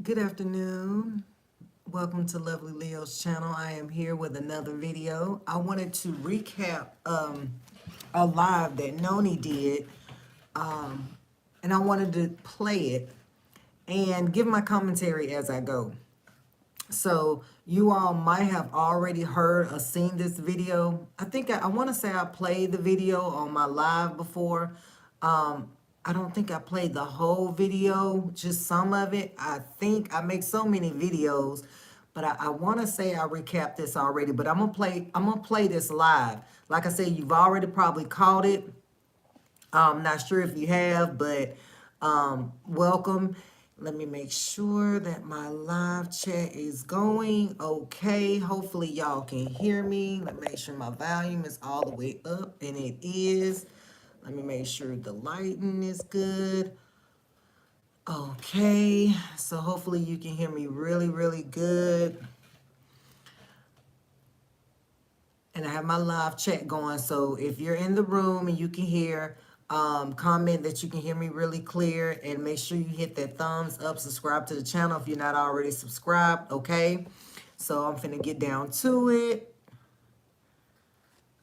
Good afternoon. Welcome to Lovely Leo's channel. I am here with another video. I wanted to recap a live that Nony did, and I wanted to play it and give my commentary as I go. So you all might have already heard or seen this video. I think I want to say I played the video on my live before. I don't think I played the whole video, just some of it. I think I make so many videos, but I want to say I recapped this already. But I'm gonna play this live. Like I said, you've already probably caught it. Not sure if you have, but welcome. Let me make sure that my live chat is going okay. Hopefully y'all can hear me. Let me make sure my volume is all the way up, and it is. Let me make sure the lighting is good. Okay, so hopefully you can hear me really, really good. And I have my live chat going, so if you're in the room and you can hear, comment that you can hear me really clear, and make sure you hit that thumbs up, subscribe to the channel if you're not already subscribed, okay? So I'm finna get down to it.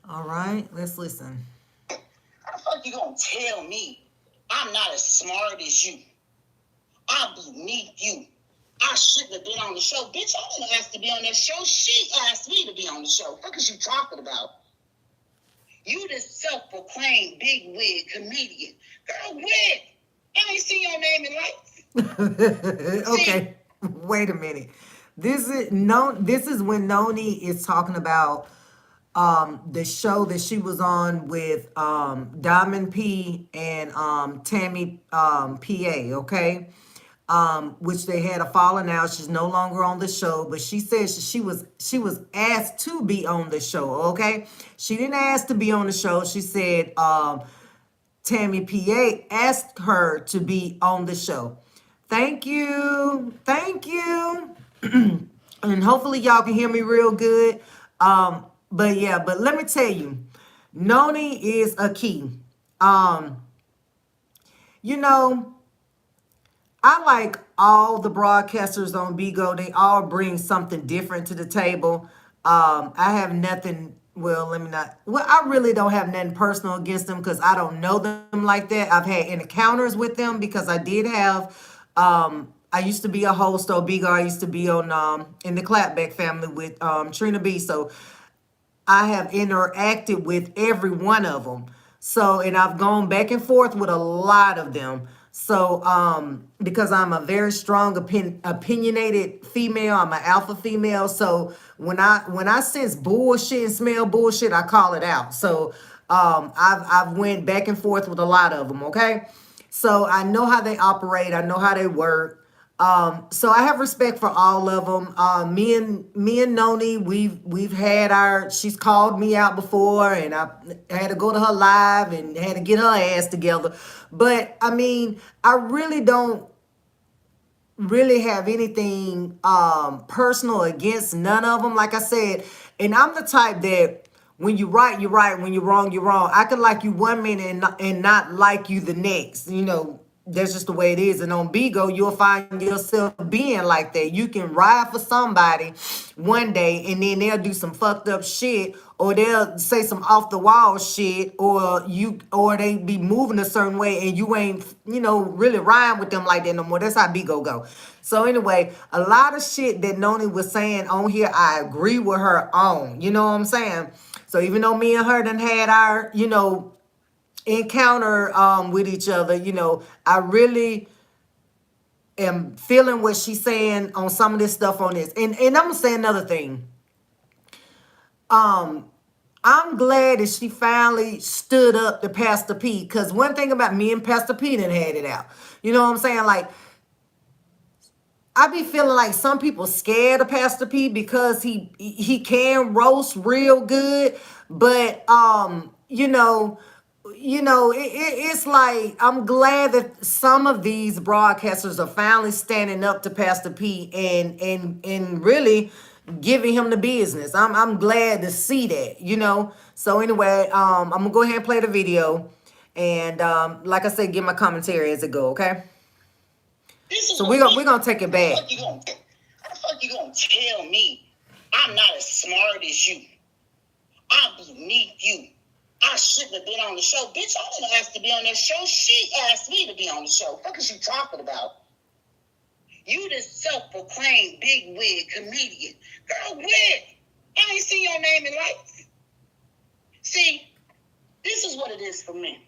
All right, let's listen. How the fuck you gonna tell me I'm not as smart as you? I'm beneath you. I shouldn't have been on the show. Bitch, I didn't ask to be on that show. She asked me to be on the show. What is you talking about? You this self-proclaimed big wig comedian. Girl, wig. I ain't seen your name in life. Okay, wait a minute. This is when Noni is talking about the show that she was on with Diamond P and Tammy PA, okay? Which they had a falling out. She's no longer on the show, but she said she was asked to be on the show, okay? She didn't ask to be on the show. She said Tammy PA asked her to be on the show. Thank you. Thank you. And hopefully y'all can hear me real good. But yeah, but let me tell you, Noni is a key. Um, you know, I like all the broadcasters on Bigo. They all bring something different to the table. I have nothing. Well, let me not. Well, I really don't have nothing personal against them because I don't know them like that. I've had encounters with them because I did have. I used to be a host on Bigo. I used to be on in the Clapback family with Trina B. So I have interacted with every one of them. So, and I've gone back and forth with a lot of them. So, because I'm a very strong opinionated female, I'm an alpha female. So when I sense bullshit and smell bullshit, I call it out. So, I've went back and forth with a lot of them. Okay. So I know how they operate. I know how they work. So I have respect for all of them. Me and Noni, we've had she's called me out before, and I had to go to her live and had to get her ass together. But I mean, I really don't really have anything personal against none of them. Like I said, and I'm the type that when you're right, you're right. When you're wrong, you're wrong. I can like you one minute and not like you the next. You know, that's just the way it is. And on Bigo, you'll find yourself being like that. You can ride for somebody one day and then they'll do some fucked up shit, or they'll say some off the wall shit, or they be moving a certain way and you ain't, really riding with them like that no more. That's how Bigo go. So anyway, a lot of shit that Noni was saying on here, I agree with her on. You know what I'm saying? So even though me and her done had our, encounter with each other, I really am feeling what she's saying on some of this stuff on this. And I'm gonna say another thing. I'm glad that she finally stood up to Pastor P, because one thing about me and Pastor P done had it out. You know what I'm saying? Like, I be feeling like some people scared of Pastor P because he can roast real good, but it's like I'm glad that some of these broadcasters are finally standing up to Pastor P and really giving him the business. I'm glad to see that. So anyway, I'm gonna go ahead and play the video, and like I said, give my commentary as it go. Okay. This is So what we're gonna take it back. how the fuck you gonna tell me I'm not as smart as you? I'm beneath you. I shouldn't have been on the show. Bitch, I didn't ask to be on that show. She asked me to be on the show. What is you talking about? You the self-proclaimed big wig comedian. Girl, wig. I ain't seen your name in lights. See, this is what it is for me.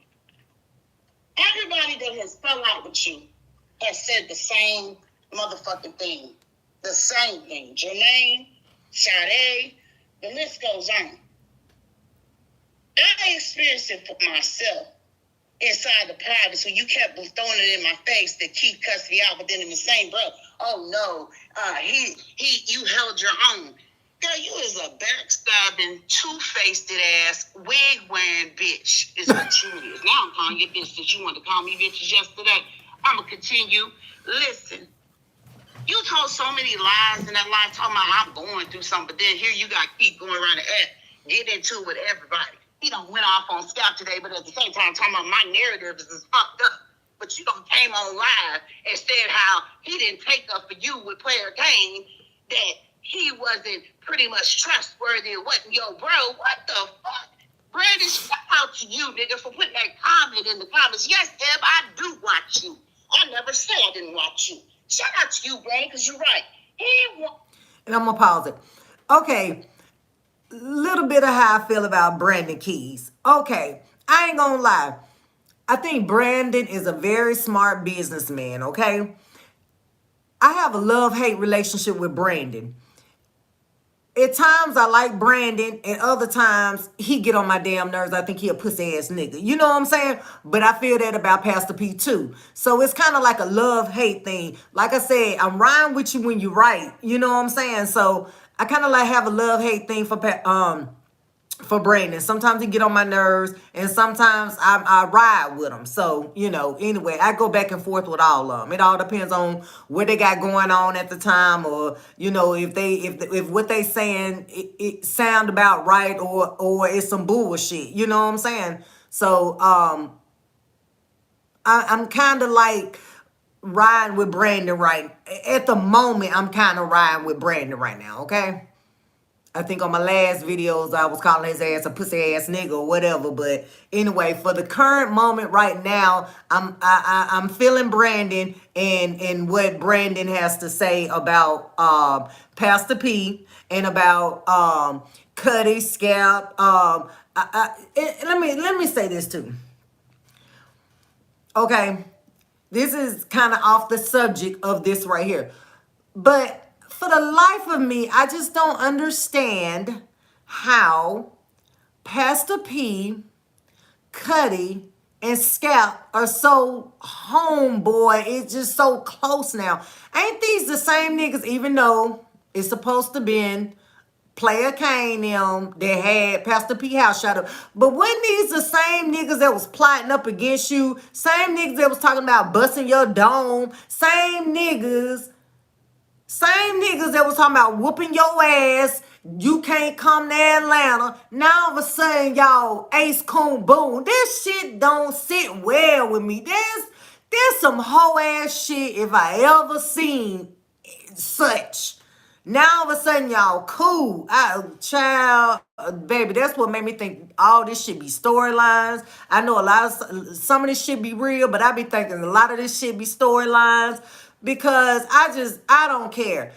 Everybody that has fell out with you has said the same motherfucking thing. The same thing. Jermaine, Sade, the list goes on. I experienced it for myself inside the private, so you kept throwing it in my face to keep cussing me out, but then in the same breath, oh no, you held your own. Girl, you is a backstabbing, two-faced ass, wig-wearing bitch is what you is. Now I'm calling you bitch since you wanted to call me bitches yesterday. I'm going to continue. Listen, you told so many lies in that lie talking about I'm going through something, but then here you got keep going around the app, get into it with everybody. He done went off on Scout today, but at the same time talking about my narrative is fucked up. But you done came on live and said how he didn't take up for you with Player Kane, that he wasn't pretty much trustworthy. It wasn't yo, bro. What the fuck? Brandon, shout out to you, nigga, for putting that comment in the comments. Yes, Eb, I do watch you. I never said I didn't watch you. Shout out to you, Brandon, because you're right. And I'm gonna pause it. Okay, little bit of how I feel about Brandon Keys. Okay, I ain't gonna lie. I think Brandon is a very smart businessman, okay? I have a love-hate relationship with Brandon. At times I like Brandon, and other times he get on my damn nerves. I think he a pussy ass nigga. You know what I'm saying? But I feel that about Pastor P too. So it's kind of like a love-hate thing. Like I said, I'm riding with you when you right. You know what I'm saying? So I kind of like have a love-hate thing for Brandon. Sometimes he get on my nerves, and sometimes I ride with him. So, you know, anyway, I go back and forth with all of them. It all depends on what they got going on at the time, or, you know, if what they saying, it sound about right, or it's some bullshit. You know what I'm saying? So, I'm kind of like riding with Brandon right at the moment. I'm kind of riding with Brandon right now, okay? I think on my last videos, I was calling his ass a pussy ass nigga or whatever. But anyway, for the current moment right now, I'm feeling Brandon and what Brandon has to say about Pastor P and about Cuddy, Scalp. Let me say this too. Okay, this is kind of off the subject of this right here. But for the life of me, I just don't understand how Pastor P, Cuddy, and Scalp are so homeboy. It's just so close now. Ain't these the same niggas, even though it's supposed to been Player Kane them that had Pastor P house shot up? But wasn't these the same niggas that was plotting up against you? Same niggas that was talking about busting your dome? Same niggas that was talking about whooping your ass. You can't come to Atlanta. Now all of a sudden, y'all ace coon boom. This shit don't sit well with me. There's some hoe ass shit if I ever seen such. Now all of a sudden, y'all cool. Baby, that's what made me think all this shit be storylines. I know some of this shit be real, but I be thinking a lot of this shit be storylines because I don't care.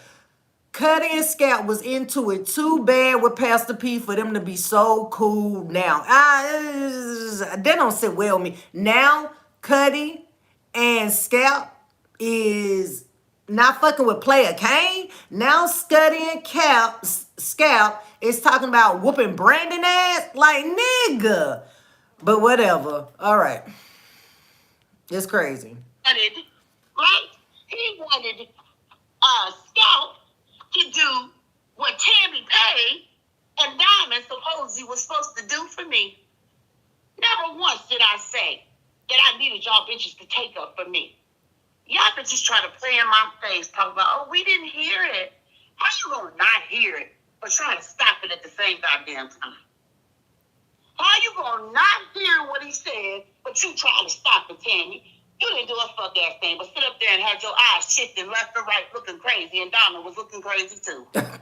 Cuddy and Scalp was into it too bad with Pastor P for them to be so cool now. That don't sit well with me. Now, Cuddy and Scalp is not fucking with Player Kane. Now studying Scalp is talking about whooping Brandon ass. Like, nigga. But whatever. All right. It's crazy. Right? He wanted Scout to do what Tammy Pay and Diamond supposedly was supposed to do for me. Never once did I say that I needed y'all bitches to take up for me. Y'all bitches try to play in my face, talk about, oh, we didn't hear it. How you gonna not hear it, but trying to stop it at the same goddamn time? How you gonna not hear what he said, but you trying to stop it, Tammy? You didn't do a fuck ass thing, but sit up there and had your eyes shifting left to right, looking crazy, and Donna was looking crazy too. Okay?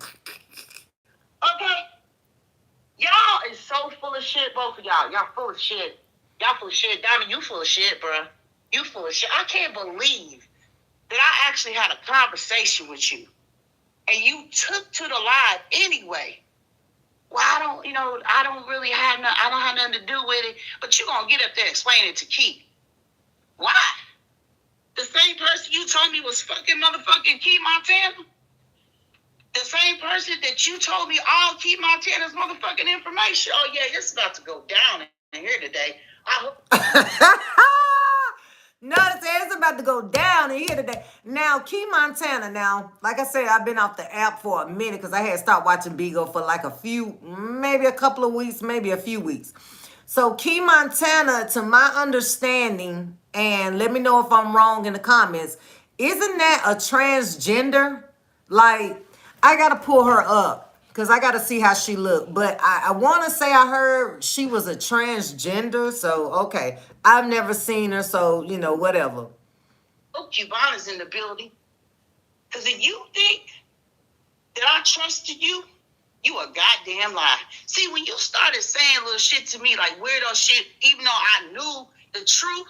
Y'all is so full of shit, both of y'all. Y'all full of shit. Y'all full of shit. Donna, you full of shit, bruh. You full of shit. I can't believe that I actually had a conversation with you, and you took to the live anyway. Well, I don't really have I don't have nothing to do with it, but you're going to get up there and explain it to Keith. Why? The same person you told me was fucking motherfucking Keith Montana? The same person that you told me all Keith Montana's motherfucking information? Oh, yeah, it's about to go down in here today. I hope. No, it's about to go down in here today. Now, Key Montana, now, like I said, I've been off the app for a minute because I had stopped watching Bigo for like maybe a couple of weeks, maybe a few weeks. So, Key Montana, to my understanding, and let me know if I'm wrong in the comments, isn't that a transgender? Like, I got to pull her up because I got to see how she looked. But I want to say I heard she was a transgender. So, okay. I've never seen her. So, whatever. Oh, Cubiana's in the building. Because if you think that I trusted you, you a goddamn lie. See, when you started saying little shit to me, like weirdo shit, even though I knew the truth,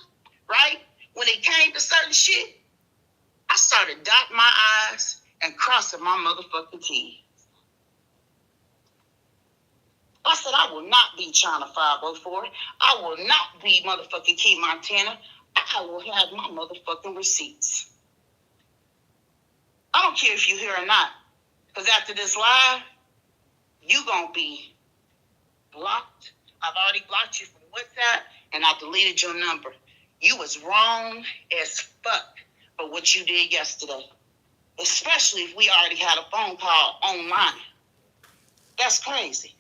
right? When it came to certain shit, I started dotting my I's and crossing my motherfucking T's. I said, I will not be China 504. I will not be motherfucking Key Montana. I will have my motherfucking receipts. I don't care if you're here or not. Because after this live, you gonna be blocked. I've already blocked you from WhatsApp, and I deleted your number. You was wrong as fuck for what you did yesterday. Especially if we already had a phone call online. That's crazy.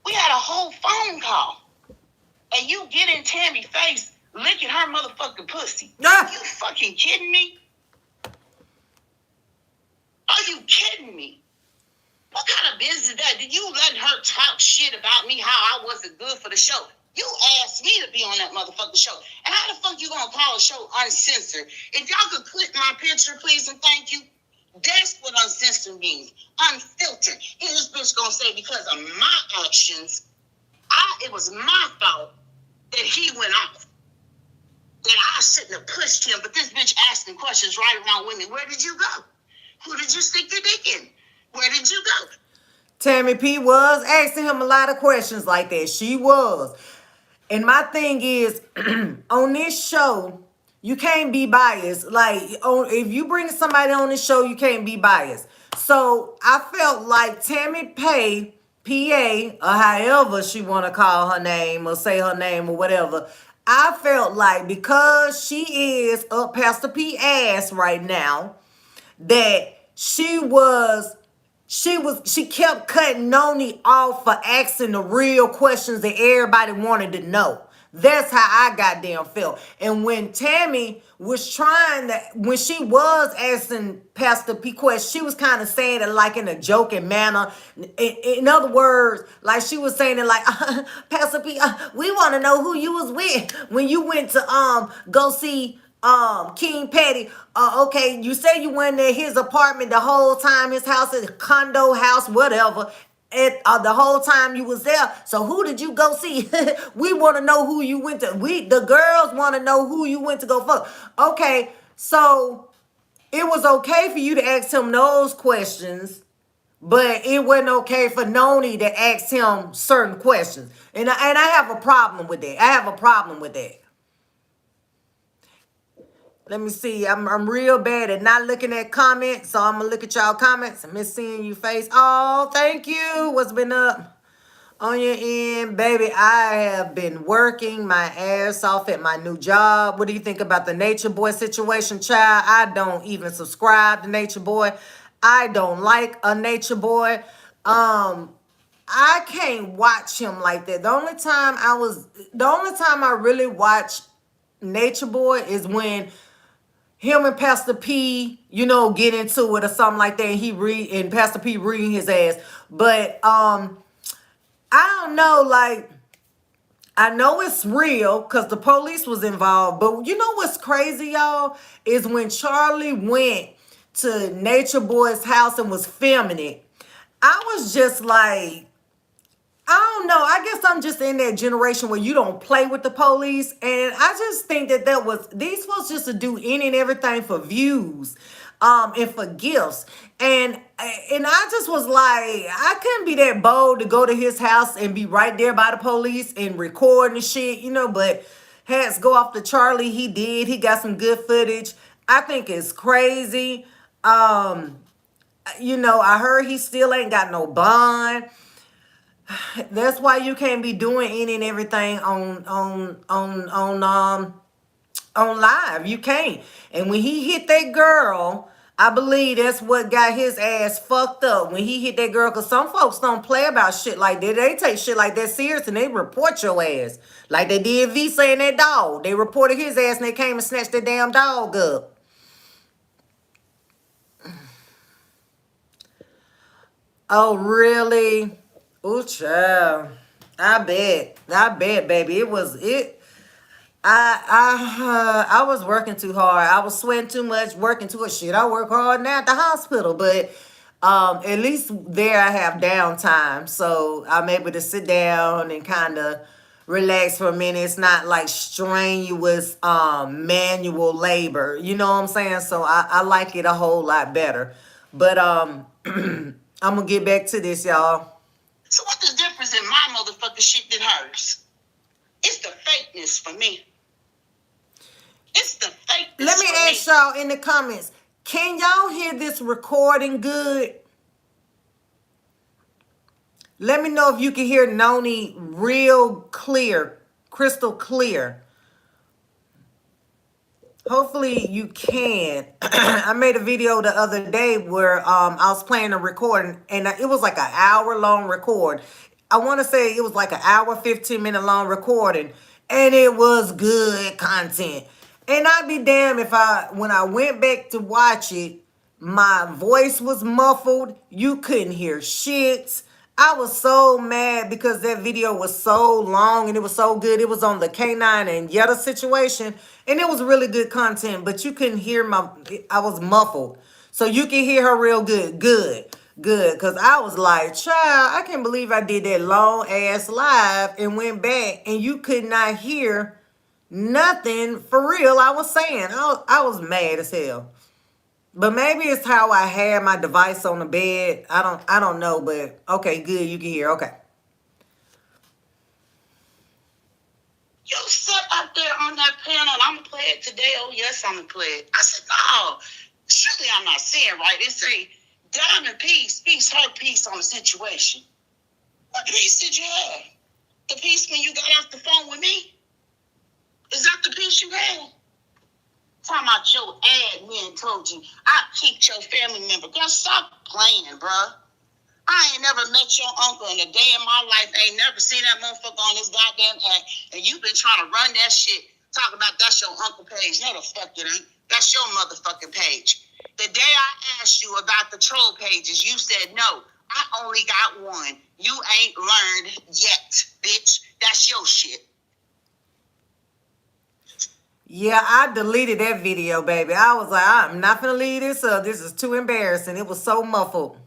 We had a whole phone call. And you get in Tammy's face licking her motherfucking pussy. Are you fucking kidding me? Are you kidding me? What kind of business is that? Did you let her talk shit about me, how I wasn't good for the show? You asked me to be on that motherfucking show. And how the fuck you gonna call a show uncensored? If y'all could click my picture, please, and thank you. That's what uncensored means. Unfiltered. And this bitch gonna say because of my actions, it was my fault that he went off. That I shouldn't have pushed him. But this bitch asking questions right around women. Where did you go? Who did you stick your dick in? Where did you go? Tammy P was asking him a lot of questions like that. She was. And my thing is, on this show, you can't be biased. Like, if you bring somebody on this show, you can't be biased. So I felt like Tammy P, PA, or however she want to call her name or say her name or whatever, I felt like because she is up Pastor P ass right now, that she kept cutting Nony off for asking the real questions that everybody wanted to know. That's how I goddamn felt. And when Tammy was when she was asking Pastor P questions, she was kind of saying it like in a joking manner. In other words, like she was saying it like, Pastor P, we want to know who you was with when you went to go see King Petty. Okay, you say you went in his apartment the whole time, his house, his condo house, whatever. The whole time you was there. So who did you go see? We want to know who you went to. The girls want to know who you went to go fuck. Okay, so it was okay for you to ask him those questions, but it wasn't okay for Nony to ask him certain questions. And I have a problem with that. I have a problem with that. Let me see. I'm real bad at not looking at comments, so I'm gonna look at y'all comments. I miss seeing you face. Oh, thank you. What's been up on your end, baby? I have been working my ass off at my new job. What do you think about the Nature Boy situation, child? I don't even subscribe to Nature Boy. I don't like a Nature Boy. I can't watch him like that. The only time I really watch Nature Boy is when him and Pastor P, get into it or something like that. And Pastor P reading his ass. But I don't know, like, I know it's real because the police was involved, but you know what's crazy, y'all, is when Charlie went to Nature Boy's house and was filming it. I was just like, I don't know. I guess I'm just in that generation where you don't play with the police, and I just think that was these folks just to do any and everything for views, and for gifts, and I just was like, I couldn't be that bold to go to his house and be right there by the police and recording the shit, But hats go off to Charlie. He did. He got some good footage. I think it's crazy. I heard he still ain't got no bond. That's why you can't be doing any and everything on live. You can't. And when he hit that girl, I believe that's what got his ass fucked up when he hit that girl. Cause some folks don't play about shit like that. They take shit like that serious and they report your ass. Like they did V saying that dog. They reported his ass and they came and snatched that damn dog up. Oh, really? Ooh, child. I bet, baby. I was working too hard. I was sweating too much, working too much. Shit, I work hard now at the hospital, but at least there I have downtime, so I'm able to sit down and kind of relax for a minute. It's not like strenuous manual labor. You know what I'm saying? So I like it a whole lot better. But I'm gonna get back to this, y'all. So what's the difference in my motherfucking shit than hers? It's the fakeness for me. It's the fakeness. Let me ask y'all in the comments, can y'all hear this recording good? Let me know if you can hear Nony real clear, crystal clear. Hopefully you can. I made a video the other day where I was playing a recording, and it was like an hour-long record. I want to say it was like an hour, 15-minute long recording, and it was good content. And I'd be damned if when I went back to watch it, my voice was muffled. You couldn't hear shit. I was so mad because that video was so long and it was so good. It was on the K9 and Yetta situation, and it was really good content, but you couldn't hear I was muffled. So you can hear her real good. Good. Because I was like, child, I can't believe I did that long ass live and went back and you could not hear nothing for real I was saying. I was mad as hell. But maybe it's how I had my device on the bed. I don't know, but okay, good, you can hear. Okay. You sat up there on that panel, and I'm gonna play it today. Oh yes, I'm gonna play it. I said, no, surely I'm not saying right. It say Diamond P speaks her piece on the situation. What piece did you have? The piece when you got off the phone with me? Is that the piece you had? Talking about your admin told you I kicked your family member. Girl, stop playing, bruh. I ain't never met your uncle in a day in my life. Ain't never seen that motherfucker on this goddamn act. And you been trying to run that shit. Talking about that's your uncle page. No, the fuck it ain't. That's your motherfucking page. The day I asked you about the troll pages, you said no. I only got one. You ain't learned yet, bitch. That's your shit. Yeah, I deleted that video, baby. I was like, I'm not gonna leave this up. This is too embarrassing. It was so muffled.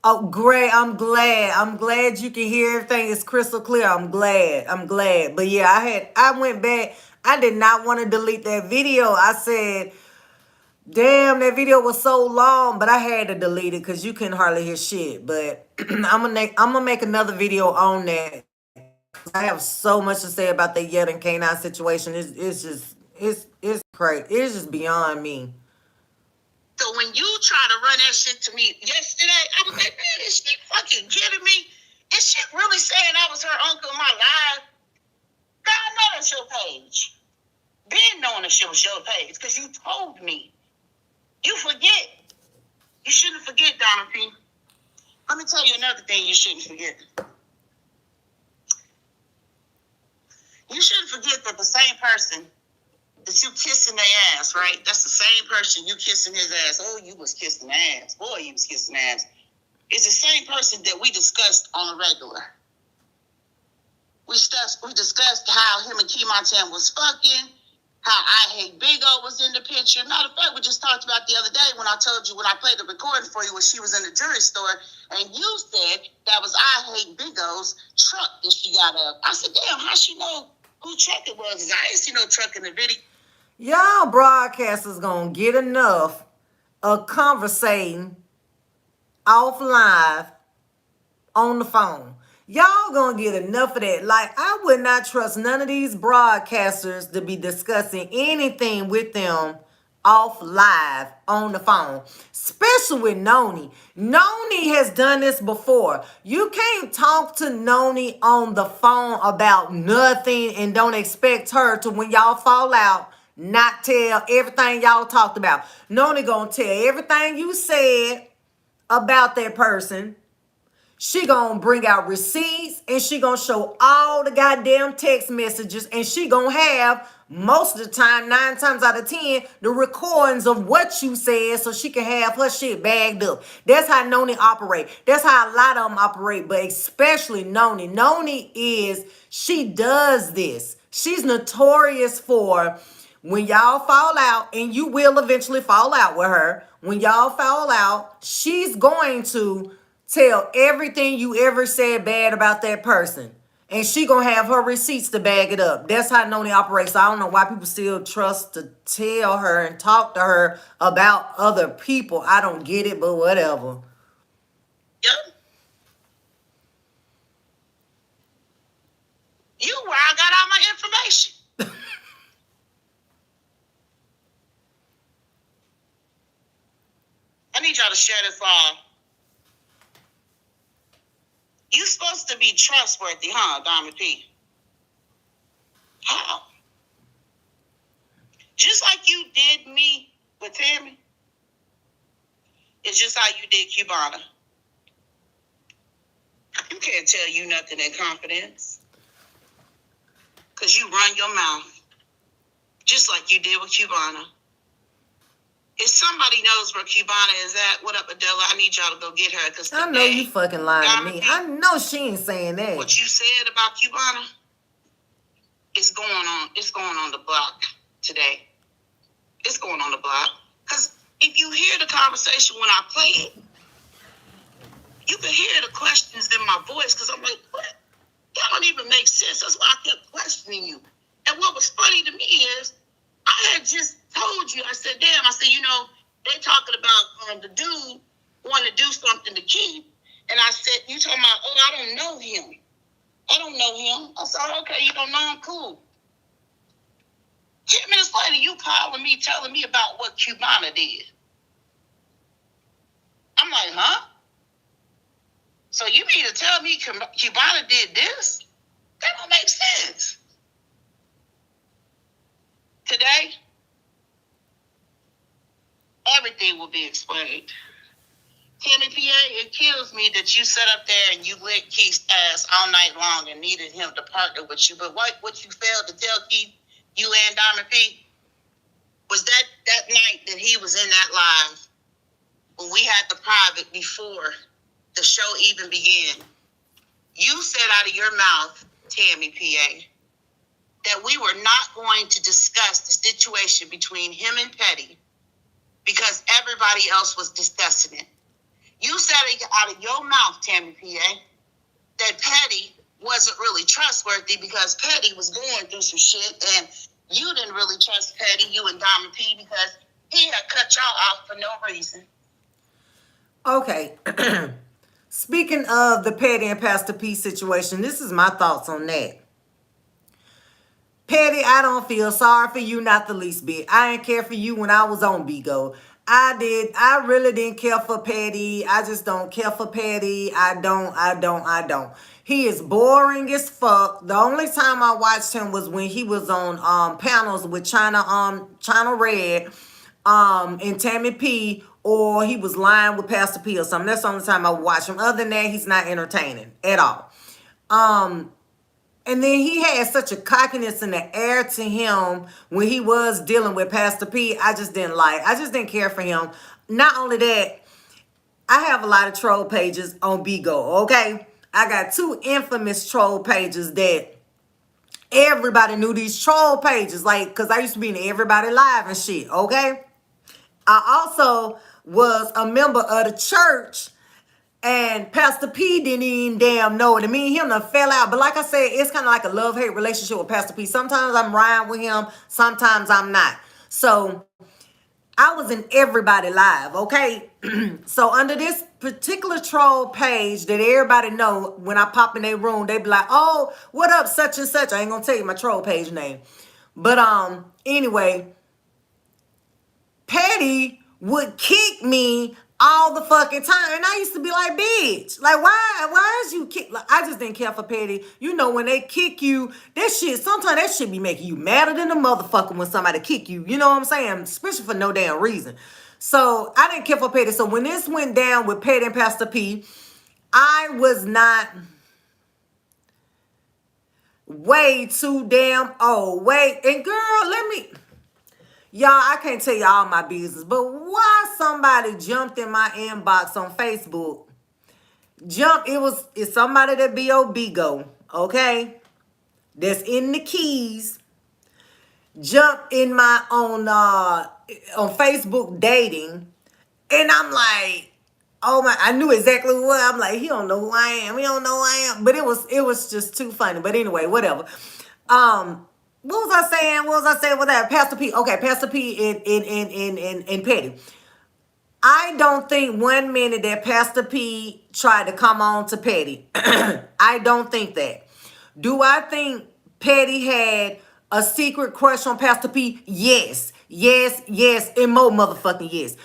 Oh, great. I'm glad. I'm glad you can hear everything. It's crystal clear. I'm glad. But yeah, I went back. I did not want to delete that video. I said, damn, that video was so long, but I had to delete it because you couldn't hardly hear shit. But I'm gonna make another video on that. I have so much to say about the Yet and K9 situation. It's crazy. It's just beyond me. So when you try to run that shit to me yesterday, I was like, man, is she fucking kidding me? Is she really saying I was her uncle in my life? God, I know that's your page. Been knowing that shit was your page because you told me. You forget. You shouldn't forget, Donna P. Let me tell you another thing you shouldn't forget. You shouldn't forget that the same person that you kissing their ass, right? That's the same person you kissing his ass. Oh, you was kissing ass. Boy, you was kissing ass. It's the same person that we discussed on a regular. We we discussed how him and Key Montana was fucking, how I Hate Big O was in the picture. Matter of fact, we just talked about the other day when I told you, when I played the recording for you when she was in the jewelry store, and you said that was I Hate Big O's truck that she got up. I said, damn, how she know who truck it was? 'Cause I ain't see no truck in the video. Y'all broadcasters gonna get enough of conversating off live on the phone. Y'all gonna get enough of that. Like, I would not trust none of these broadcasters to be discussing anything with them off live on the phone, especially with Nony. Nony has done this before. You can't talk to Nony on the phone about nothing and don't expect her to, when y'all fall out, not tell everything y'all talked about. Nony gonna tell everything you said about that person. She gonna bring out receipts and she gonna show all the goddamn text messages, and she gonna have, most of the time, 9 times out of 10, the recordings of what you said, so she can have her shit bagged up. That's how Nony operate. That's how a lot of them operate, but especially Nony. Nony she does this. She's notorious for, when y'all fall out, and you will eventually fall out with her, when y'all fall out, she's going to tell everything you ever said bad about that person. And she gonna have her receipts to bag it up. That's how Noni operates. I don't know why people still trust to tell her and talk to her about other people. I don't get it, but whatever. Yep. You where I got all my information. I need y'all to share this live. You supposed to be trustworthy, huh, Diamond P? How? Just like you did me with Tammy, it's just how you did Cubiana. You can't tell you nothing in confidence, because you run your mouth, just like you did with Cubiana. If somebody knows where Cubiana is at, what up, Adela? I need y'all to go get her. Because I know you fucking lying to me. I know she ain't saying that. What you said about Cubiana is going on. It's going on the block today. It's going on the block. Because if you hear the conversation when I play it, you can hear the questions in my voice. Because I'm like, what? That don't even make sense. That's why I kept questioning you. And what was funny to me is, I had just told you, I said, damn, I said, they talking about the dude wanting to do something to Keith. And I said, you talking about, oh, I don't know him. I don't know him. I said, okay, you don't know him? Cool. 10 minutes later, you calling me, telling me about what Cubiana did. I'm like, huh? So you mean to tell me Cubiana did this? That don't make sense. Today, everything will be explained. Tammy PA, it kills me that you sat up there and you licked Keith's ass all night long and needed him to partner with you. But what you failed to tell Keith, you and Diamond P, was that night that he was in that live, when we had the private before the show even began, you said out of your mouth, Tammy PA, that we were not going to discuss the situation between him and Petty because everybody else was discussing it. You said it out of your mouth, Tammy PA, that Petty wasn't really trustworthy because Petty was going through some shit, and you didn't really trust Petty, you and Diamond P, because he had cut y'all off for no reason. Okay. Speaking of the Petty and Pastor P situation, this is my thoughts on that. Petty, I don't feel sorry for you, not the least bit. I didn't care for you when I was on Bigo. I really didn't care for Petty. I just don't care for Petty. I don't. He is boring as fuck. The only time I watched him was when he was on panels with China Red, and Tammy P, or he was lying with Pastor P or something. That's the only time I watch him. Other than that, he's not entertaining at all. And then he had such a cockiness in the air to him when he was dealing with Pastor P. I just didn't like. I just didn't care for him. Not only that, I have a lot of troll pages on Bigo, okay? I got 2 infamous troll pages that Everybody knew these troll pages, like, because I used to be in Everybody Live and shit, okay? I also was a member of the church, and Pastor P didn't even damn know it. And me and him done fell out. But like I said, it's kind of like a love-hate relationship with Pastor P. Sometimes I'm riding with him, sometimes I'm not. So I was in Everybody Live, okay? So under this particular troll page that everybody know, when I pop in their room, they be like, oh, what up, such and such? I ain't gonna tell you my troll page name. But anyway, Petty would kick me all the fucking time. And I used to be like, bitch, like, why is you kick? Like, I just didn't care for Petty. You know, when they kick you, that shit, sometimes that shit be making you madder than a motherfucker when somebody kick you. You know what I'm saying? Especially for no damn reason. So I didn't care for Petty. So when this went down with Petty and Pastor P, I was not way too damn old. Wait, and girl, let me... Y'all, I can't tell you all my business, but why somebody jumped in my inbox on Facebook? It's somebody that B.O.B.Go, okay? That's in the keys. Jump in my on Facebook dating. And I'm like, oh my, I knew exactly what. I'm like, he don't know who I am. He don't know who I am. But it was just too funny. But anyway, whatever. What was I saying? What was I saying with that? Pastor P. Okay, Pastor P in Petty. I don't think 1 minute that Pastor P tried to come on to Petty. I don't think that. Do I think Petty had a secret crush on Pastor P? Yes. Yes, yes, and more motherfucking yes.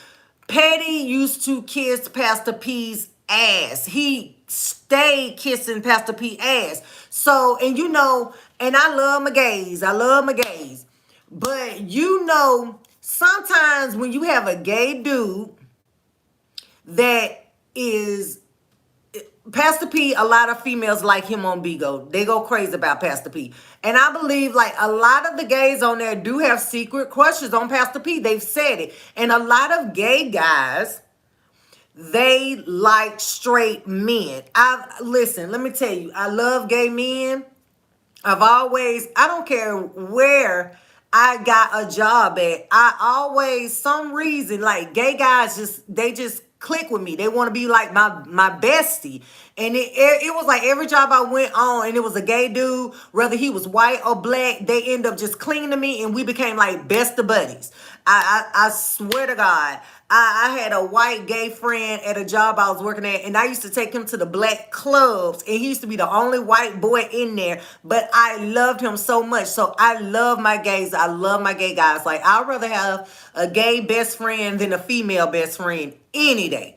Petty used to kiss Pastor P's ass. He stayed kissing Pastor P ass. So, and you know, and I love my gays. I love my gays. But you know, sometimes when you have a gay dude that is Pastor P, a lot of females like him on Bigo. They go crazy about Pastor P. And I believe like a lot of the gays on there do have secret crushes on Pastor P. They've said it. And a lot of gay guys, they like straight men. Listen, let me tell you, I love gay men. I don't care where I got a job at. I always, some reason, like gay guys they just click with me. They want to be like my bestie. And it was like every job I went on and it was a gay dude, whether he was white or black, they end up just clinging to me and we became like best of buddies. I swear to God, I had a white gay friend at a job I was working at, and I used to take him to the black clubs, and he used to be the only white boy in there, but I loved him so much. So I love my gays. I love my gay guys. Like, I'd rather have a gay best friend than a female best friend any day.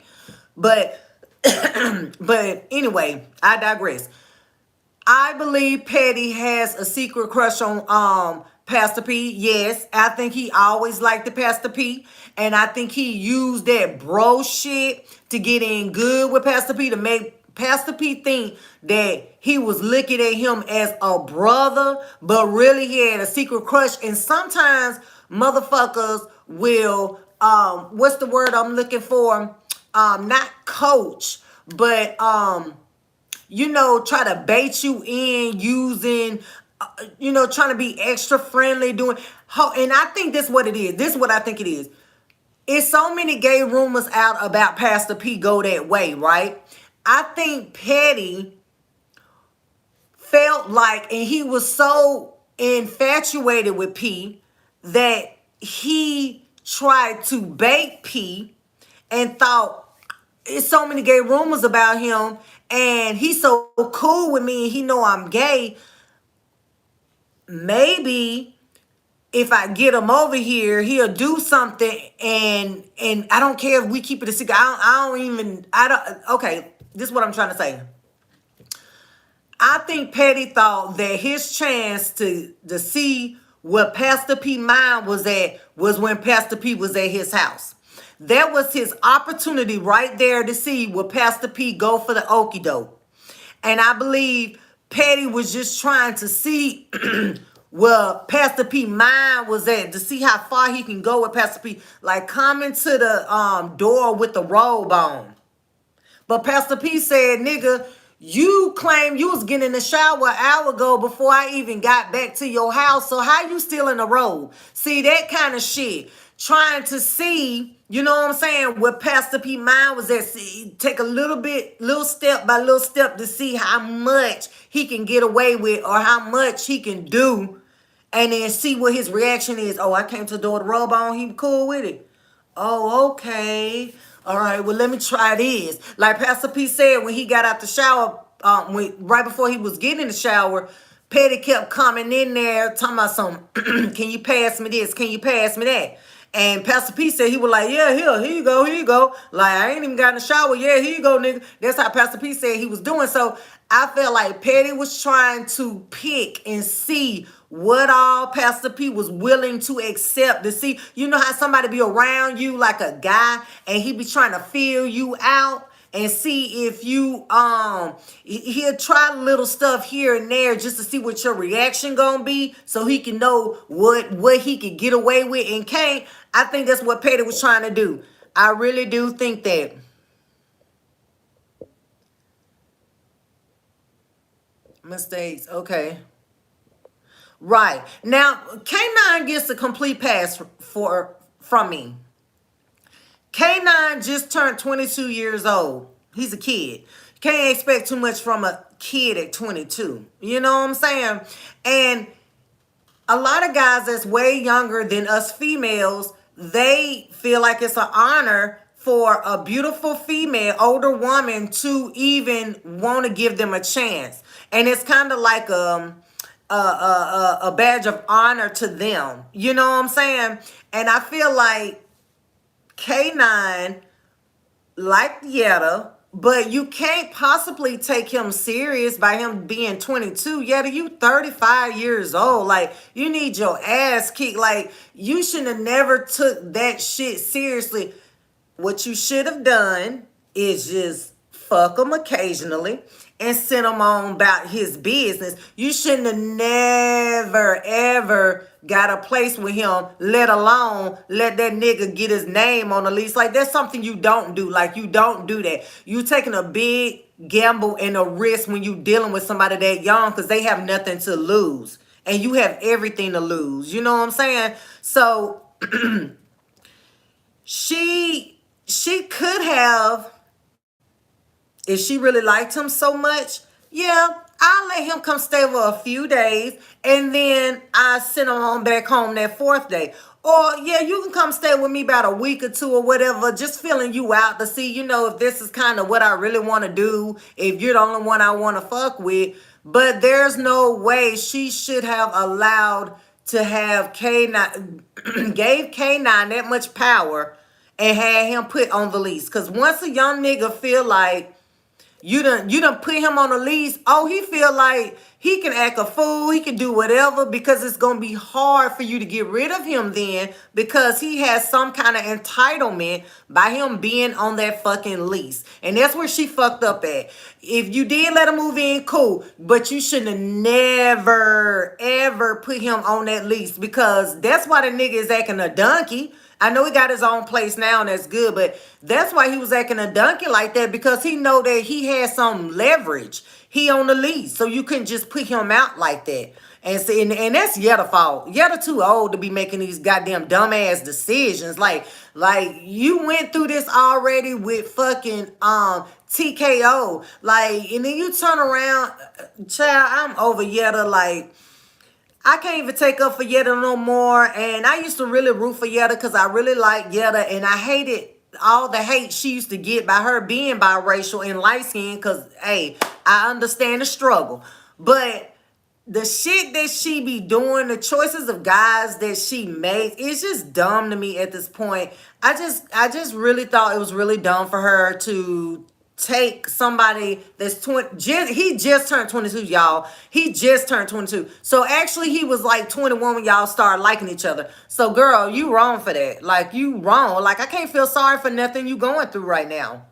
But, but anyway, I digress. I believe Petty has a secret crush on Pastor P. Yes, I think he always liked the Pastor P. And I think he used that bro shit to get in good with Pastor P to make Pastor P think that he was looking at him as a brother, but really he had a secret crush. And sometimes motherfuckers will, what's the word I'm looking for? Not coach, but you know, try to bait you in using, you know, trying to be extra friendly, doing, and I think this is what it is. This is what I think it is. It's so many gay rumors out about Pastor P go that way, right? I think Petty felt like, and he was so infatuated with P that he tried to bait P and thought, it's so many gay rumors about him and he's so cool with me and he know I'm gay. Maybe if I get him over here, he'll do something and I don't care if we keep it a secret. Okay, this is what I'm trying to say. I think Petty thought that his chance to see what Pastor P mind was at was when Pastor P was at his house. That was his opportunity right there to see what Pastor P go for the okie doke. And I believe Petty was just trying to see where Pastor P mind was at, to see how far he can go with Pastor P. Like coming to the door with the robe on. But Pastor P said, nigga, You claim you was getting in the shower an hour ago before I even got back to your house. So how you still in the road? See, that kind of shit. Trying to see, you know what I'm saying, where Pastor P mind was at. See, take a little bit, little step by little step to see how much he can get away with or how much he can do. And then see what his reaction is. Oh, I came to the door to rub on. He cool with it. Oh, okay. All right. Well, let me try this. Like Pastor P said, when he got out the shower, right before he was getting in the shower, Petty kept coming in there talking about something. Can you pass me this? Can you pass me that? And Pastor P said he was like, yeah, here you go, here you go. Like, I ain't even got in the shower. Yeah, here you go, nigga. That's how Pastor P said he was doing. So I felt like Petty was trying to pick and see what all Pastor P was willing to accept. To see, you know how somebody be around you like a guy and he be trying to feel you out and see if you he'll try little stuff here and there just to see what your reaction gonna be, so he can know what he could get away with and can't. I think that's what Petty was trying to do. I really do think that. Mistakes, okay. Right. Now, K9 gets a complete pass from me. K9 just turned 22 years old. He's a kid. Can't expect too much from a kid at 22. You know what I'm saying? And a lot of guys that's way younger than us females, they feel like it's an honor for a beautiful female, older woman to even want to give them a chance. And it's kind of like a badge of honor to them. You know what I'm saying? And I feel like K9 like Yetta, but you can't possibly take him serious by him being 22. Yetta, you 35 years old. Like, you need your ass kicked. Like, you shouldn't have never took that shit seriously. What you should have done is just fuck him occasionally and send him on about his business. You shouldn't have never, ever got a place with him, let alone let that nigga get his name on the lease. Like, that's something you don't do. Like, you don't do that. You taking a big gamble and a risk when you dealing with somebody that young, because they have nothing to lose. And you have everything to lose. You know what I'm saying? So she could have, if she really liked him so much, yeah, I'll let him come stay for a few days and then I send him on back home that fourth day. Or, yeah, you can come stay with me about a week or two or whatever, just filling you out to see, you know, if this is kind of what I really want to do, if you're the only one I want to fuck with. But there's no way she should have allowed to have K9, gave K9 that much power and had him put on the lease. Because once a young nigga feel like you done put him on a lease, oh, he feel like he can act a fool, he can do whatever, because it's gonna be hard for you to get rid of him then, because he has some kind of entitlement by him being on that fucking lease. And that's where she fucked up at. If you did let him move in, cool, but you shouldn't have never ever put him on that lease, because that's why the nigga is acting a donkey. I know he got his own place now and that's good, but that's why he was acting a donkey like that, because he know that he had some leverage. He on the lease, so you couldn't just put him out like that. And see, and that's Yetta fault. Yetta too old to be making these goddamn dumbass decisions. Like you went through this already with fucking TKO. Like, and then you turn around, child, I'm over Yetta. Like, I can't even take up for Yetta no more. And I used to really root for Yetta because I really like Yetta. And I hated all the hate she used to get by her being biracial and light-skinned, because, hey, I understand the struggle. But the shit that she be doing, the choices of guys that she makes, it's just dumb to me at this point. I just really thought it was really dumb for her to take somebody that's 20. He just turned 22, y'all. He just turned 22. So actually he was like 21 when y'all started liking each other. So girl, you wrong for that. Like, you wrong. Like, I can't feel sorry for nothing you going through right now.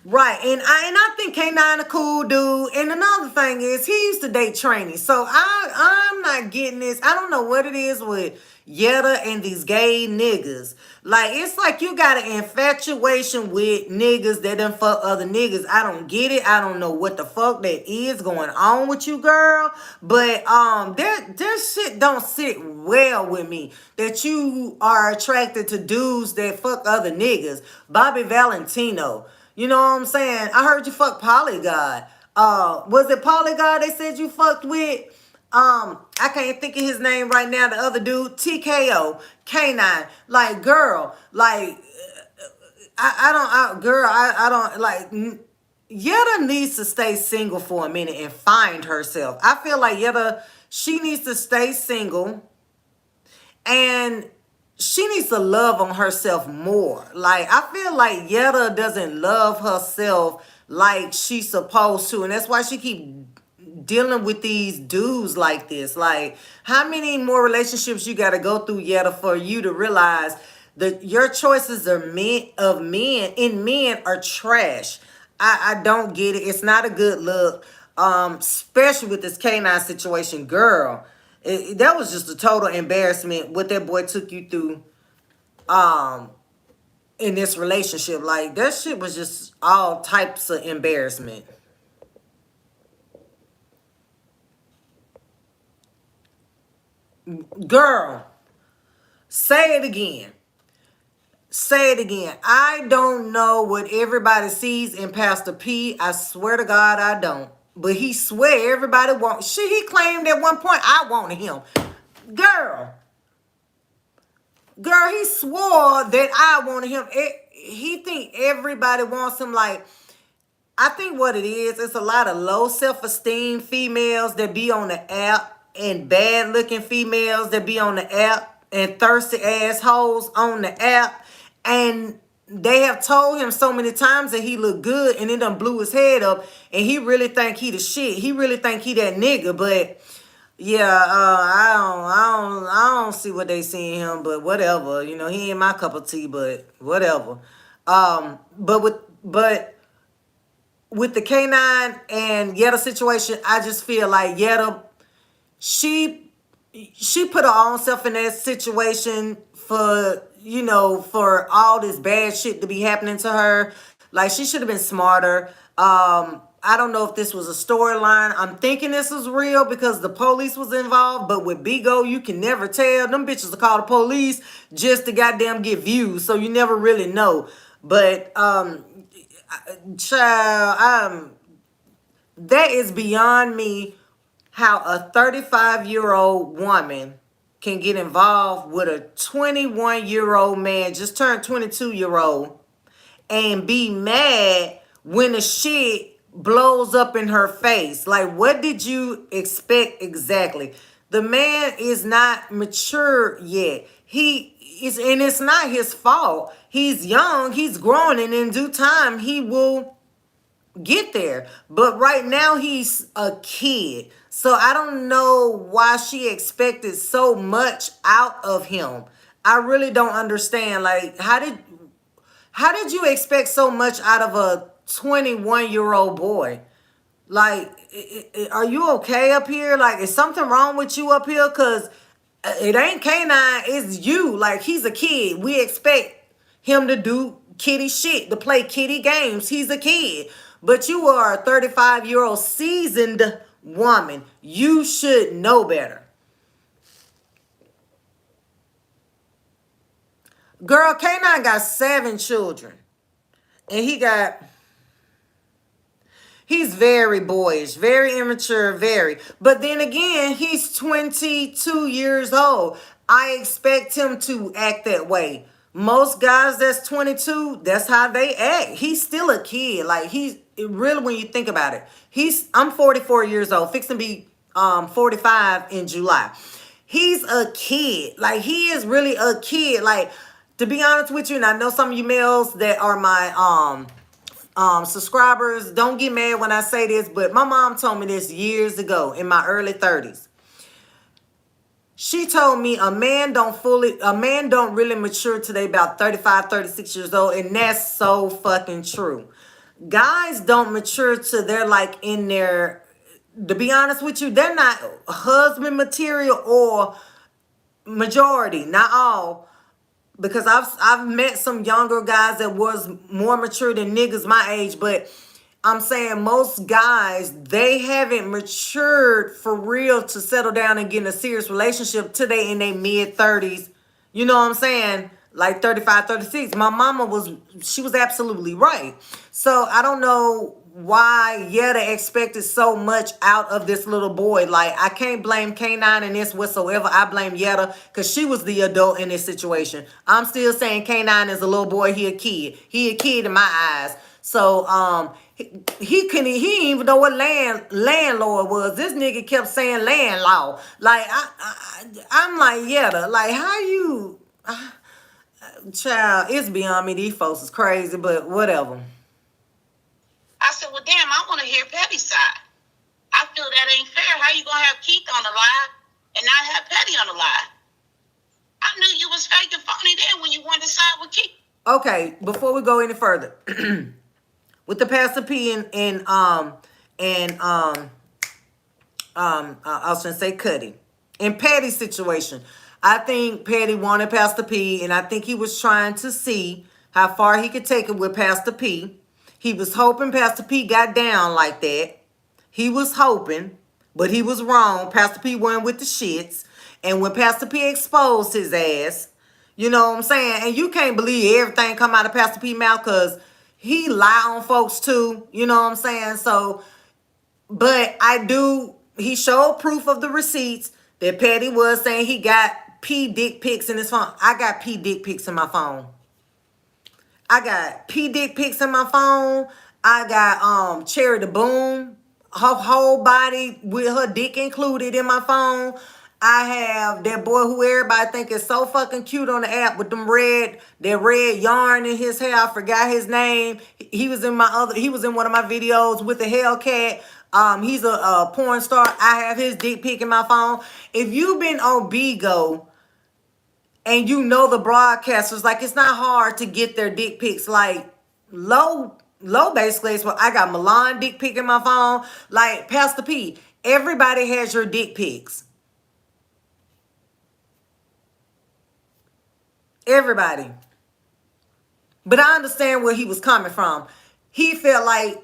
Right, and I think K9 a cool dude. And another thing is he used to date Tranny, so I'm not getting this. I don't know what it is with Yetta and these gay niggas. Like it's like you got an infatuation with niggas that done fuck other niggas. I don't get it. I don't know what the fuck that is going on with you, girl. But that shit don't sit well with me. That you are attracted to dudes that fuck other niggas. Bobby Valentino. You know what I'm saying? I heard you fuck Polygod. Was it Polygod they said you fucked with? I can't think of his name right now. The other dude, TKO, K9. Like, girl, like, I don't, like, Yetta needs to stay single for a minute and find herself. I feel like Yetta, she needs to stay single and she needs to love on herself more. Like, I feel like Yetta doesn't love herself like she's supposed to. And that's why she keep dealing with these dudes like this. Like, how many more relationships you got to go through, Yetta, for you to realize that your choices are men are trash. I don't get it. It's not a good look. Especially with this canine situation, girl. That was just a total embarrassment what that boy took you through in this relationship. Like, that shit was just all types of embarrassment. Girl, say it again. Say it again. I don't know what everybody sees in Pastor P. I swear to God I don't. But he swear everybody wants. Shit, he claimed at one point I wanted him. Girl. Girl, he swore that I wanted him. He think everybody wants him. Like, I think what it is, it's a lot of low self-esteem females that be on the app and bad looking females that be on the app and thirsty assholes on the app. And they have told him so many times that he look good and it done blew his head up. And he really think he the shit. He really think he that nigga. But yeah, I don't see what they see in him, but whatever. You know, he ain't my cup of tea, but whatever. But with the K9 and Yetta situation, I just feel like Yetta, she put her own self in that situation for, you know, for all this bad shit to be happening to her. Like, she should have been smarter. I don't know if this was a storyline. I'm thinking this was real because the police was involved, but with Bigo, you can never tell. Them bitches will call the police just to goddamn get views, so you never really know. But child, that is beyond me how a 35-year-old woman can get involved with a 21-year-old man, just turned 22-year-old, and be mad when the shit blows up in her face. Like, what did you expect exactly? The man is not mature yet. He is, and it's not his fault. He's young, he's growing, and in due time, he will get there. But right now, he's a kid. So I don't know why she expected so much out of him. I really don't understand. Like, how did you expect so much out of a 21-year-old boy? Like, are you okay up here? Like, is something wrong with you up here? Because it ain't K9, it's you. Like, he's a kid. We expect him to do kitty shit, to play kitty games. He's a kid. But you are a 35-year-old seasoned woman. You should know better. Girl, K9 got 7 children. And he's very boyish, very immature, very. But then again, he's 22 years old. I expect him to act that way. Most guys that's 22, that's how they act. He's still a kid. Like, he's really, when you think about it, I'm 44 years old, fixing to be 45 in July. He's a kid. Like, he is really a kid. Like, to be honest with you, and I know some of you males that are my subscribers, don't get mad when I say this, but my mom told me this years ago in my early 30s. She told me a man don't really mature till they about 35, 36 years old, and that's so fucking true. guys don't mature to they're like in their, to be honest with you, they're not husband material or majority, not all. Because I've met some younger guys that was more mature than niggas my age, but I'm saying most guys, they haven't matured for real to settle down and get in a serious relationship till they in their mid 30s. You know what I'm saying? Like 35, 36. My mama she was absolutely right. So I don't know why Yetta expected so much out of this little boy. Like, I can't blame K9 in this whatsoever. I blame Yetta because she was the adult in this situation. I'm still saying K9 is a little boy. He a kid. He a kid in my eyes. So he couldn't, he didn't even know what landlord was. This nigga kept saying landlaw. Like I'm like, Yetta, like how you child, it's beyond me. These folks is crazy, but whatever. I said, well, damn, I want to hear Petty's side. I feel that ain't fair. How you gonna have Keith on the live and not have Petty on the live? I knew you was fake and phony then when you wanted to side with Keith. Okay, before we go any further, with the Pastor P I was gonna say Cuddy. In Patty's situation, I think Patty wanted Pastor P, and I think he was trying to see how far he could take it with Pastor P. He was hoping Pastor P got down like that. He was hoping, but he was wrong. Pastor P went with the shits. And when Pastor P exposed his ass, you know what I'm saying? And you can't believe everything come out of Pastor P mouth because he lie on folks too. You know what I'm saying? So, but he showed proof of the receipts that Patty was saying he got P dick pics in his phone. I got P dick pics in my phone. I got P dick pics in my phone. I got Cherry the Boom, her whole body with her dick included in my phone. I have that boy who everybody think is so fucking cute on the app with that red yarn in his hair. I forgot his name. He was in one of my videos with the Hellcat. He's a porn star. I have his dick pic in my phone. If you've been on Bigo, and you know the broadcasters, like it's not hard to get their dick pics. Like low basically is what I got. Milan dick pic in my phone. Like Pastor P, everybody has your dick pics. Everybody. But I understand where he was coming from. He felt like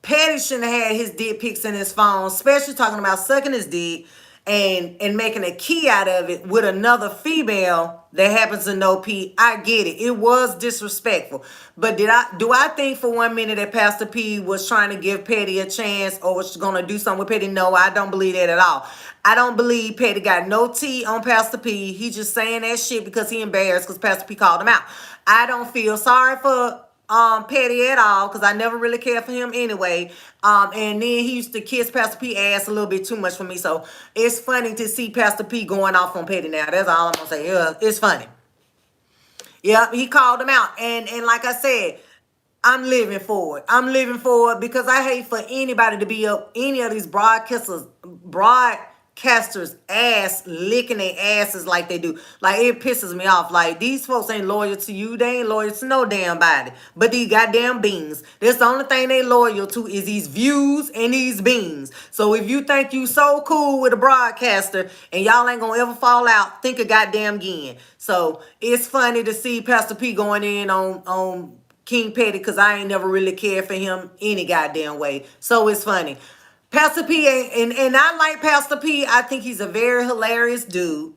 Patty shouldn't have had his dick pics in his phone, especially talking about sucking his dick and making a key out of it with another female that happens to know P. I get it. It was disrespectful. But do I think for 1 minute that Pastor P was trying to give Petty a chance or was gonna do something with Petty? No, I don't believe that at all. I don't believe Petty got no tea on Pastor P. He just saying that shit because he embarrassed because Pastor P called him out. I don't feel sorry for Petty at all because I never really cared for him anyway. And then he used to kiss Pastor P ass a little bit too much for me. So it's funny to see Pastor P going off on Petty now. That's all I'm gonna say. Yeah, it's funny. Yeah, he called him out. And like I said, I'm living for it. I'm living for it because I hate for anybody to be up any of these broadcasters ass licking their asses like they do. Like it pisses me off. Like these folks ain't loyal to you. They ain't loyal to no damn body. But these goddamn beans. That's the only thing they loyal to is these views and these beans. So if you think you so cool with a broadcaster and y'all ain't gonna ever fall out, think a goddamn again. So it's funny to see Pastor P going in on King Petty because I ain't never really cared for him any goddamn way. So it's funny. Pastor P ain't, and I like Pastor P. I think he's a very hilarious dude.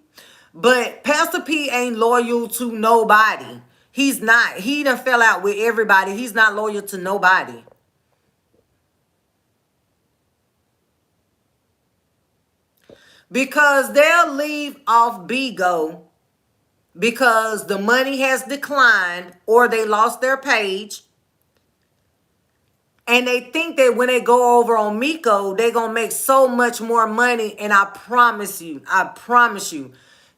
But Pastor P ain't loyal to nobody. He's not. He done fell out with everybody. He's not loyal to nobody. Because they'll leave off Bigo because the money has declined or they lost their page. And they think that when they go over on Miko, they're going to make so much more money. And I promise you,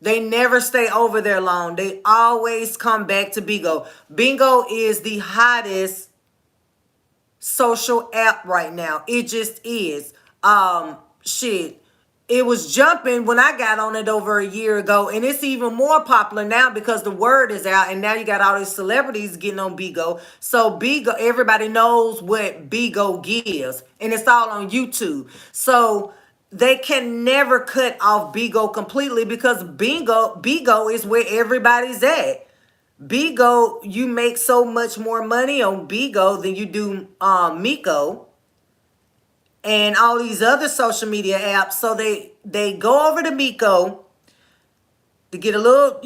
they never stay over there long. They always come back to Bigo. Bingo is the hottest social app right now. It just is. Shit. it was jumping when I got on it over a year ago, and it's even more popular now because the word is out, and now you got all these celebrities getting on Bigo. So Bigo, everybody knows what Bigo gives, and it's all on YouTube. So they can never cut off Bigo completely because Bigo is where everybody's at. Bigo, you make so much more money on Bigo than you do Miko and all these other social media apps. So they go over to Miko to get a little,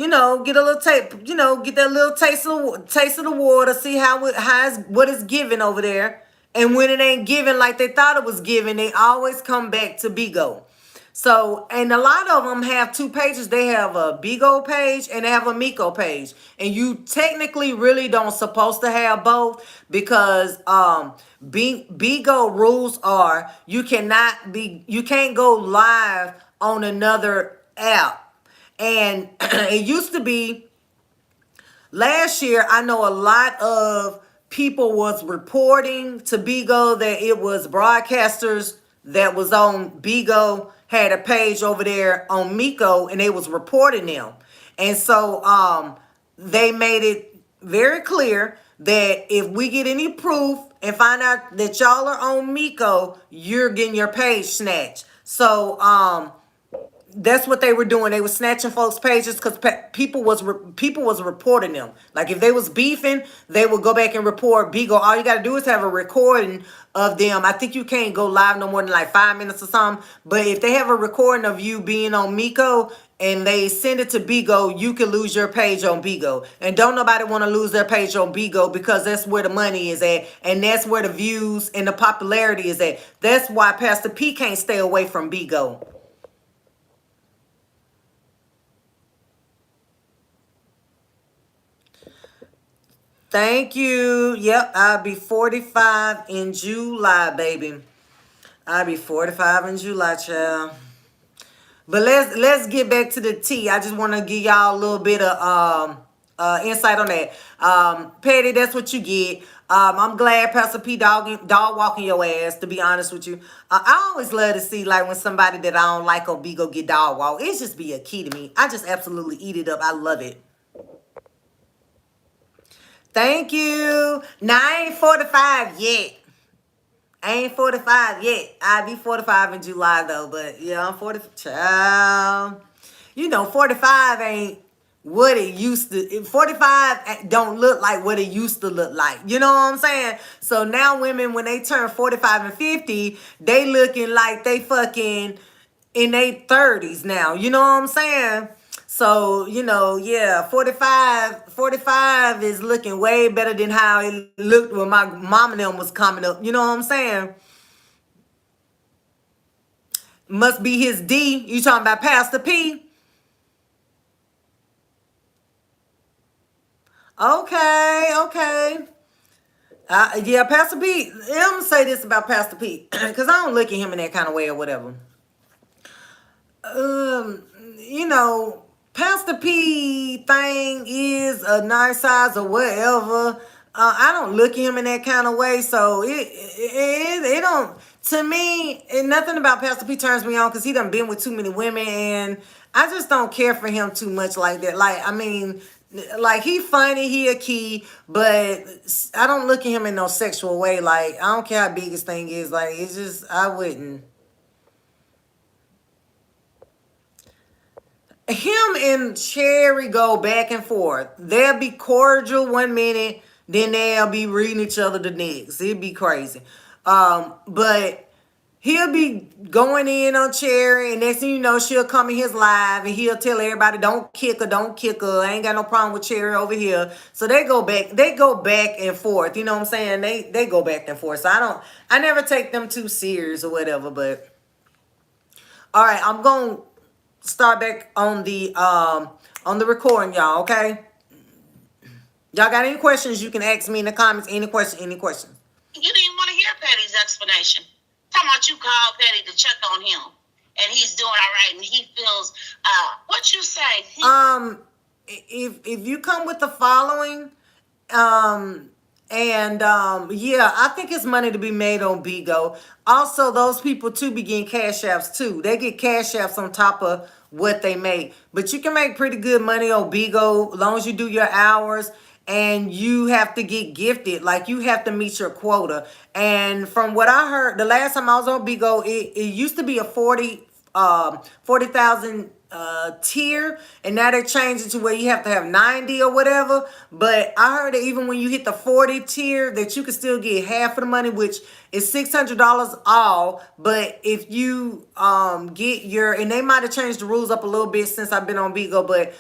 get a little tape, get that little taste of the water, see what it's giving over there. And when it ain't giving like they thought it was giving, they always come back to Bigo. So, and a lot of them have two pages. They have a Bigo page and they have a Miko page. And you technically really don't supposed to have both because Bigo rules are you can't go live on another app. And it used to be last year, I know a lot of people was reporting to Bigo that it was broadcasters that was on Bigo had a page over there on Miko and they was reporting them. And so they made it very clear that if we get any proof and find out that y'all are on Miko, you're getting your page snatched. So that's what they were doing. They were snatching folks' pages because people was reporting them. Like if they was beefing, they would go back and report Bigo. All you got to do is have a recording of them. I think you can't go live no more than like 5 minutes or something. But if they have a recording of you being on Miko and they send it to Bigo, you can lose your page on Bigo. And don't nobody want to lose their page on Bigo because that's where the money is at. And that's where the views and the popularity is at. That's why Pastor P can't stay away from Bigo. Thank you. Yep, I'll be 45 in July, baby. I'll be 45 in July, child. But let's get back to the tea. I just want to give y'all a little bit of insight on that. Petty, that's what you get. I'm glad Pastor P dog walking your ass, to be honest with you. I always love to see like when somebody that I don't like on Bigo get dog walk. It's just be a key to me. I just absolutely eat it up. I love it. Thank you. Now I ain't 45 yet. I ain't 45 yet. I'll be 45 in July though. But yeah, I'm 40. Child. 45 ain't what it used to. 45 don't look like what it used to look like. You know what I'm saying? So now women, when they turn 45 and 50, they looking like they fucking in their 30s now. You know what I'm saying? So, yeah, 45 is looking way better than how it looked when my mom and them was coming up. You know what I'm saying? Must be his D. You talking about Pastor P? Okay, okay. Yeah, Pastor P. I'm going to say this about Pastor P. Because I don't look at him in that kind of way or whatever. Um, you know, Pastor P thing is a nice size or whatever. I don't look at him in that kind of way, so it don't. To me, and nothing about Pastor P turns me on because he done been with too many women, and I just don't care for him too much like that. Like, I mean, like he funny, he a key, but I don't look at him in no sexual way. Like, I don't care how big his thing is. Like, it's just I wouldn't. Him and Cherry go back and forth. They'll be cordial one minute, then they'll be reading each other the next. It'd be crazy. But he'll be going in on Cherry, and next thing you know, she'll come in his live and he'll tell everybody, don't kick her, don't kick her. I ain't got no problem with Cherry over here. So they go back and forth. You know what I'm saying? They go back and forth. So I never take them too serious or whatever, but all right, I'm gonna start back on the recording, y'all. Okay, y'all got any questions? You can ask me in the comments. Any questions? You didn't want to hear Patty's explanation. Talking about you called Patty to check on him, and he's doing all right, and he feels. What you say? If you come with the following, And yeah, I think it's money to be made on Bigo. Also, those people too be getting cash apps too. They get cash apps on top of what they make. But you can make pretty good money on Bigo as long as you do your hours, and you have to get gifted. Like you have to meet your quota. And from what I heard, the last time I was on Bigo, it used to be a 40,000 tier, and now they changed it to where you have to have 90 or whatever. But I heard that even when you hit the 40 tier, that you can still get half of the money, which is $600 all. But if you get your, and they might have changed the rules up a little bit since I've been on Bigo, but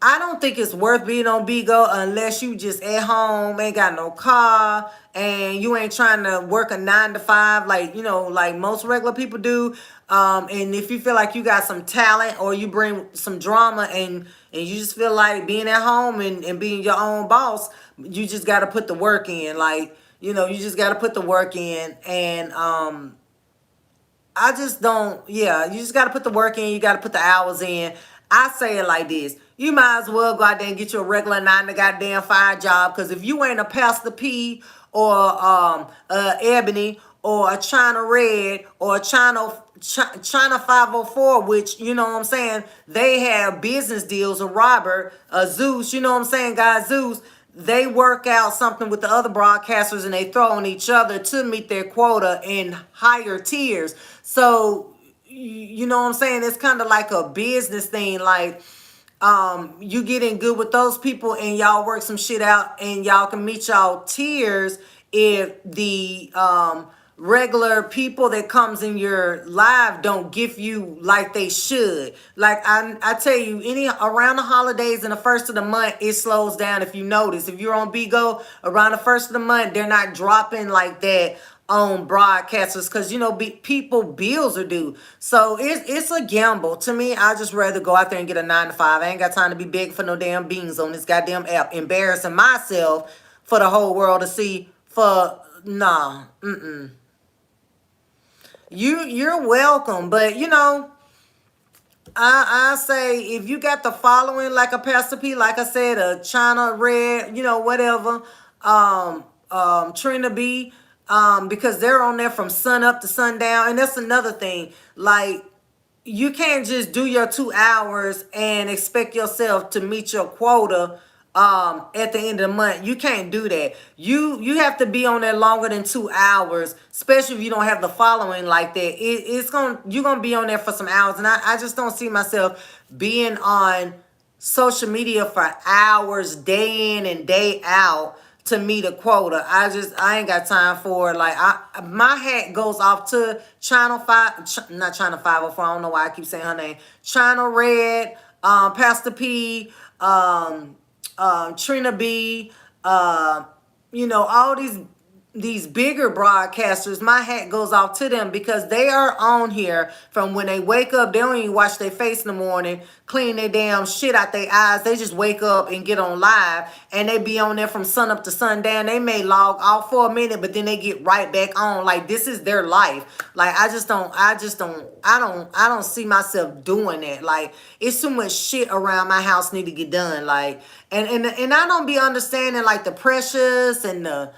I don't think it's worth being on Bigo unless you just at home, ain't got no car, and you ain't trying to work a 9 to 5 like, like most regular people do. And if you feel like you got some talent or you bring some drama, and you just feel like being at home and being your own boss, you just got to put the work in. Like, you just got to put the work in. And I just don't, yeah, you just got to put the work in. You got to put the hours in. I say it like this. You might as well go out there and get you a regular 9 to 5 job. Because if you ain't a Pastor P or Ebony or a China Red or a China 504, which, you know what I'm saying, they have business deals, or Robert, Zeus, you know what I'm saying, guys, Zeus, they work out something with the other broadcasters and they throw on each other to meet their quota in higher tiers. So, you know what I'm saying? It's kind of like a business thing. Like, you get in good with those people and y'all work some shit out and y'all can meet y'all tiers if the regular people that comes in your live don't give you like they should. Like I tell you, any around the holidays and the first of the month, it slows down. If you notice, if you're on Bigo around the first of the month, they're not dropping like that on broadcasters, because people bills are due. So it's a gamble. To me, I just rather go out there and get a 9 to 5. I ain't got time to be begging for no damn beans on this goddamn app, embarrassing myself for the whole world to see. For nah, you're welcome. But I say, if you got the following like a Pastor P, like I said, a China Red, whatever, Trina B, because they're on there from sun up to sundown. And that's another thing. Like, you can't just do your 2 hours and expect yourself to meet your quota at the end of the month. You can't do that. You have to be on there longer than 2 hours, especially if you don't have the following like that. You're gonna be on there for some hours, and I just don't see myself being on social media for hours, day in and day out, to meet a quota. I ain't got time for it. Like, my hat goes off to Channel 5, not Channel 504, I don't know why I keep saying her name. Channel Red, Pastor P, Trina B, all these bigger broadcasters. My hat goes off to them, because they are on here from when they wake up. They don't even wash their face in the morning, clean their damn shit out their eyes. They just wake up and get on live, and they be on there from sun up to sundown. They may log off for a minute, but then they get right back on. Like, this is their life. Like, I don't see myself doing that. Like, it's too much shit around my house need to get done. Like, and I don't be understanding, like, the Precious and the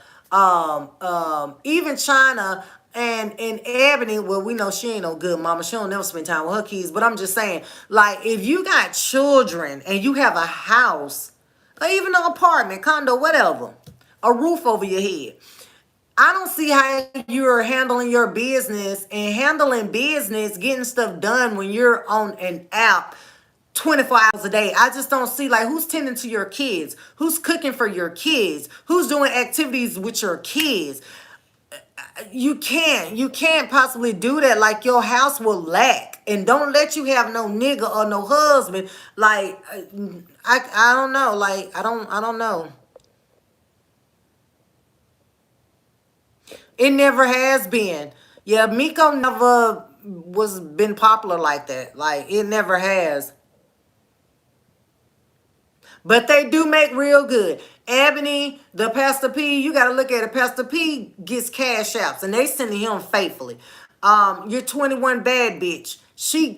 even China and Ebony. Well, we know she ain't no good mama. She don't never spend time with her kids. But I'm just saying, like, if you got children and you have a house, or even an apartment, condo, whatever, a roof over your head, I don't see how you're handling your business and getting stuff done when you're on an app 24 hours a day. I just don't see, like, who's tending to your kids, who's cooking for your kids, who's doing activities with your kids. You can't possibly do that. Like, your house will lack, and don't let you have no nigga or no husband. Like, I don't know. Like, I don't know. It never has been. Yeah, Miko never was been popular like that. Like, it never has. But they do make real good. Ebony, the Pastor P, you got to look at it. Pastor P gets cash outs, and they sending him faithfully. Your 21 bad bitch. She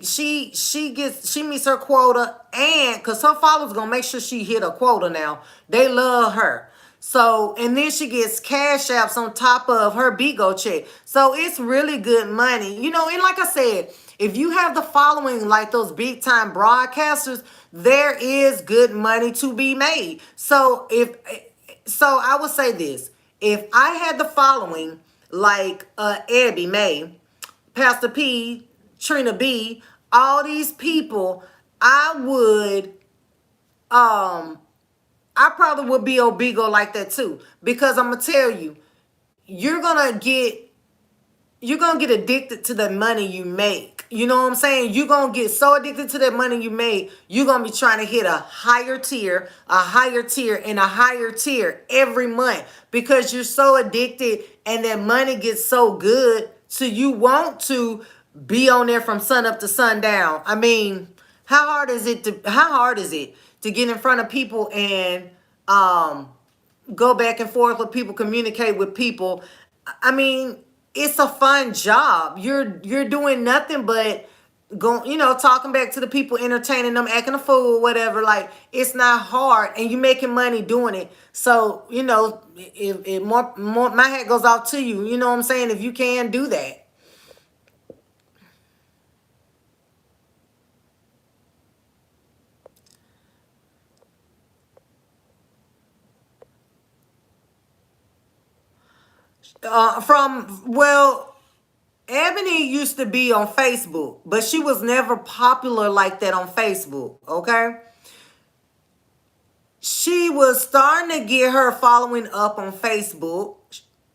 meets her quota, and because her followers gonna make sure she hit a quota now. They love her. So, and then she gets cash apps on top of her Bigo check. So it's really good money. You know, and like I said, if you have the following like those big time broadcasters, there is good money to be made. So I would say this. If I had the following like Abby May, Pastor P, Trina B, all these people, I would um I probably would be on Bigo like that too. Because I'm gonna tell you, you're gonna get you're gonna get addicted to the money you make. You know what I'm saying? You're gonna get so addicted to that money you make, you're gonna be trying to hit a higher tier, and a higher tier every month because you're so addicted and that money gets so good. So you want to be on there from sun up to sundown. I mean, how hard is it to get in front of people and um go back and forth with people, communicate with people? I mean, it's a fun job. You're doing nothing but going, talking back to the people, entertaining them, acting a fool, whatever. Like, it's not hard, and you making money doing it. So, if more my hat goes off to you. You know what I'm saying? If you can do that. Ebony used to be on Facebook, but she was never popular like that on Facebook. Okay, she was starting to get her following up on Facebook.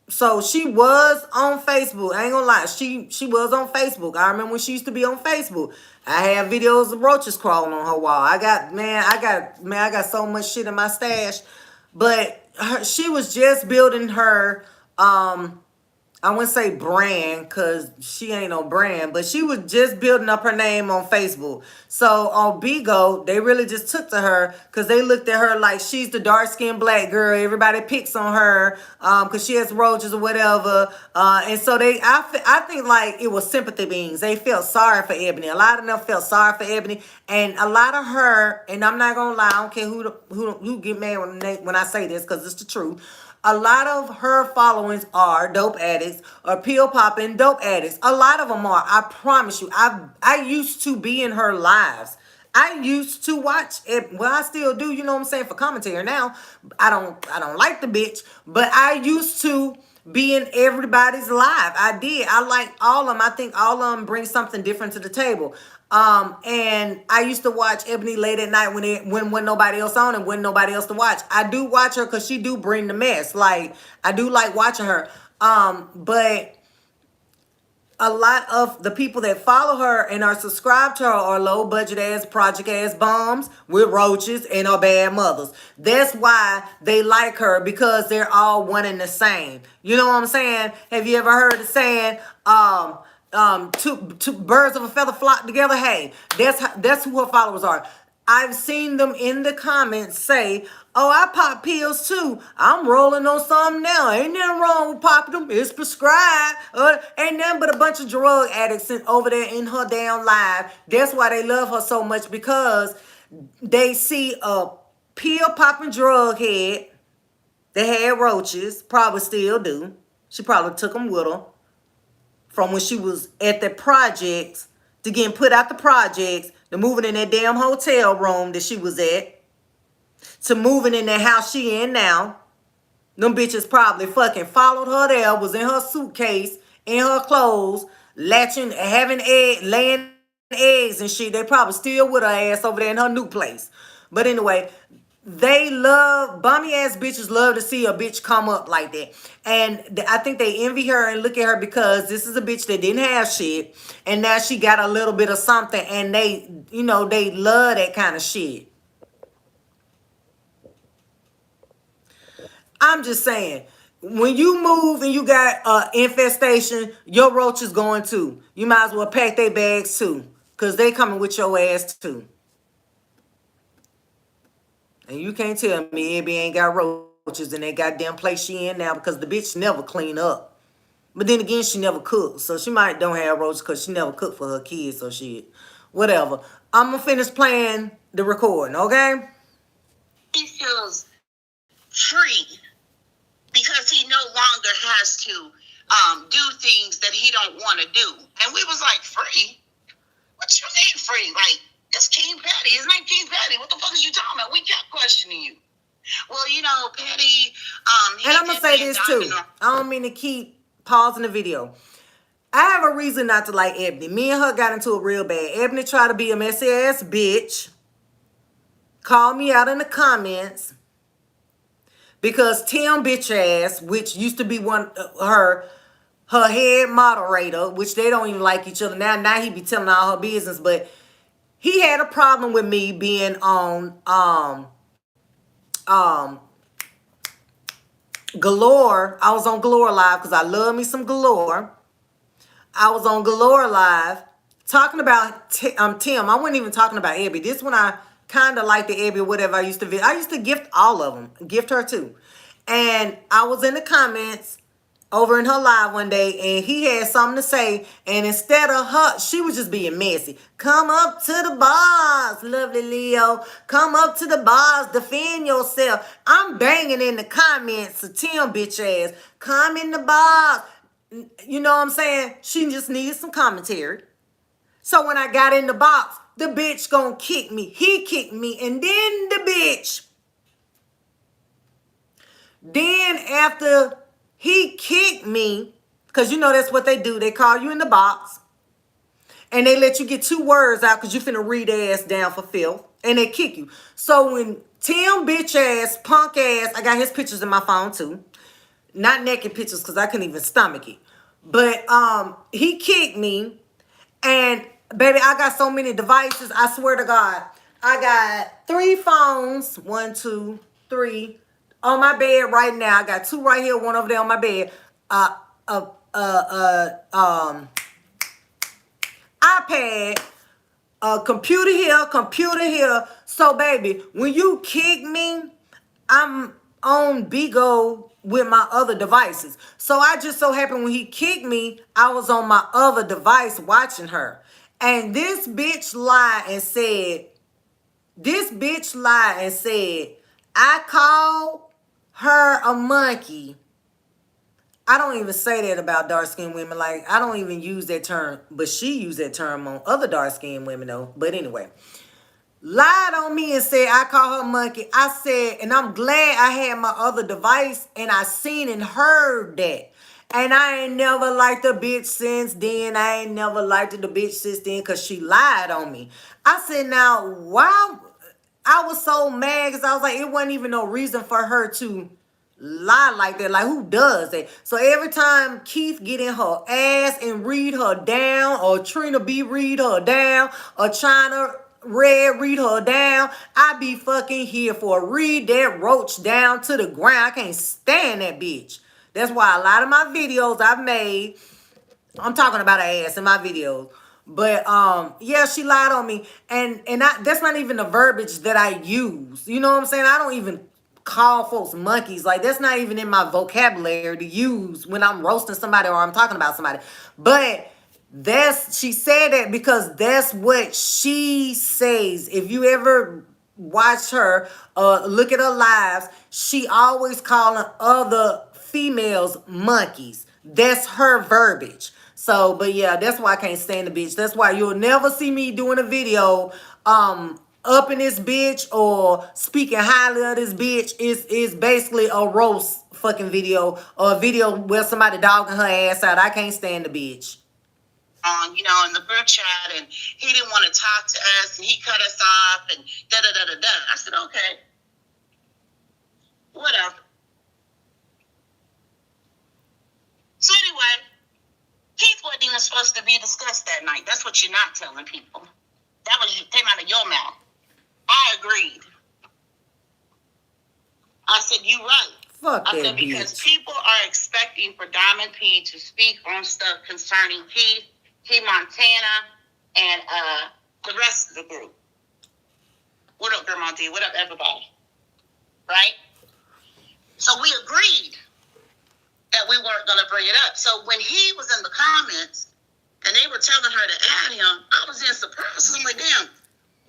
So she was on Facebook. I ain't gonna lie. She was on Facebook. I remember when she used to be on Facebook. I had videos of roaches crawling on her wall. I got so much shit in my stash. But she was just building her I wouldn't say brand because she ain't no brand, but she was just building up her name on Facebook. So on Bigo, they really just took to her because they looked at her like she's the dark skinned black girl. Everybody picks on her because she has roaches or whatever. And so I think like it was sympathy beings. They felt sorry for Ebony. A lot of them felt sorry for Ebony, and a lot of her. And I'm not gonna lie, I don't care who get mad when I say this because it's the truth. A lot of her followings are dope addicts or pill popping dope addicts. A lot of them are. I promise you. I used to be in her lives. I used to watch it. Well, I still do. You know what I'm saying, for commentary now. I don't like the bitch, but I used to be in everybody's live. I did. I like all of them. I think all of them bring something different to the table. And I used to watch Ebony late at night when nobody else on and when nobody else to watch. I do watch her because she do bring the mess. Like, I do like watching her. But a lot of the people that follow her and are subscribed to her are low budget ass, project ass bums with roaches and are bad mothers. That's why they like her, because they're all one and the same. You know what I'm saying? Have you ever heard the saying, two birds of a feather flock together? Hey, that's who her followers are. I've seen them in the comments say, "Oh, I pop pills too. I'm rolling on some now. Ain't nothing wrong with popping them. It's prescribed." Ain't nothing but a bunch of drug addicts over there in her damn live. That's why they love her so much, because they see a pill popping drug head that had roaches, probably still do. She probably took them with her from when she was at the projects to getting put out the projects to moving in that damn hotel room that she was at to moving in that house she in now. Them bitches probably fucking followed her there, was in her suitcase, in her clothes, latching, laying eggs and shit. They probably still with her ass over there in her new place. But anyway, bummy ass bitches love to see a bitch come up like that. And I think they envy her and look at her because this is a bitch that didn't have shit. And now she got a little bit of something, and they love that kind of shit. I'm just saying, when you move and you got infestation, your roach is going too. You might as well pack their bags too, because they coming with your ass too. And you can't tell me Abby ain't got roaches in that goddamn place she in now, because the bitch never clean up. But then again, she never cooked. So she might don't have roaches because she never cooked for her kids or shit. Whatever. I'm going to finish playing the recording, okay? He feels free because he no longer has to do things that he don't want to do. And we was like, free? What you mean free? Like, it's King Patty. His name King Patty. What the fuck is you talking about? We kept questioning you. Well, you know, Patty, and I'm gonna say this too. I don't mean to keep pausing the video. I have a reason not to like Ebony. Me and her got into it real bad. Ebony tried to be a messy ass bitch. Called me out in the comments. Because Tim bitch ass, which used to be her head moderator, which they don't even like each other now. Now he be telling all her business, but he had a problem with me being on Galore. I was on Galore Live because I love me some Galore. I was on Galore Live talking about Tim. I wasn't even talking about Ebby. This one I kind of like the Ebby or whatever I used to. I used to gift all of them. Gift her too. And I was in the comments over in her live one day, and he had something to say, and instead of her, she was just being messy. Come up to the bars, lovely Leo. Come up to the bars, defend yourself. I'm banging in the comments to Tim bitch ass. Come in the bars. You know what I'm saying? She just needed some commentary. So when I got in the box, the bitch gonna kick me. He kicked me, and then the bitch. Then after he kicked me, because you know that's what they do. They call you in the box. And they let you get 2 words out because you finna read their ass down for filth. And they kick you. So when Tim bitch ass, punk ass, I got his pictures in my phone too. Not naked pictures because I couldn't even stomach it. But he kicked me. And baby, I got so many devices. I swear to God. I got 3 phones. 1, 2, 3. On my bed right now. I got 2 right here, 1 over there on my bed. iPad, computer here. So baby, when you kick me, I'm on Bigo with my other devices. So I just so happened when he kicked me, I was on my other device watching her. And this bitch lied and said, I called her a monkey. I don't even say that about dark-skinned women. Like, I don't even use that term. But she used that term on other dark-skinned women, though. But anyway. Lied on me and said, I call her monkey. I said, and I'm glad I had my other device. And I seen and heard that. And I ain't never liked the bitch since then. I ain't never liked the bitch since then because she lied on me. I said, now, why? I was so mad because I was like, it wasn't even no reason for her to lie like that. Like, who does that? So every time Keith get in her ass and read her down, or Trina B read her down, or China Red read her down, I be fucking here for read that roach down to the ground. I can't stand that bitch. That's why a lot of my videos I've made, I'm talking about her ass in my videos. But yeah, she lied on me. And that's not even the verbiage that I use. You know what I'm saying? I don't even call folks monkeys. Like, that's not even in my vocabulary to use when I'm roasting somebody or I'm talking about somebody. But she said that because that's what she says. If you ever watch her, look at her lives, she always calling other females monkeys. That's her verbiage. So, but yeah, that's why I can't stand the bitch. That's why you'll never see me doing a video up in this bitch or speaking highly of this bitch. Is basically a roast fucking video, or a video where somebody dogging her ass out. I can't stand the bitch. You know, in the group chat, and he didn't want to talk to us, and he cut us off, and da-da-da-da-da. I said, okay, whatever. So anyway, Keith wasn't even supposed to be discussed that night. That's what you're not telling people. That came out of your mouth. I agreed. I said, you right. Fuck I that said, because bitch. people are expecting for Diamond P to speak on stuff concerning Keith, T. Montana, and the rest of the group. What up, Grandma D? What up, everybody? Right? So we agreed that we weren't going to bring it up. So when he was in the comments and they were telling her to add him, I was in surprise. I'm like, damn,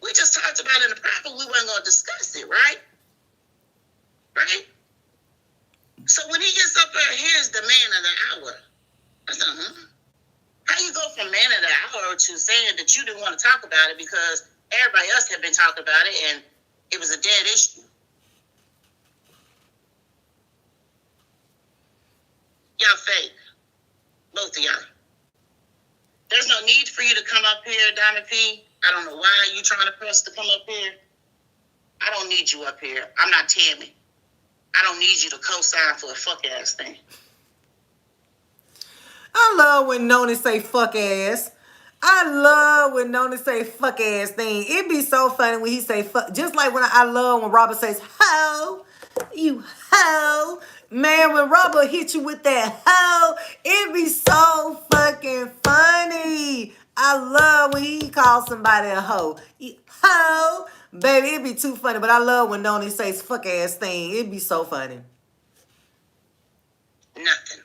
we just talked about it in the private. We weren't going to discuss it, right? Right? So when he gets up there, here's the man of the hour. I said, huh? How you go from man of the hour to saying that you didn't want to talk about it because everybody else had been talking about it and it was a dead issue? Y'all fake. Both of y'all. There's no need for you to come up here, Diamond P. I don't know why you trying to press to come up here. I don't need you up here. I'm not Tammy. I don't need you to co-sign for a fuck ass thing. I love when Nony say fuck ass. I love when Nony say fuck ass thing. It be so funny when he say fuck. Just like when I love when Robert says ho, you ho. Man, when Robert hit you with that ho, it be so fucking funny. I love when he calls somebody a hoe. Ho. Baby, it be too funny. But I love when Nony says fuck ass thing. It be so funny. Nothing.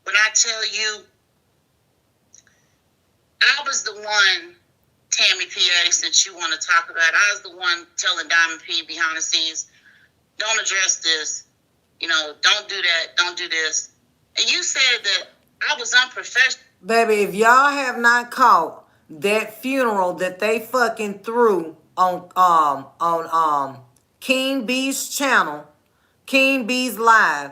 When I tell you, I was the one, Tammy PA, since you want to talk about it, I was the one telling Diamond P behind the scenes, don't address this, don't do that, don't do this. And you said that I was unprofessional. Baby, if y'all have not caught that funeral that they fucking threw on King B's channel, King B's live,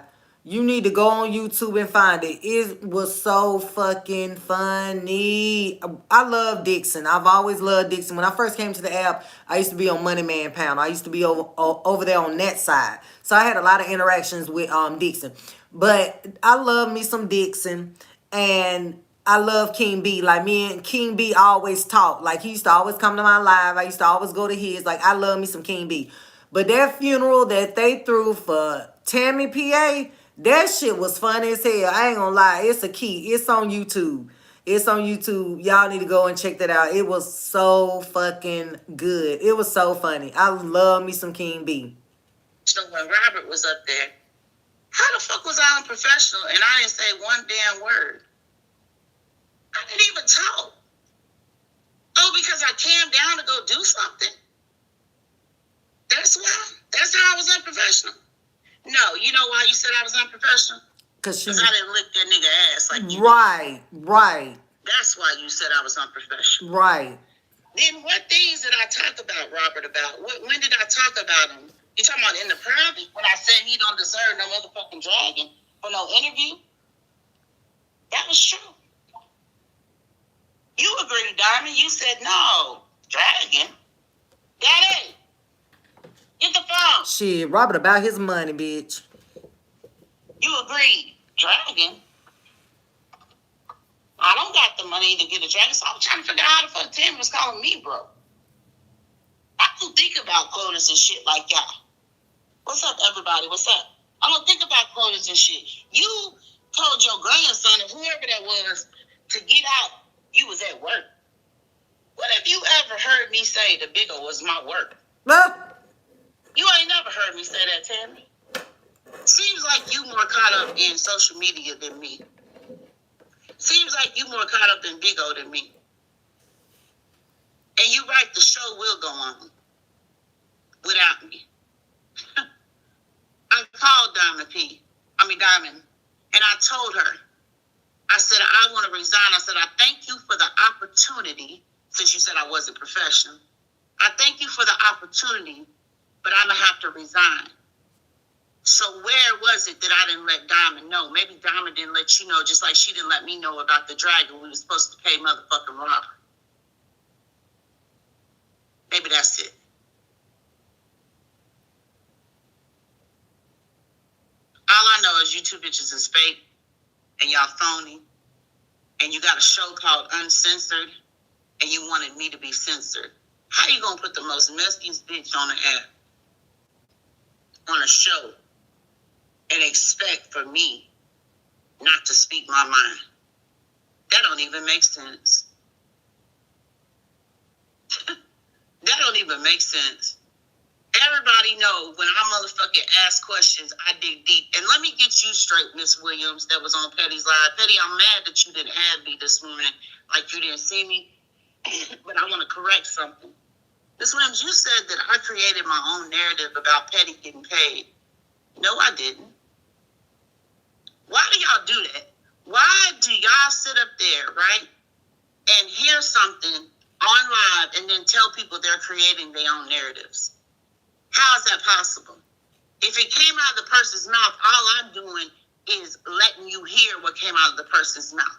you need to go on YouTube and find it. It was so fucking funny. I love Dixon. I've always loved Dixon. When I first came to the app, I used to be on Money Man Pound. I used to be over there on that side. So I had a lot of interactions with Dixon. But I love me some Dixon. And I love King B. Like, me and King B always talk. Like, he used to always come to my live. I used to always go to his. Like, I love me some King B. But that funeral that they threw for Tammy PA, that shit was funny as hell. I ain't gonna lie. It's a key. It's on YouTube. It's on YouTube. Y'all need to go and check that out. It was so fucking good. It was so funny. I love me some King B. So when Robert was up there, how the fuck was I unprofessional and I didn't say one damn word? I didn't even talk. Oh, because I came down to go do something? That's why? That's how I was unprofessional? No, you know why you said I was unprofessional? Because I didn't lick that nigga ass like you did. Right. That's why you said I was unprofessional. Right. Then what things did I talk about Robert about? When did I talk about him? You talking about in the private when I said he don't deserve no motherfucking dragon for no interview? That was true. You agreed, Diamond. You said no. Dragon? Daddy! Get the phone. Shit, Robert about his money, bitch. You agreed. Dragon? I don't got the money to get a dragon, so I'm trying to figure out how the fuck Tim was calling me, bro. I don't think about quotas and shit like y'all. What's up, everybody? What's up? I don't think about quotas and shit. You told your grandson or whoever that was to get out. You was at work. What have you ever heard me say the bigger was my work? You ain't never heard me say that, Tammy. Seems like you more caught up in social media than me. Seems like you more caught up in Big O than me. And you right, the show will go on without me. I called Diamond, and I told her, I said, I want to resign. I said, I thank you for the opportunity, since you said I wasn't professional. I thank you for the opportunity, but I'm going to have to resign. So where was it that I didn't let Diamond know? Maybe Diamond didn't let you know, just like she didn't let me know about the dragon we were supposed to pay motherfucking Robert. Maybe that's it. All I know is you two bitches is fake, and y'all phony, and you got a show called Uncensored, and you wanted me to be censored. How you gonna put the most messiest bitch on the app on a show and expect for me not to speak my mind? That don't even make sense. That don't even make sense. Everybody know when I motherfucking ask questions, I dig deep. And let me get you straight, Miss Williams, that was on Petty's Live. Petty, I'm mad that you didn't have me this morning, like you didn't see me. But I want to correct something. Miss Williams, you said that I created my own narrative about Petty getting paid. No, I didn't. Why do y'all do that? Why do y'all sit up there, right, and hear something on live and then tell people they're creating their own narratives? How is that possible? If it came out of the person's mouth, all I'm doing is letting you hear what came out of the person's mouth.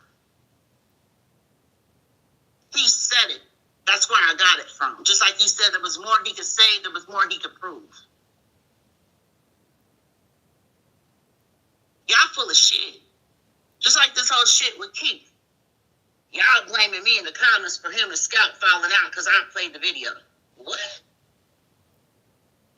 He said it. That's where I got it from. Just like he said there was more he could say, there was more he could prove. Y'all full of shit. Just like this whole shit with Keith. Y'all blaming me in the comments for him and Scout falling out because I played the video. What?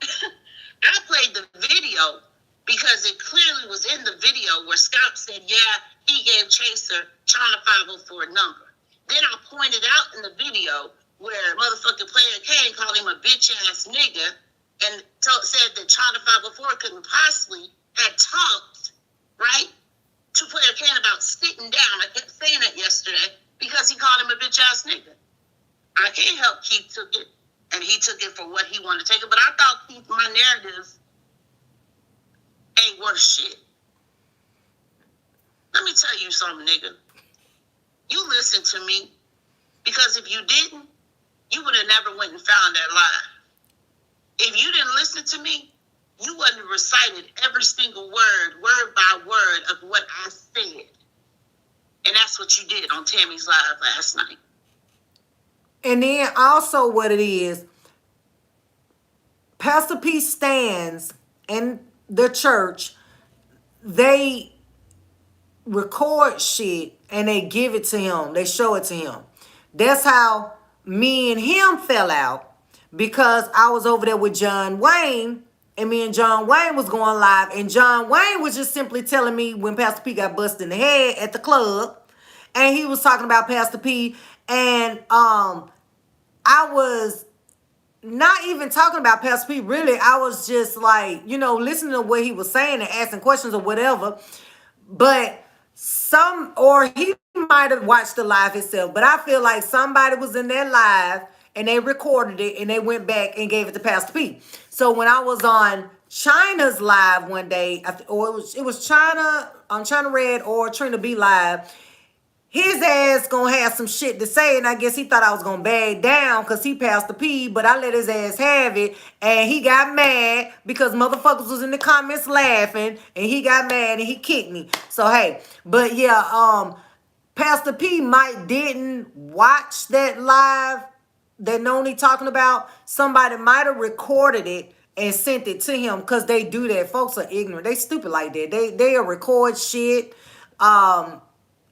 I played the video because it clearly was in the video where Scout said, yeah, he gave Chaser China 504 number. Then I pointed out in the video where motherfucking Player Kane called him a bitch ass nigga and said that China 504 couldn't possibly have talked, right, to Player Kane about sitting down. I kept saying that yesterday because he called him a bitch ass nigga. I can't help Keith took it, and he took it for what he wanted to take it. But I thought Keith, my narrative ain't worth shit. Let me tell you something, nigga. You listen to me, because if you didn't, you would have never went and found that lie. If you didn't listen to me, you wouldn't have recited every single word by word of what I said. And that's what you did on Tammy's Live last night. And then also what it is, Pastor P stands and the church, they record shit and they give it to him. They show it to him. That's how me and him fell out, because I was over there with John Wayne, and me and John Wayne was going live, and John Wayne was just simply telling me when Pastor P got busted in the head at the club, and he was talking about Pastor P, and I was not even talking about Pastor P, really. I was just like, listening to what he was saying and asking questions or whatever. But or he might have watched the live himself, but I feel like somebody was in their live and they recorded it and they went back and gave it to Pastor P. So when I was on China's live one day, or it was China on China Red or Trina B live, his ass gonna have some shit to say, and I guess he thought I was gonna bag down because he passed the P, but I let his ass have it, and he got mad because motherfuckers was in the comments laughing, and he got mad and he kicked me. So hey, but yeah, Pastor P might didn't watch that live that Nony talking about. Somebody might have recorded it and sent it to him, because they do that. Folks are ignorant. They stupid like that. They'll record shit.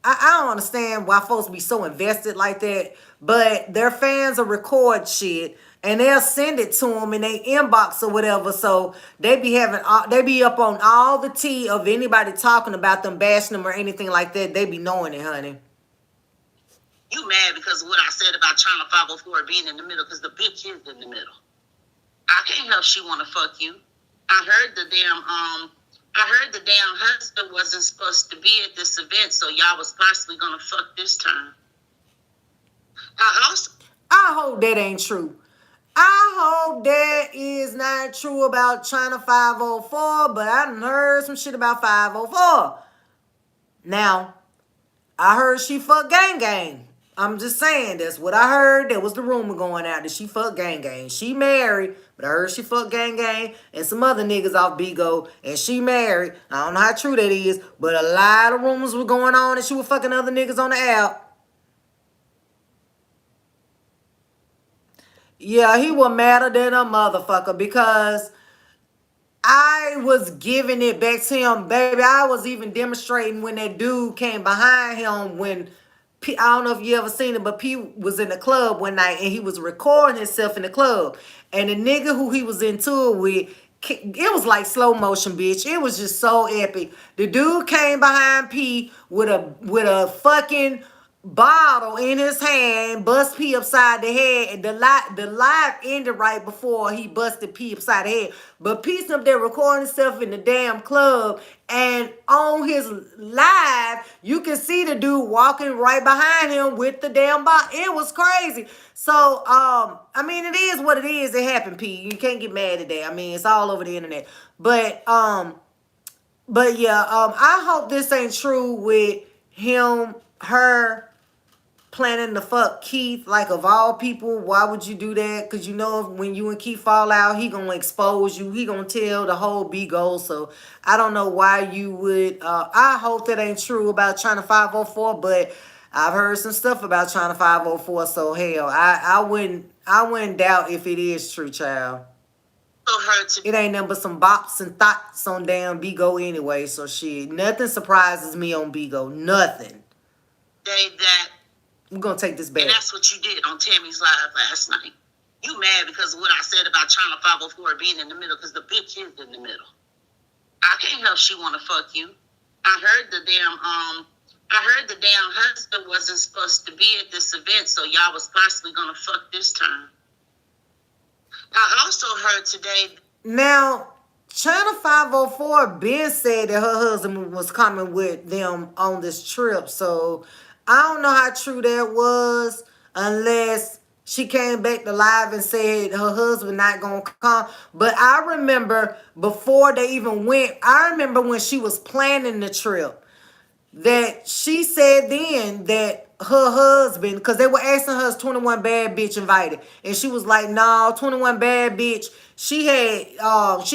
I don't understand why folks be so invested like that, but their fans will record shit and they'll send it to them in their inbox or whatever. So they be up on all the tea of anybody talking about them, bashing them or anything like that. They be knowing it, honey. You mad because of what I said about China 504 being in the middle, because the bitch is in the middle. I can't help she want to fuck you. I heard the damn husband wasn't supposed to be at this event, so y'all was possibly gonna fuck this time. I hope that ain't true. I hope that is not true about China 504, but I done heard some shit about 504. Now, I heard she fucked Gang Gang. I'm just saying, that's what I heard. That was the rumor going out, that she fucked Gang Gang. She married, but I heard she fucked Gang Gang and some other niggas off Bigo, and she married. I don't know how true that is, but a lot of rumors were going on that she was fucking other niggas on the app. Yeah, he was madder than a motherfucker, because I was giving it back to him, baby. I was even demonstrating when that dude came behind him when I don't know if you ever seen it, but P was in the club one night and he was recording himself in the club. And the nigga who he was into it with, it was like slow motion, bitch. It was just so epic. The dude came behind P with a fucking bottle in his hand, bust P upside the head, and the live ended right before he busted P upside the head. But P's up there recording himself in the damn club, and on his live, you can see the dude walking right behind him with the damn bottle. It was crazy. So, I mean, it is what it is. It happened, P. You can't get mad at that. I mean, it's all over the internet. But yeah, I hope this ain't true with him, her planning to fuck Keith. Like, of all people, why would you do that? Because you know when you and Keith fall out, he gonna expose you. He gonna tell the whole B-Goal. So I don't know why you would. I hope that ain't true about China 504, but I've heard some stuff about China 504. So hell, I wouldn't doubt if it is true, child. It ain't nothing but some bops and thoughts on damn B-Go anyway. So shit, nothing surprises me on B-Go. Nothing. That we're gonna take this back. And that's what you did on Tammy's live last night. You mad because of what I said about China 504 being in the middle, because the bitch is in the middle. I can't help she wanna fuck you. I heard the damn husband wasn't supposed to be at this event, so y'all was possibly gonna fuck this time. I also heard today. Now, China 504 Ben said that her husband was coming with them on this trip. So I don't know how true that was, unless she came back to live and said her husband not gonna come. But I remember before they even went, I remember when she was planning the trip, that she said then that her husband, because they were asking her, is 21 Bad Bitch invited? And she was like, no, 21 Bad Bitch. She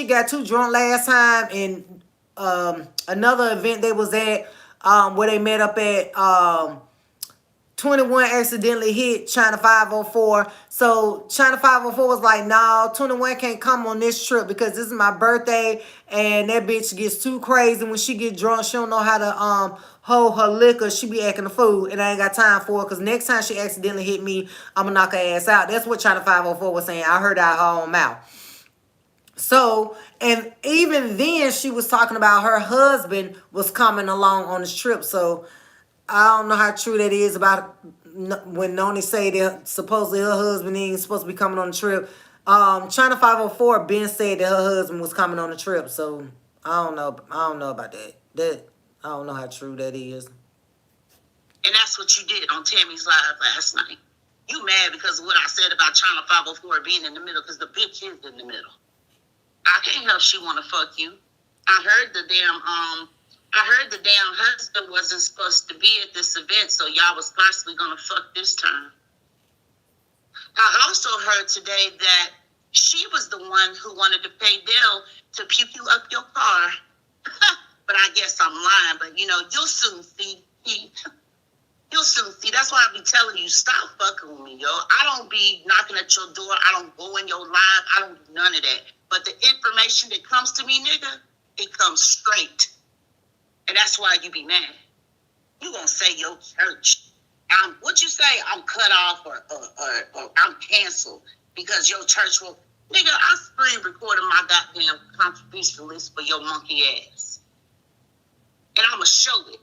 got too drunk last time in another event they was at, where they met up at 21 accidentally hit China 504. So China 504 was like, no, 21 can't come on this trip because this is my birthday, and that bitch gets too crazy when she get drunk. She don't know how to hold her liquor. She be acting a fool, and I ain't got time for it, because next time she accidentally hit me, I'm gonna knock her ass out. That's what China 504 was saying. I heard out her own mouth. So, and even then she was talking about her husband was coming along on this trip. So I don't know how true that is about when Nony say that supposedly her husband ain't supposed to be coming on the trip. China 504 Ben said that her husband was coming on the trip. So I don't know. I don't know about that. I don't know how true that is. And that's what you did on Tammy's live last night. You mad because of what I said about China 504 being in the middle, because the bitch is in the middle. I can't help she wanna fuck you. I heard the damn husband wasn't supposed to be at this event, so y'all was possibly gonna fuck this time. I also heard today that she was the one who wanted to pay Dell to puke you up your car. But I guess I'm lying, but you'll soon see. You'll soon see. That's why I be telling you, stop fucking with me, yo. I don't be knocking at your door. I don't go in your live. I don't do none of that. But the information that comes to me, nigga, it comes straight. And that's why you be mad. You gonna say your church. What you say? I'm cut off or I'm canceled because your church will. Nigga, I screen recorded my goddamn contribution list for your monkey ass. And I'ma show it.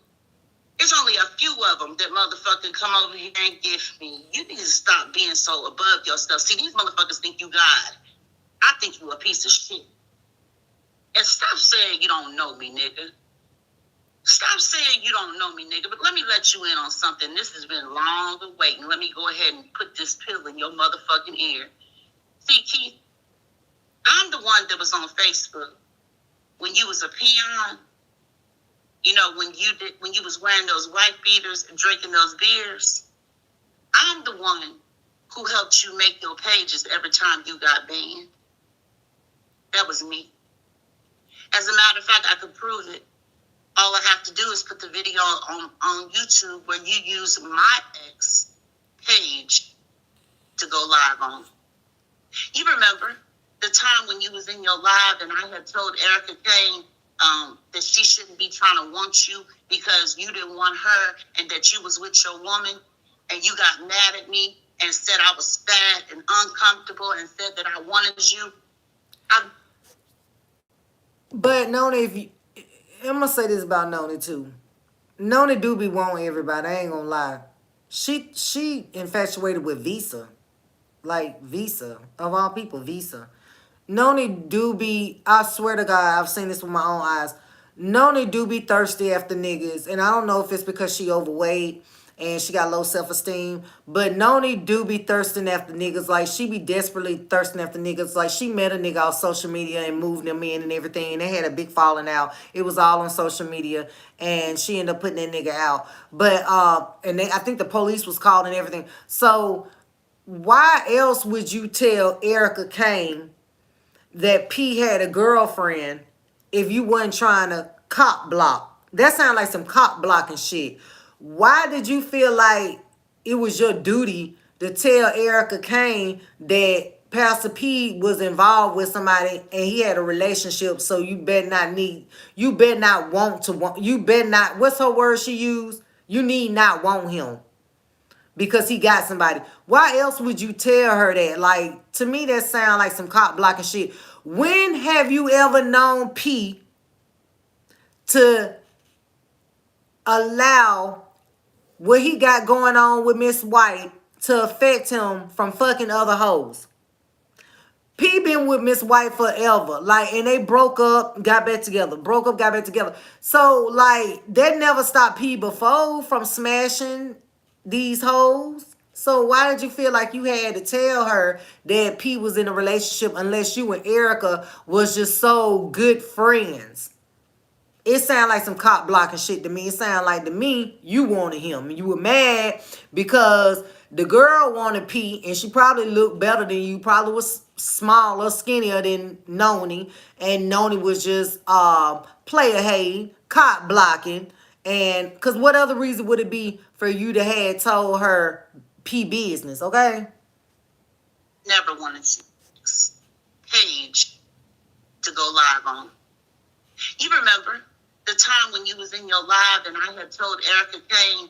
There's only a few of them that motherfucking come over here and gift me. You need to stop being so above your stuff. See, these motherfuckers think you God. I think you a piece of shit. And stop saying you don't know me, nigga. Stop saying you don't know me, nigga. But let me let you in on something. This has been long waiting. Let me go ahead and put this pill in your motherfucking ear. See, Keith, I'm the one that was on Facebook when you was a peon. When you was wearing those white beaters and drinking those beers. I'm the one who helped you make your pages every time you got banned. That was me. As a matter of fact, I could prove it. All I have to do is put the video on YouTube where you use my ex page to go live on. You remember the time when you was in your live and I had told Erica Kane that she shouldn't be trying to want you because you didn't want her, and that you was with your woman, and you got mad at me and said I was fat and uncomfortable and said that I wanted you. But Nony, I'm gonna say this about Nony too. Nony do be wanting everybody. I ain't gonna lie. She infatuated with Visa. Like Visa. Of all people, Visa. Noni do be, I swear to God, I've seen this with my own eyes. Noni do be thirsty after niggas. And I don't know if it's because she overweight and she got low self-esteem. But Noni do be thirsting after niggas. Like, she be desperately thirsting after niggas. Like, she met a nigga off social media and moved them in and everything. And they had a big falling out. It was all on social media. And she ended up putting that nigga out. But, I think the police was called and everything. So, why else would you tell Erica Kane that P had a girlfriend if you wasn't trying to cop block? That sounds like some cop blocking shit. Why did you feel like it was your duty to tell Erica Kane that Pastor P was involved with somebody and he had a relationship, so you better not want, you better not, what's her word she used? You need not want him because he got somebody. Why else would you tell her that? Like, to me, that sound like some cop blocking shit. When have you ever known P to allow what he got going on with Miss White to affect him from fucking other hoes? P been with Miss White forever. Like, and they broke up, got back together. Broke up, got back together. So, like, that never stopped P before from smashing these hoes. So why did you feel like you had to tell her that P was in a relationship unless you and Erica was just so good friends? It sound like some cop blocking shit to me. It sound like to me you wanted him. You were mad because the girl wanted P and she probably looked better than you. Probably was smaller, skinnier than Nony. And Nony was just player hate, cop blocking. And because what other reason would it be for you to have told her P business, okay? Never wanted to page to go live on. You remember the time when you was in your live and I had told Erica Kane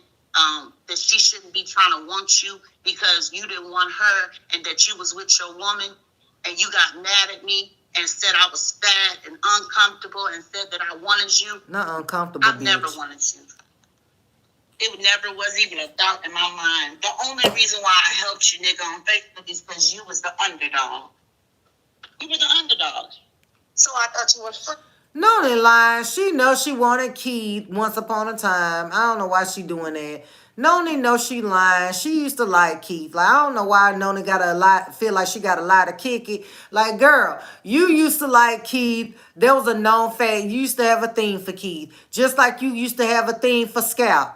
that she shouldn't be trying to want you because you didn't want her and that you was with your woman and you got mad at me and said I was fat and uncomfortable and said that I wanted you. Not uncomfortable, I've never wanted you. It never was even a thought in my mind. The only reason why I helped you, nigga, on Facebook is because you was the underdog. You were the underdog. So I thought you were fun. Noni lying. She knows she wanted Keith once upon a time. I don't know why she doing that. Noni knows she lying. She used to like Keith. Like, I don't know why Noni got a lot, feel like she got a lot of kick it. Like, girl, you used to like Keith. There was a known fact. You used to have a thing for Keith. Just like you used to have a thing for Scalp.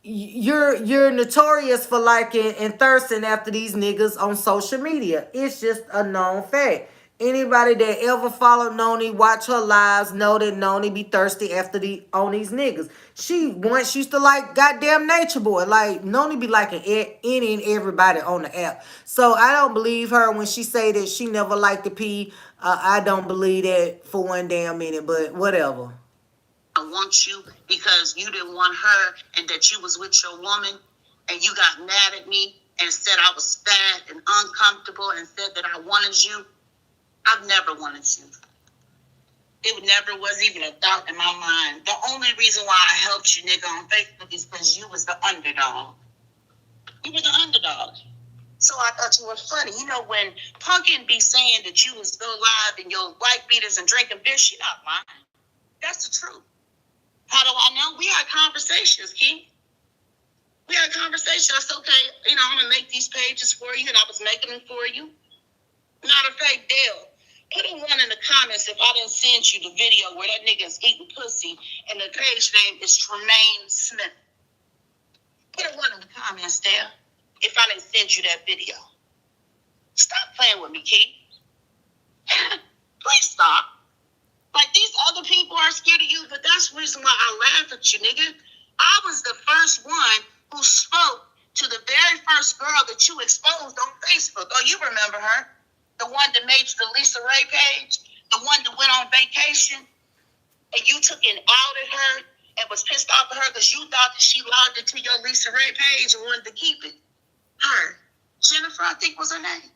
You're notorious for liking and thirsting after these niggas on social media. It's just a known fact. Anybody that ever followed Noni, watch her lives, know that Noni be thirsty after on these niggas. She once used to like goddamn Nature Boy. Like, Noni be liking any and everybody on the app. So I don't believe her when she say that she never liked the P. I don't believe that for one damn minute, but whatever. I want you because you didn't want her and that you was with your woman and you got mad at me and said I was fat and uncomfortable and said that I wanted you. I've never wanted you. It never was even a thought in my mind. The only reason why I helped you, nigga, on Facebook is because you was the underdog. You were the underdog. So I thought you were funny. You know, when Punkin be saying that you was go live in your white beaters and drinking beer, she not lying. That's the truth. How do I know? We had conversations, Keith. We had conversations. I said, okay, you know, I'm going to make these pages for you, and I was making them for you. Matter of fact, Dale, put a one in the comments if I didn't send you the video where that nigga's eating pussy, and the page name is Tremaine Smith. Put a one in the comments, Dale, if I didn't send you that video. Stop playing with me, Keith. Please stop. Like, these other people are scared of you, but that's the reason why I laugh at you, nigga. I was the first one who spoke to the very first girl that you exposed on Facebook. Oh, you remember her? The one that made the Lisa Ray page? The one that went on vacation? And you took and outed her and was pissed off at her because you thought that she logged into your Lisa Ray page and wanted to keep it? Her. Jennifer, I think was her name.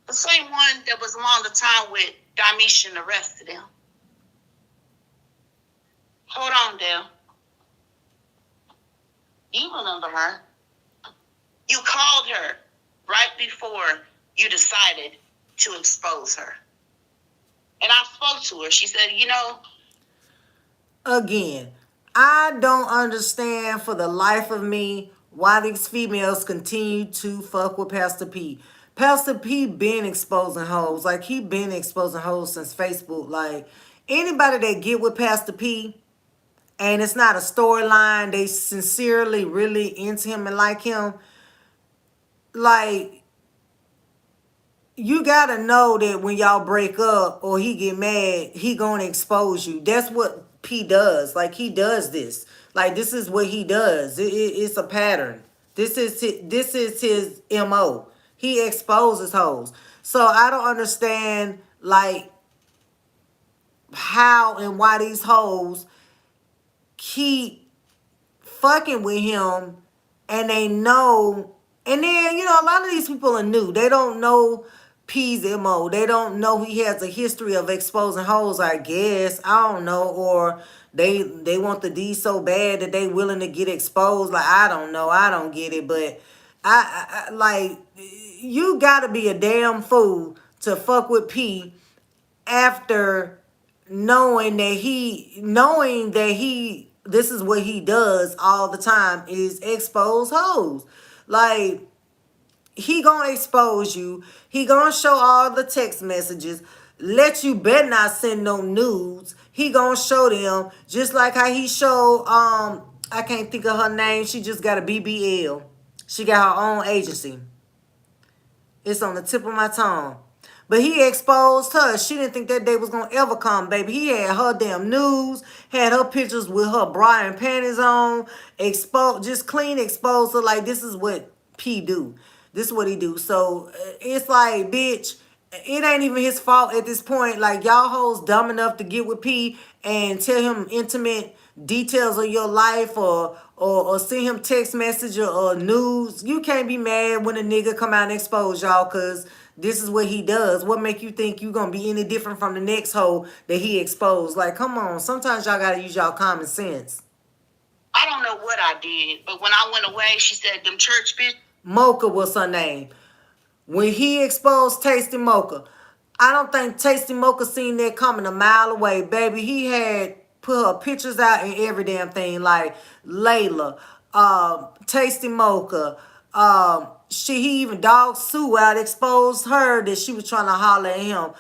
The same one that was along the time with Damisha and the rest of them. Hold on, Dale. You remember her. You called her right before you decided to expose her. And I spoke to her. She said, Again, I don't understand for the life of me why these females continue to fuck with Pastor P. Pastor P been exposing hoes. Like, he been exposing hoes since Facebook. Like, anybody that get with Pastor P and it's not a storyline, they sincerely really into him and like him, like, you gotta know that when y'all break up or he get mad, he gonna expose you. That's what P does. Like, he does this. Like, this is what he does. It's a pattern. This is his MO. He exposes hoes. So I don't understand, like, how and why these hoes keep fucking with him, and they know. And then, a lot of these people are new. They don't know P's MO. They don't know he has a history of exposing hoes, I guess. I don't know. Or they want the D so bad that they willing to get exposed. Like, I don't know. I don't get it. But like, you gotta be a damn fool to fuck with P after knowing that he this is what he does all the time, is expose hoes. Like, he gonna expose you. He gonna show all the text messages. Let you better not send no nudes. He gonna show them, just like how he showed I can't think of her name. She just got a BBL. She got her own agency. It's on the tip of my tongue. But he exposed her. She didn't think that day was going to ever come, baby. He had her damn news, had her pictures with her bra and panties on, just clean exposed her. Like, this is what P do. This is what he do. So it's like, bitch, it ain't even his fault at this point. Like, y'all hoes dumb enough to get with P and tell him intimate details of your life, or send him text message or news. You can't be mad when a nigga come out and expose y'all, because this is what he does. What make you think you gonna be any different from the next hoe that he exposed? Like, come on. Sometimes y'all gotta use y'all common sense. I don't know what I did, but when I went away, she said, them church bitch. Mocha was her name. When he exposed Tasty Mocha, I don't think Tasty Mocha seen that coming a mile away, baby. He had put her pictures out and every damn thing, like Layla, Tasty Mocha. He even dog Sue out, exposed her that she was trying to holler at him.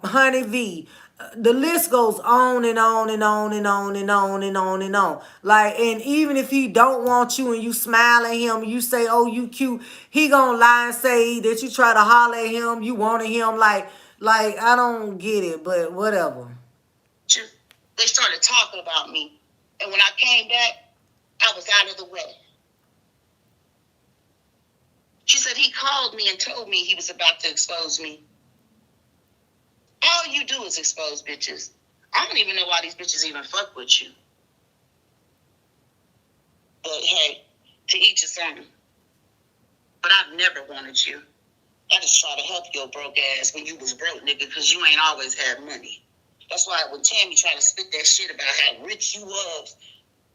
Honey V. The list goes on and on and on and on and on and on and on. Like, and even if he don't want you and you smile at him, you say, "Oh, you cute," he gonna lie and say that you try to holler at him, you wanted him. Like, I don't get it, but whatever. They started talking about me, and when I came back, I was out of the way. She said he called me and told me he was about to expose me. All you do is expose bitches. I don't even know why these bitches even fuck with you. But hey, to each his own. But I've never wanted you. I just try to help your broke ass when you was broke, nigga, because you ain't always had money. That's why when Tammy tried to spit that shit about how rich you was,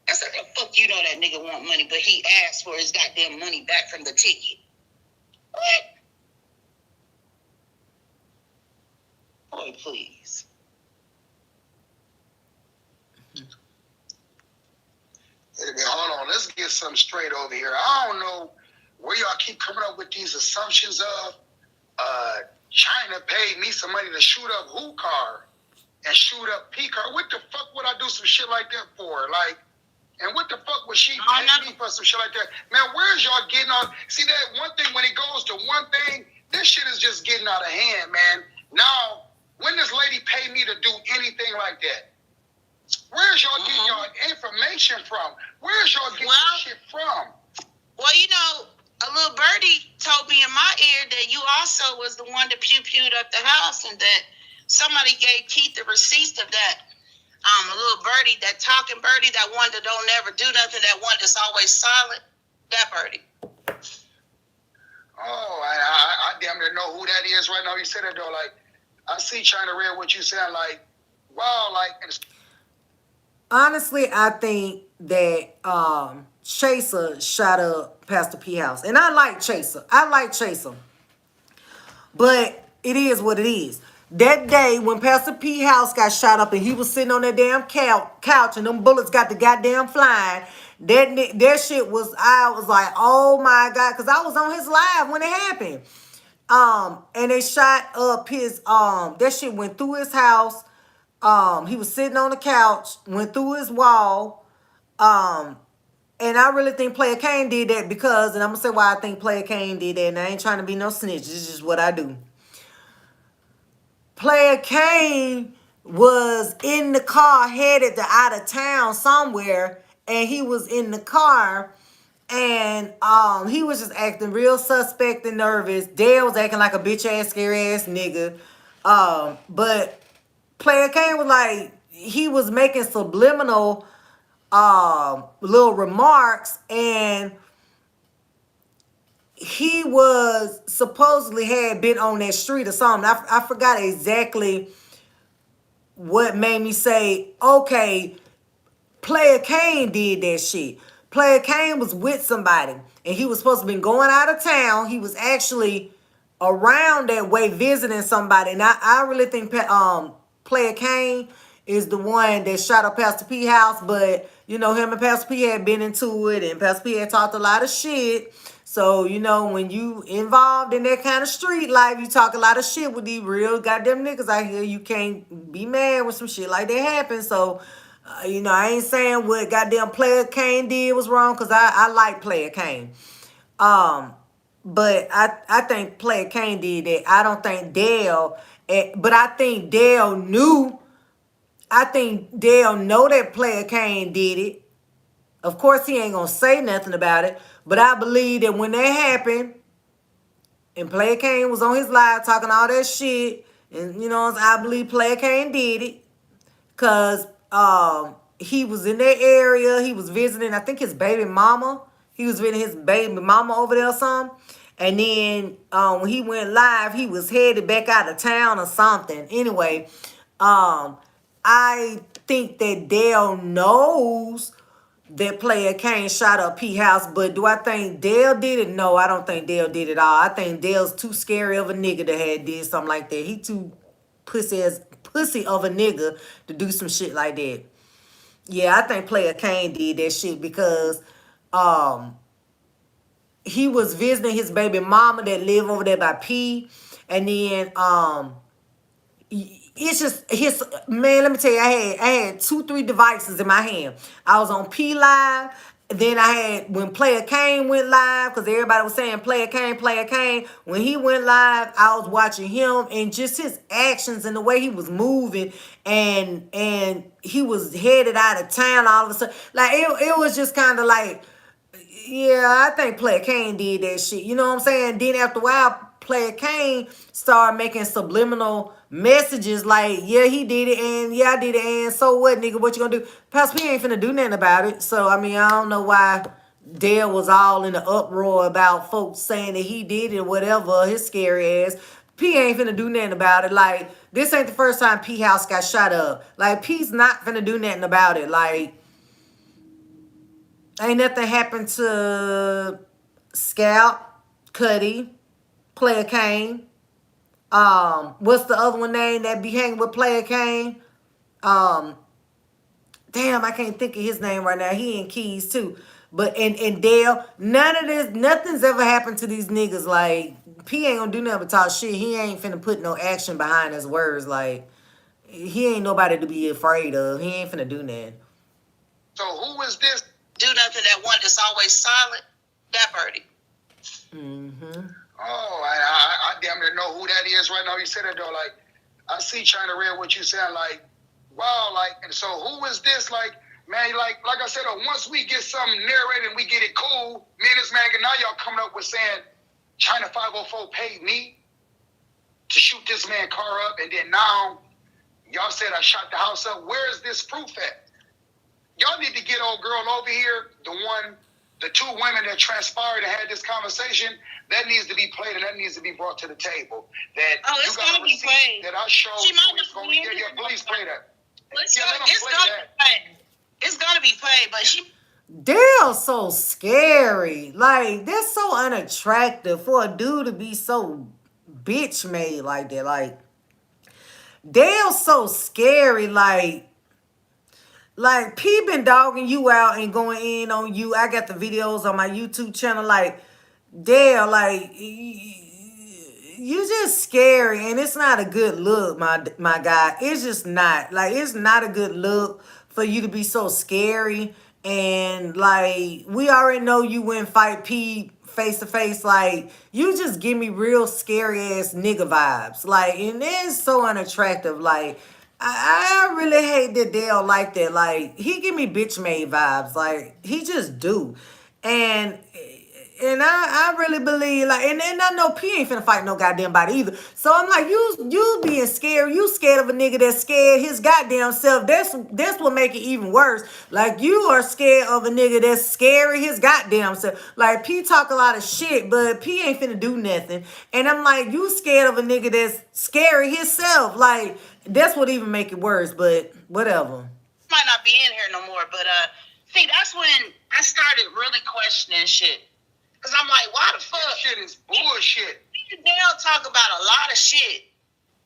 I said, the fuck you know that nigga want money, but he asked for his goddamn money back from the ticket. What? Boy, please. Wait a minute, hold on. Let's get something straight over here. I don't know where y'all keep coming up with these assumptions of China paid me some money to shoot up who car and shoot up P car. What the fuck would I do some shit like that for? Like, and what the fuck would she pay me for some shit like that? Man, where's y'all getting on? See, that one thing, when it goes to one thing, this shit is just getting out of hand, man. Now, when does lady pay me to do anything like that? Where's y'all getting y'all information from? Where's y'all getting this shit from? Well, a little birdie told me in my ear that you also was the one that pew-pewed up the house, and that somebody gave Keith the receipts of that. A little birdie, that talking birdie, that one that don't never do nothing, that one that's always silent, that birdie. Oh, I damn near know who that is right now. You said it though, like, I see China Red what you saying, like, wow, like. Honestly, I think that Chaser shot up Pastor P House. And I like Chaser. I like Chaser. But it is what it is. That day when Pastor P House got shot up and he was sitting on that damn couch and them bullets got the goddamn flying, that shit was, I was like, oh my God, because I was on his live when it happened. And they shot up his, that shit went through his house. He was sitting on the couch, went through his wall. Um, and I really think Player Kane did that because, and I'm gonna say why I think Player Kane did that, and I ain't trying to be no snitch. This is just what I do. Player Kane was in the car headed to out of town somewhere, and he was in the car, and he was just acting real suspect and nervous. Dale was acting like a bitch ass, scary ass nigga. But Player Kane was like, he was making subliminal little remarks, and he was supposedly had been on that street or something. I forgot exactly what made me say, okay, Player Kane did that shit. Player Kane was with somebody and he was supposed to be going out of town. He was actually around that way visiting somebody. And I really think Player Kane is the one that shot up Pastor P house, but you know, him and Pastor P had been into it and Pastor P had talked a lot of shit. So, you know, when you involved in that kind of street life, you talk a lot of shit with these real goddamn niggas out here. You can't be mad when some shit like that happens. So, you know, I ain't saying what goddamn Player Kane did was wrong because I like Player Kane. But I think Player Kane did that. I don't think Dale, but I think Dale knew. I think Dale know that Player Kane did it. Of course, he ain't gonna say nothing about it. But I believe that when that happened, and Player Kane was on his live talking all that shit, and you know, I believe Player Kane did it. Cause he was in that area. He was visiting, I think his baby mama. He was visiting his baby mama over there or something. And then when he went live, he was headed back out of town or something. Anyway, I think that Dale knows that Player Kane shot up P House, but do I think Dale did it? No, I don't think Dale did it all. I think Dale's too scary of a nigga to have did something like that. He too pussy of a nigga to do some shit like that. Yeah, I think Player Kane did that shit because he was visiting his baby mama that live over there by P, and then it's just his man. Let me tell you, I had 2-3 devices in my hand. I was on P Live. Then I had when Player Kane went live because everybody was saying Player Kane, Player Kane. When he went live, I was watching him and just his actions and the way he was moving, and he was headed out of town all of a sudden. Like it was just kind of like, yeah, I think Player Kane did that shit. You know what I'm saying? Then after a while, Player Kane started making subliminal messages like, yeah, he did it, and yeah, I did it, and so what, nigga? What you gonna do? Pastor P ain't finna do nothing about it. So, I mean, I don't know why Dale was all in the uproar about folks saying that he did it or whatever, his scary ass. P ain't finna do nothing about it. Like, this ain't the first time P House got shot up. Like, P's not finna do nothing about it. Like, ain't nothing happened to Scout, Cuddy, Player Kane. What's the other one name that be hanging with Player Kane? Damn, I can't think of his name right now. He in Keys too. But and Dale, none of this, nothing's ever happened to these niggas. Like, P ain't gonna do nothing but talk shit. He ain't finna put no action behind his words. Like, he ain't nobody to be afraid of. He ain't finna do nothing. So who is this? Do nothing, that one that's always silent. That birdie. Mm-hmm. Oh, I damn near know who that is right now. You said it though, like I see trying to read what you said, like wow, like and so who is this? Like man, like I said, once we get something narrated and we get it cool, me and this man, now y'all coming up with saying China 504 paid me to shoot this man car up, and then now y'all said I shot the house up. Where is this proof at? Y'all need to get old girl over here, the 2 women that transpired and had this conversation. That needs to be played and that needs to be brought to the table. That it's gonna be played. That I showed She might you is not going be to please play that. It's Yeah, let them gonna play be that. played. It's gonna be played, but she Dale's so scary. Like, that's so unattractive for a dude to be so bitch made like that. Like, Dale's so scary. Like P been dogging you out and going in on you. I got the videos on my YouTube channel. Like, Dale, like you just scary, and it's not a good look, my guy. It's just not. Like, it's not a good look for you to be so scary. And like, we already know you wouldn't fight P face to face. Like, you just give me real scary ass nigga vibes. Like, and it's so unattractive. Like, I really hate that Dale like that. Like, he give me bitch made vibes. Like, he just do. And I really believe, like, and I know P ain't finna fight no goddamn body either. So I'm like, you being scared, you scared of a nigga that's scared his goddamn self. That's what make it even worse. Like, you are scared of a nigga that's scary his goddamn self. Like, P talk a lot of shit, but P ain't finna do nothing. And I'm like, you scared of a nigga that's scary himself. Like, that's what even make it worse, but whatever. might not be in here no more, but see, that's when I started really questioning shit. Cause I'm like, why the fuck? That shit is bullshit. They'll talk about a lot of shit,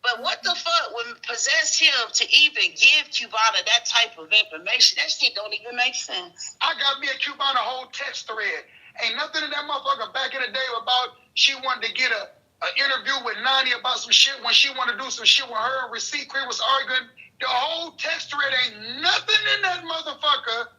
but what the fuck would possess him to even give Cubiana that type of information? That shit don't even make sense. I got me a Cubiana whole text thread. Ain't nothing in that motherfucker back in the day about she wanted to get a interview with Nony about some shit when she wanted to do some shit with her and Receipt Cree was arguing. The whole text thread ain't nothing in that motherfucker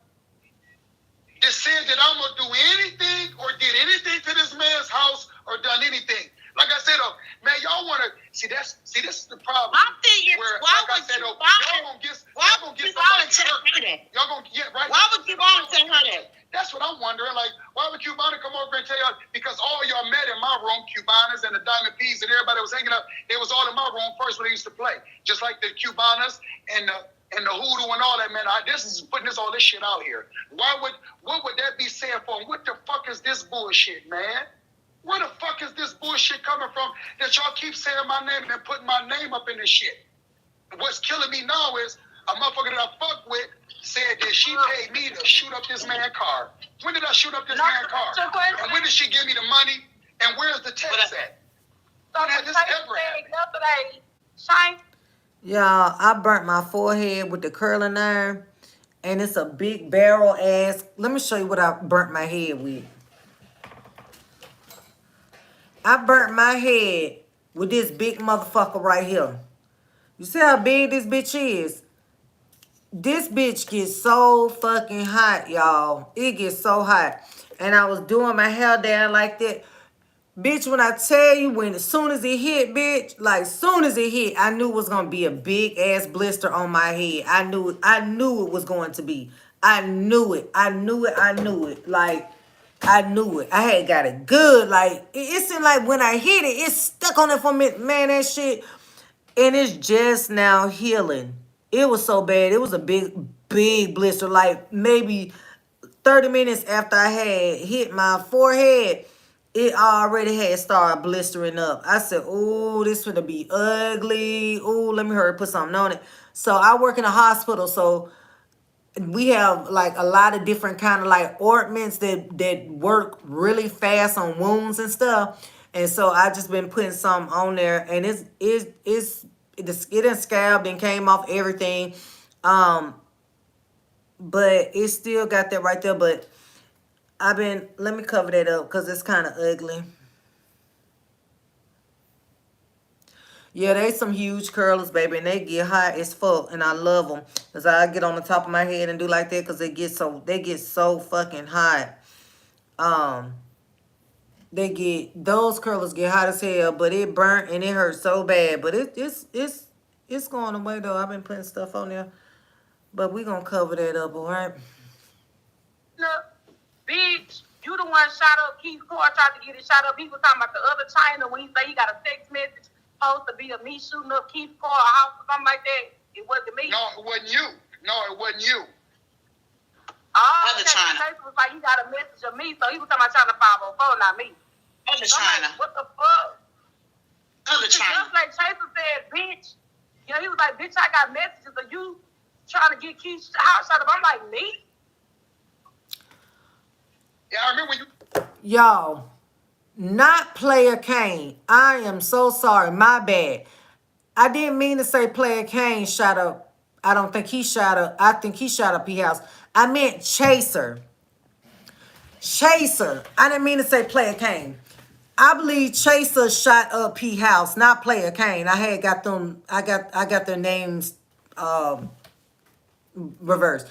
that said that I'm gonna do anything or did anything to this man's house or done anything. Like I said, man, y'all wanna see this is the problem. I'm thinking, where, why like I would said, you? y'all gonna get somebody tell hurt. her that? Y'all gonna get right. Why would you want to tell her that? That's what I'm wondering. Like, why would Cubiana come over and tell y'all? Because all y'all met in my room, Cubanas and the Diamond P's and everybody was hanging up. They was all in my room first when they used to play. Just like the Cubanas and the hoodoo and all that, man. This is putting all this shit out here. What would that be saying for? What the fuck is this bullshit, man? Where the fuck is this bullshit coming from that y'all keep saying my name and putting my name up in this shit? What's killing me now is a motherfucker that I fuck with said that she paid me to shoot up this man's car. When did I shoot up this man's car? And when did she give me the money? And where's the text at? When had this ever happened? Shine. Y'all, I burnt my forehead with the curling iron, and it's a big barrel ass. Let me show you what I burnt my head with. I burnt my head with this big motherfucker right here. You see how big this bitch is? This bitch gets so fucking hot, y'all. It gets so hot. And I was doing my hair down like that. Bitch, when I tell you, as soon as it hit, bitch, like soon as it hit, I knew it was gonna be a big ass blister on my head. I knew it was going to be. I knew it. Like, I knew it. I had got it good. Like, it seemed like when I hit it, it stuck on it for me. Man, that shit. And it's just now healing. It was so bad. It was a big blister. Like, maybe 30 minutes after I had hit my forehead, it already had started blistering up. I said, "Oh, this gonna be ugly. Oh, let me hurry put something on it." So I work in a hospital, so we have like a lot of different kind of like ointments that work really fast on wounds and stuff. And so I just been putting some on there, and it done scabbed and came off everything. But it still got that right there. But let me cover that up because it's kind of ugly. Yeah, they some huge curlers, baby, and they get hot as fuck, and I love them. Cause I get on the top of my head and do like that, cause they get so fucking hot. Those curlers get hot as hell, but it burnt and it hurt so bad. But it's going away though. I've been putting stuff on there, but we gonna cover that up, all right? Bitch, you the one shot up Keith Core, tried to get it shot up. He was talking about the other China when he said he got a text message supposed to be of me shooting up Keith Core, a house or something like that. It wasn't me. No, it wasn't you. Oh, Other China. Chase was like, he got a message of me, so he was talking about China 504, not me. Other So I'm China. like, what the fuck? Other China. Just like Chase said, bitch. You know, he was like, bitch, I got messages of you trying to get Keith's house shut up. I'm like, me? Yeah, I remember when you. Y'all, not Player Kane. I am so sorry. My bad. I didn't mean to say Player Kane shot up. I don't think he shot up. I think he shot up P House. I meant Chaser. Chaser. I didn't mean to say Player Kane. I believe Chaser shot up P House, not Player Kane. I had got them. I got their names reversed.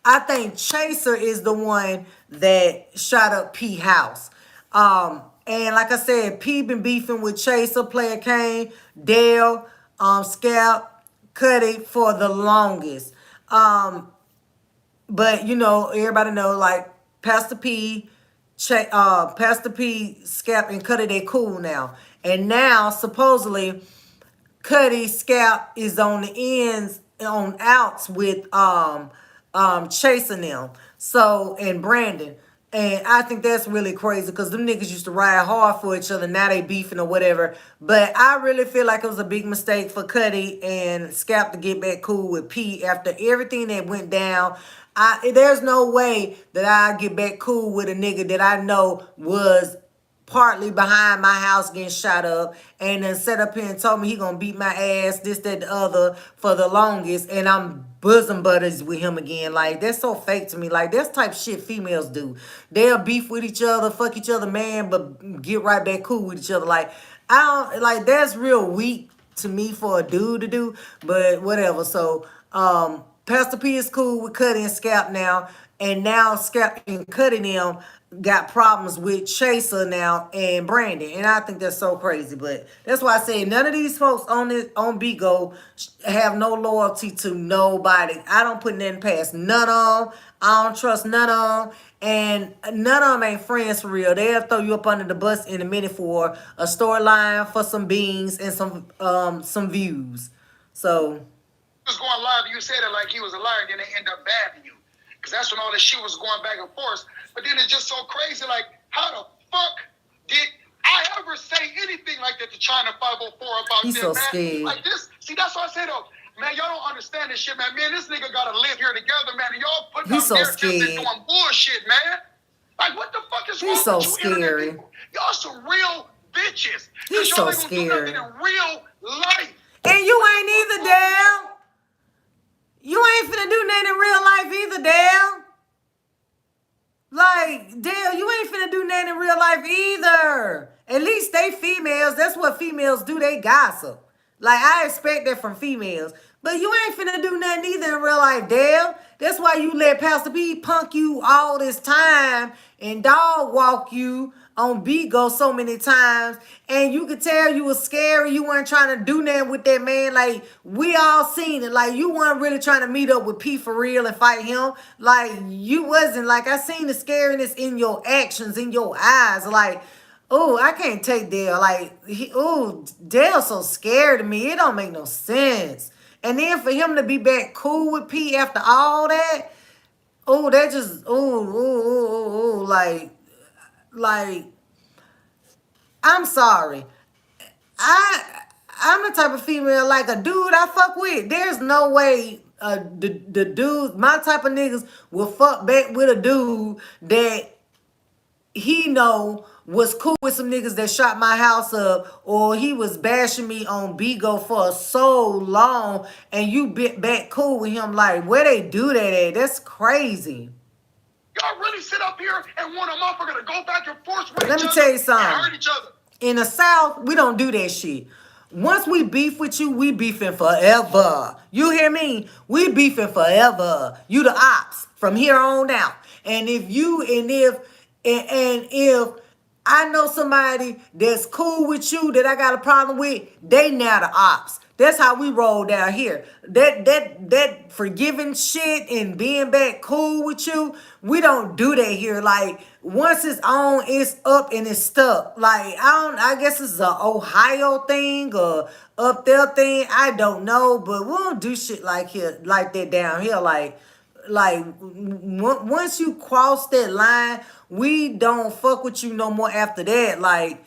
I think Chaser is the one that shot up P House. And like I said, P been beefing with Chaser, Player Kane, Dale, Scalp, Cuddy for the longest. But you know, everybody know like Pastor P, Pastor P, Scalp, and Cuddy, they cool now. And now supposedly Cuddy Scalp is on the ends on outs with chasing them. So and Brandon. And I think that's really crazy because them niggas used to ride hard for each other. Now they beefing or whatever. But I really feel like it was a big mistake for Cuddy and Scalp to get back cool with P after everything that went down. There's no way that I get back cool with a nigga that I know was partly behind my house getting shot up and then set up here and told me he gonna beat my ass, this, that, the other for the longest, and I'm bosom buddies with him again. Like, that's so fake to me. Like, that's type of shit females do. They'll beef with each other, fuck each other, man, but get right back cool with each other. Like, I don't, like, that's real weak to me for a dude to do, but whatever. So, Pastor P is cool with Cuddy and Scalp now, and now Scalp and Cuddy them got problems with Chaser now and Brandon, and I think that's so crazy. But that's why I say none of these folks on this on Bigo have no loyalty to nobody. I don't put nothing past none of them. I don't trust none of them, and none of them ain't friends for real. They'll throw you up under the bus in a minute for a storyline, for some beans and some views. So. Was going live, you said it like he was a liar, then they end up babbing you. Because that's when all this shit was going back and forth. But then it's just so crazy, like, how the fuck did I ever say anything like that to China 504 about He's this, so man? scared. Like this, see, that's what I said, though. Man, y'all don't understand this shit, man. Man, this nigga gotta live here together, man. And y'all putting He's out so narratives and scared. doing bullshit, man. Like, what the fuck is He's wrong so with you internet scary. people? Y'all some real bitches. He's y'all so ain't gonna do nothing scary. in real life. And you ain't either, Dale. You ain't finna do nothing in real life either, Dale. Like, Dale, you ain't finna do nothing in real life either. At least they females. That's what females do. They gossip. Like, I expect that from females. But you ain't finna do nothing either in real life, Dale. That's why you let Pastor P punk you all this time and dog walk you on Bigo so many times, and you could tell you was scary. You weren't trying to do nothing with that man. Like, we all seen it. Like, you weren't really trying to meet up with P for real and fight him. Like, you wasn't. Like, I seen the scariness in your actions, in your eyes. Like, oh, I can't take Dale. Like, Dale's so scared of me. It don't make no sense. And then for him to be back cool with P after all that, that just, like, I'm sorry. I'm the type of female, like a dude I fuck with. There's no way the dude, my type of niggas will fuck back with a dude that he know was cool with some niggas that shot my house up, or he was bashing me on Bigo for so long, and you bit back cool with him. Like, where they do that at? That's crazy. Y'all really sit up here and want a motherfucker to go back and forth with Let each me other tell you and something. hurt each other. In the South, we don't do that shit. Once we beef with you, we beefing forever. You hear me? We beefing forever. You the ops from here on out. And if I know somebody that's cool with you that I got a problem with, they now the ops. That's how we roll down here. That forgiving shit and being back cool with you, we don't do that here. Like, once it's on, it's up and it's stuck. Like, I guess it's a Ohio thing or up there thing. I don't know, but we don't do shit like that down here. Once you cross that line, we don't fuck with you no more after that. Like,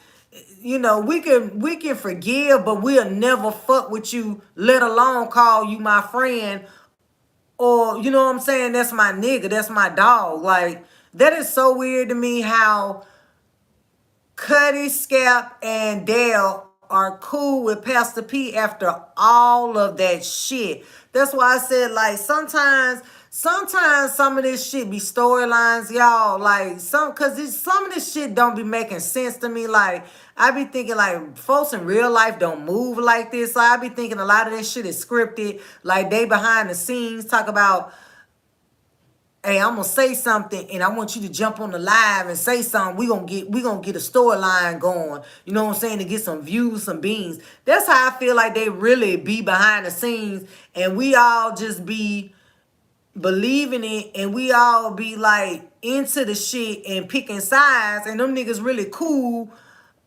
you know, we can forgive, but we'll never fuck with you, let alone call you my friend or you know what I'm saying, that's my nigga, that's my dog. Like, that is so weird to me how Cuddy, Scap, and Dale are cool with Pastor P after all of that shit. That's why I said, like, sometimes some of this shit be storylines, y'all. Like, some of this shit don't be making sense to me. Like, I be thinking, like, folks in real life don't move like this. So I be thinking a lot of this shit is scripted. Like, they behind the scenes talk about, hey, I'm gonna say something and I want you to jump on the live and say something. We gonna get a storyline going. You know what I'm saying? To get some views, some beans. That's how I feel like they really be behind the scenes, and we all just be believing it, and we all be like into the shit and picking sides, and them niggas really cool.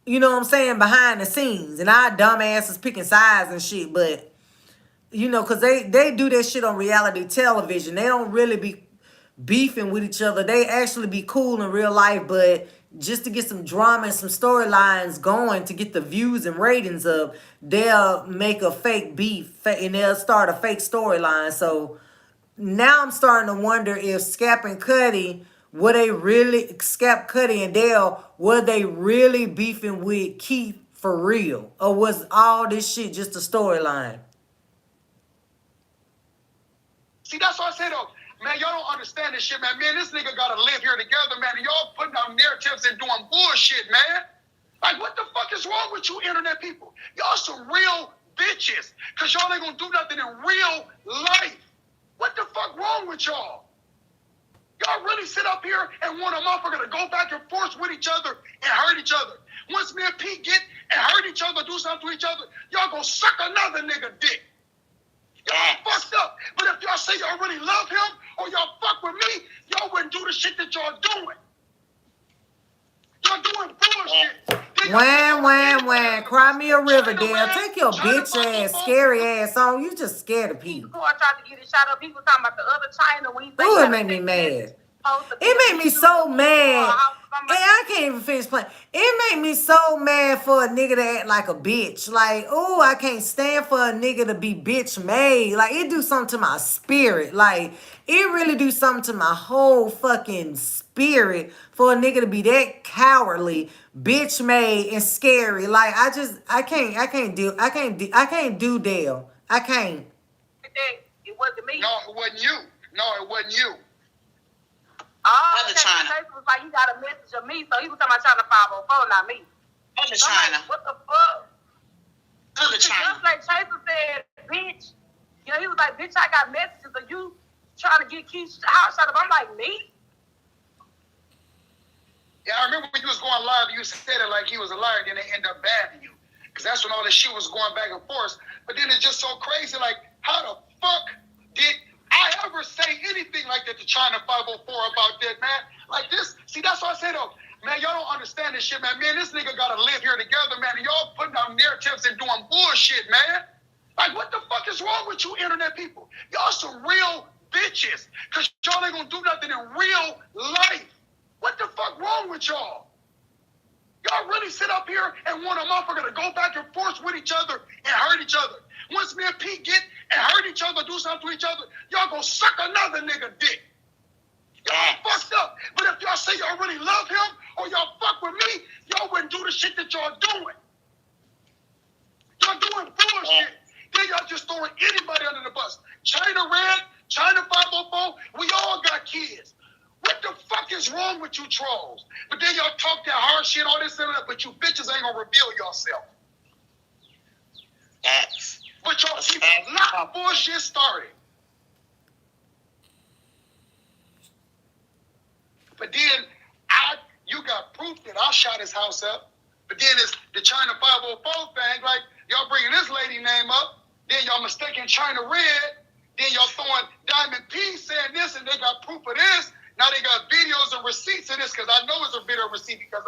You know what I'm saying? Behind the scenes, and our dumb asses picking sides and shit. But you know, cause they do that shit on reality television. They don't really be beefing with each other. They actually be cool in real life, but just to get some drama and some storylines going to get the views and ratings up, they'll make a fake beef and they'll start a fake storyline. So now I'm starting to wonder if Scap and Cuddy, Scap, Cuddy, and Dale, were they really beefing with Keith for real? Or was all this shit just a storyline? See, that's what I say though. Man, y'all don't understand this shit, man. Man, this nigga gotta live here together, man. And y'all putting out narratives and doing bullshit, man. Like, what the fuck is wrong with you internet people? Y'all some real bitches. Cause y'all ain't gonna do nothing in real life. What the fuck wrong with y'all? Y'all really sit up here and want a motherfucker to go back and forth with each other and hurt each other. Once me and Pete get and hurt each other, do something to each other, y'all gonna suck another nigga dick. Y'all fucked up. But if y'all say y'all really love him or y'all fuck with me, y'all wouldn't do the shit that y'all doing. Y'all doing bullshit. Wham. Cry me a river, Dale. Take your bitch ass, scary ass on. You just scared of Keith people. Core tried to get it shot up. He was talking about the other China when he said Ooh, he it got made a me text mad. message supposed to be It a made me shooter so or a mad. house or And something like I can't even finish playing. It made me so mad for a nigga to act like a bitch. Like, ooh, I can't stand for a nigga to be bitch made. Like, it do something to my spirit. Like, it really do something to my whole fucking spirit for a nigga to be that cowardly, bitch made, and scary. Like, I can't do Dale. I can't. that. It wasn't me. No, it wasn't you. No, it wasn't you. Oh, Other okay. China. Chase was like, he got a message of me, so he was talking about China 504, not me. Other So I'm China. like, what the fuck? Other Just China. like Chase said, bitch. You know, he was like, bitch, I got messages of you trying to get Keith's house shut up. I'm like, me? Yeah, I remember when you was going live, you said it like he was a liar, then they end up banning you. Because that's when all this shit was going back and forth. But then it's just so crazy, like, how the fuck did I ever say anything like that to China 504 about that, man? Like this, see, that's what I say though. Man, y'all don't understand this shit, man. Man, this nigga gotta live here together, man. And y'all putting out narratives and doing bullshit, man. Like, what the fuck is wrong with you internet people? Y'all some real bitches. Because y'all ain't gonna do nothing in real life. What the fuck wrong with y'all? Y'all really sit up here and want a motherfucker to go back and forth with each other and hurt each other. Once me and Pete get and hurt each other, do something to each other, y'all gonna suck another nigga dick. Y'all fucked up. But if y'all say y'all really love him or y'all fuck with me, y'all wouldn't do the shit that y'all doing. Y'all doing bullshit. Then y'all just throwing anybody under the bus. China Red, China 504, we all got kids. What the fuck is wrong with you trolls? But then y'all talk that hard shit, all this and that, but you bitches ain't gonna reveal yourself. Facts. But y'all keep a lot of bullshit started. But then you got proof that I shot his house up. But then it's the China 504 thing, like y'all bringing this lady name up, then y'all mistaking China Red, then y'all throwing Diamond P saying this and they got proof of this. Now they got videos and receipts of this because I know it's a video receipt because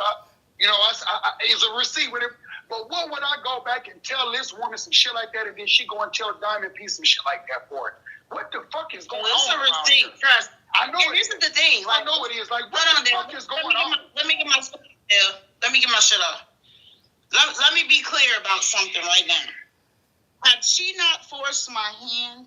it's a receipt with it. But what would I go back and tell this woman some shit like that and then she go and tell Diamond P some shit like that for it? What the fuck is going on? It's a receipt, trust. I know And this is the thing. Like, I know it is. Like, what hold on, the Dale. fuck is going on? Let me get my shit off. Let me be clear about something right now. Had she not forced my hand,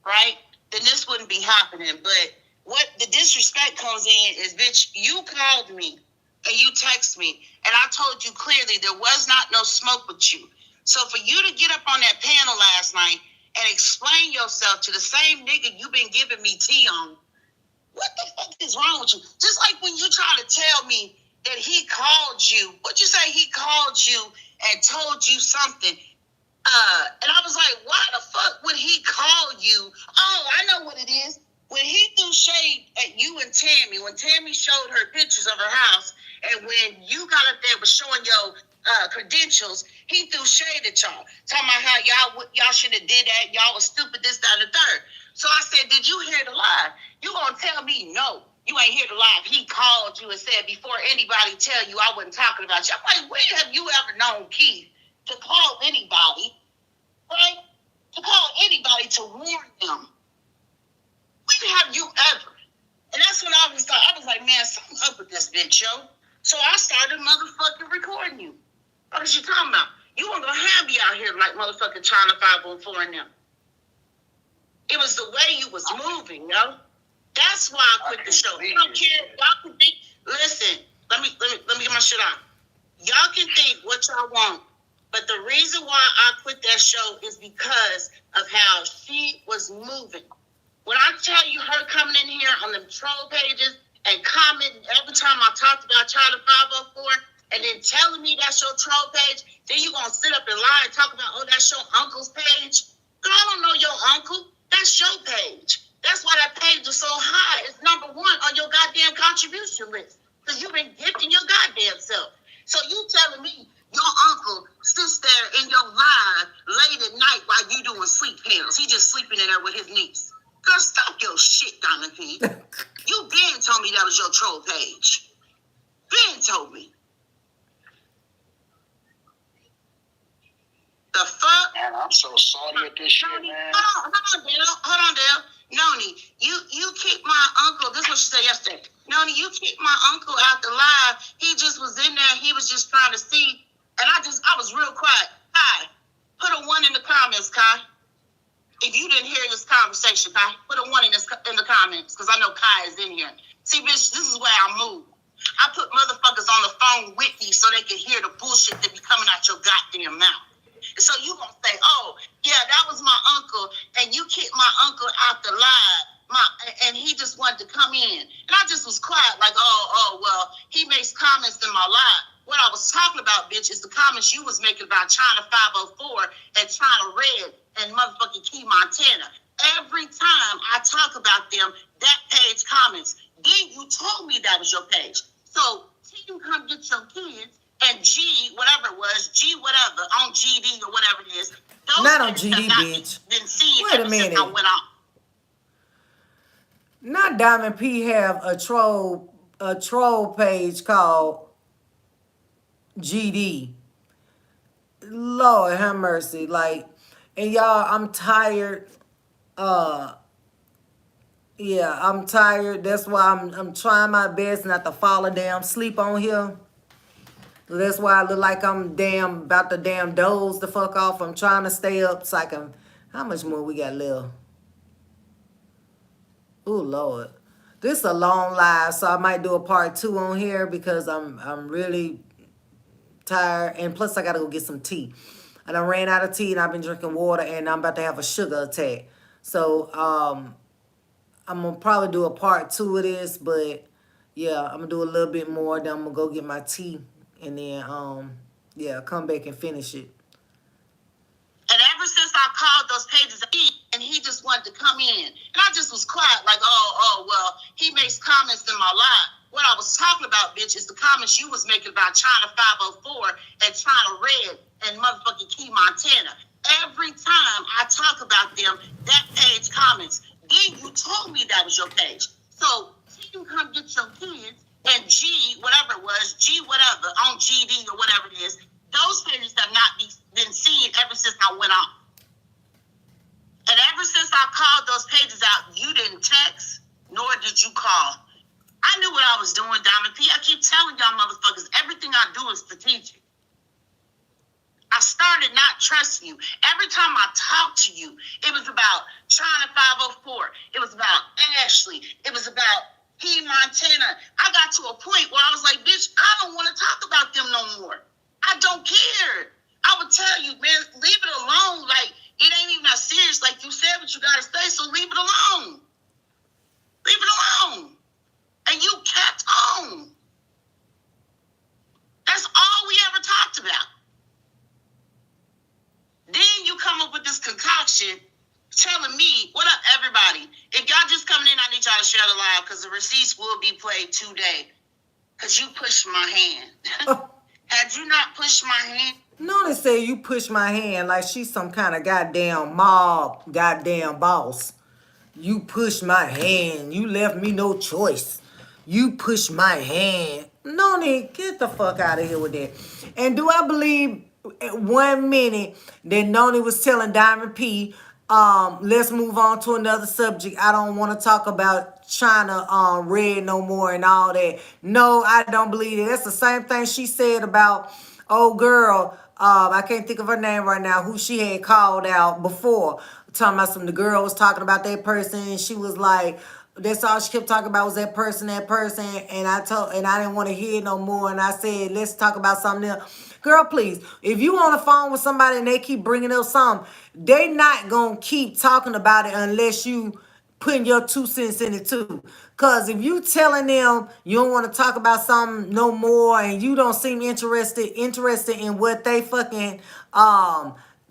right, then this wouldn't be happening. But what the disrespect comes in is, bitch, you called me and you text me, and I told you clearly there was not no smoke with you. So for you to get up on that panel last night and explain yourself to the same nigga you been giving me tea on, what the fuck is wrong with you? Just like when you try to tell me that he called you, what you say he called you and told you something. And I was like, why the fuck would he call you? Oh, I know what it is. When he threw shade at you and Tammy, when Tammy showed her pictures of her house, and when you got up there was showing your credentials, he threw shade at y'all, talking about how y'all should have did that, y'all was stupid, this, that, and the third. So I said, did you hear the lie? You gonna tell me no? You ain't hear the lie. He called you and said, before anybody tell you, I wasn't talking about you. I'm like, when have you ever known Keith to call anybody, right? To call anybody to warn them? When have you ever? And that's when I was like, man, something up with this bitch, yo. So I started motherfucking recording you. What is you talking about? You weren't gonna have me out here like motherfucking China 504 and them. It was the way you was moving, yo. That's why I quit the show. I don't care. Y'all can think. Listen, let me get my shit out. Y'all can think what y'all want, but the reason why I quit that show is because of how she was moving. When I tell you her coming in here on them troll pages and commenting every time I talked about Charlie 504 and then telling me that's your troll page, then you gonna sit up and lie and talk about, oh, that's your uncle's page? Girl, I don't know your uncle. That's your page. That's why that page is so high. It's number one on your goddamn contribution list. Because you've been gifting your goddamn self. So you telling me your uncle sits there in your live late at night while you doing sleep panels. He just sleeping in there with his niece. Girl, stop your shit, Diamond P. You been told me that was your troll page. Ben told me. The fuck? Man, I'm so sorry at this shit, man. Hold on, Dale. Nony, you kicked my uncle. This is what she said yesterday. Nony, you kicked my uncle out the live. He just was in there. He was just trying to see. And I was real quiet. Kai, put a 1 in the comments, Kai. If you didn't hear this conversation, Kai, put a 1 in the comments, because I know Kai is in here. See, bitch, this is where I move. I put motherfuckers on the phone with me so they can hear the bullshit that be coming out your goddamn mouth. And so you gonna say, oh, yeah, that was my uncle, and you kicked my uncle out the live, and he just wanted to come in. And I just was quiet, like, well, he makes comments in my live. What I was talking about, bitch, is the comments you was making about China 504 and China Red and motherfucking Key Montana. Every time I talk about them, that page comments. Then you told me that was your page. So you come get your kids and G, whatever it was, G whatever, on GD or whatever it is. Those not on pages GD, have not bitch. been seen Wait a ever since minute. I went on. Not Diamond P have a troll page called GD. Lord have mercy. Like, and y'all, I'm tired. Yeah, I'm tired. That's why I'm trying my best not to fall asleep on here. That's why I look like I'm about to doze the fuck off. I'm trying to stay up so I can. How much more we got left? Oh Lord, this is a long live, so I might do a part 2 on here because I'm really tired, and plus I gotta go get some tea. And I ran out of tea, and I've been drinking water, and I'm about to have a sugar attack. So I'm gonna probably do a part 2 of this, but yeah, I'm gonna do a little bit more. Then I'm gonna go get my tea, and then yeah, come back and finish it. And ever since I called those pages, and he just wanted to come in. And I just was quiet, like, well, he makes comments in my live. What I was talking about, bitch, is the comments you was making about China 504 and China Red and motherfucking Key Montana. Every time I talk about them, that page comments. Then you told me that was your page. So you come get your kids and G, whatever it was, G whatever, on GD or whatever it is, those pages have not been seen ever since I went on. And ever since I called those pages out, you didn't text, nor did you call. I knew what I was doing, Diamond P. I keep telling y'all motherfuckers, everything I do is strategic. I started not trusting you. Every time I talked to you, it was about China 504. It was about Ashley. It was about P. Montana. I got to a point where I was like, bitch, I don't want to talk about them no more. I don't care. I would tell you, man, leave it alone. Like, it ain't even that serious. Like you said, what you got to say, so leave it alone. Leave it alone. And you kept on. That's all we ever talked about. Then you come up with this concoction telling me, what up, everybody? If y'all just coming in, I need y'all to share the live because the receipts will be played today. Because you pushed my hand. Had you not pushed my hand? Nony say you push my hand like she's some kind of goddamn mob, goddamn boss. You push my hand. You left me no choice. You push my hand. Nony, get the fuck out of here with that. And do I believe 1 minute that Nony was telling Diamond P, let's move on to another subject. I don't want to talk about China Red no more and all that. No, I don't believe it. That's the same thing she said about old girl. I can't think of her name right now, who she had called out before. Talking about the girl was talking about that person, and she was like, that's all she kept talking about was that person, and I didn't want to hear it no more, and I said, let's talk about something else. Girl, please, if you on the phone with somebody and they keep bringing up something, they not gonna keep talking about it unless you putting your 2 cents in it too. Cause if you telling them you don't want to talk about something no more and you don't seem interested in what they fucking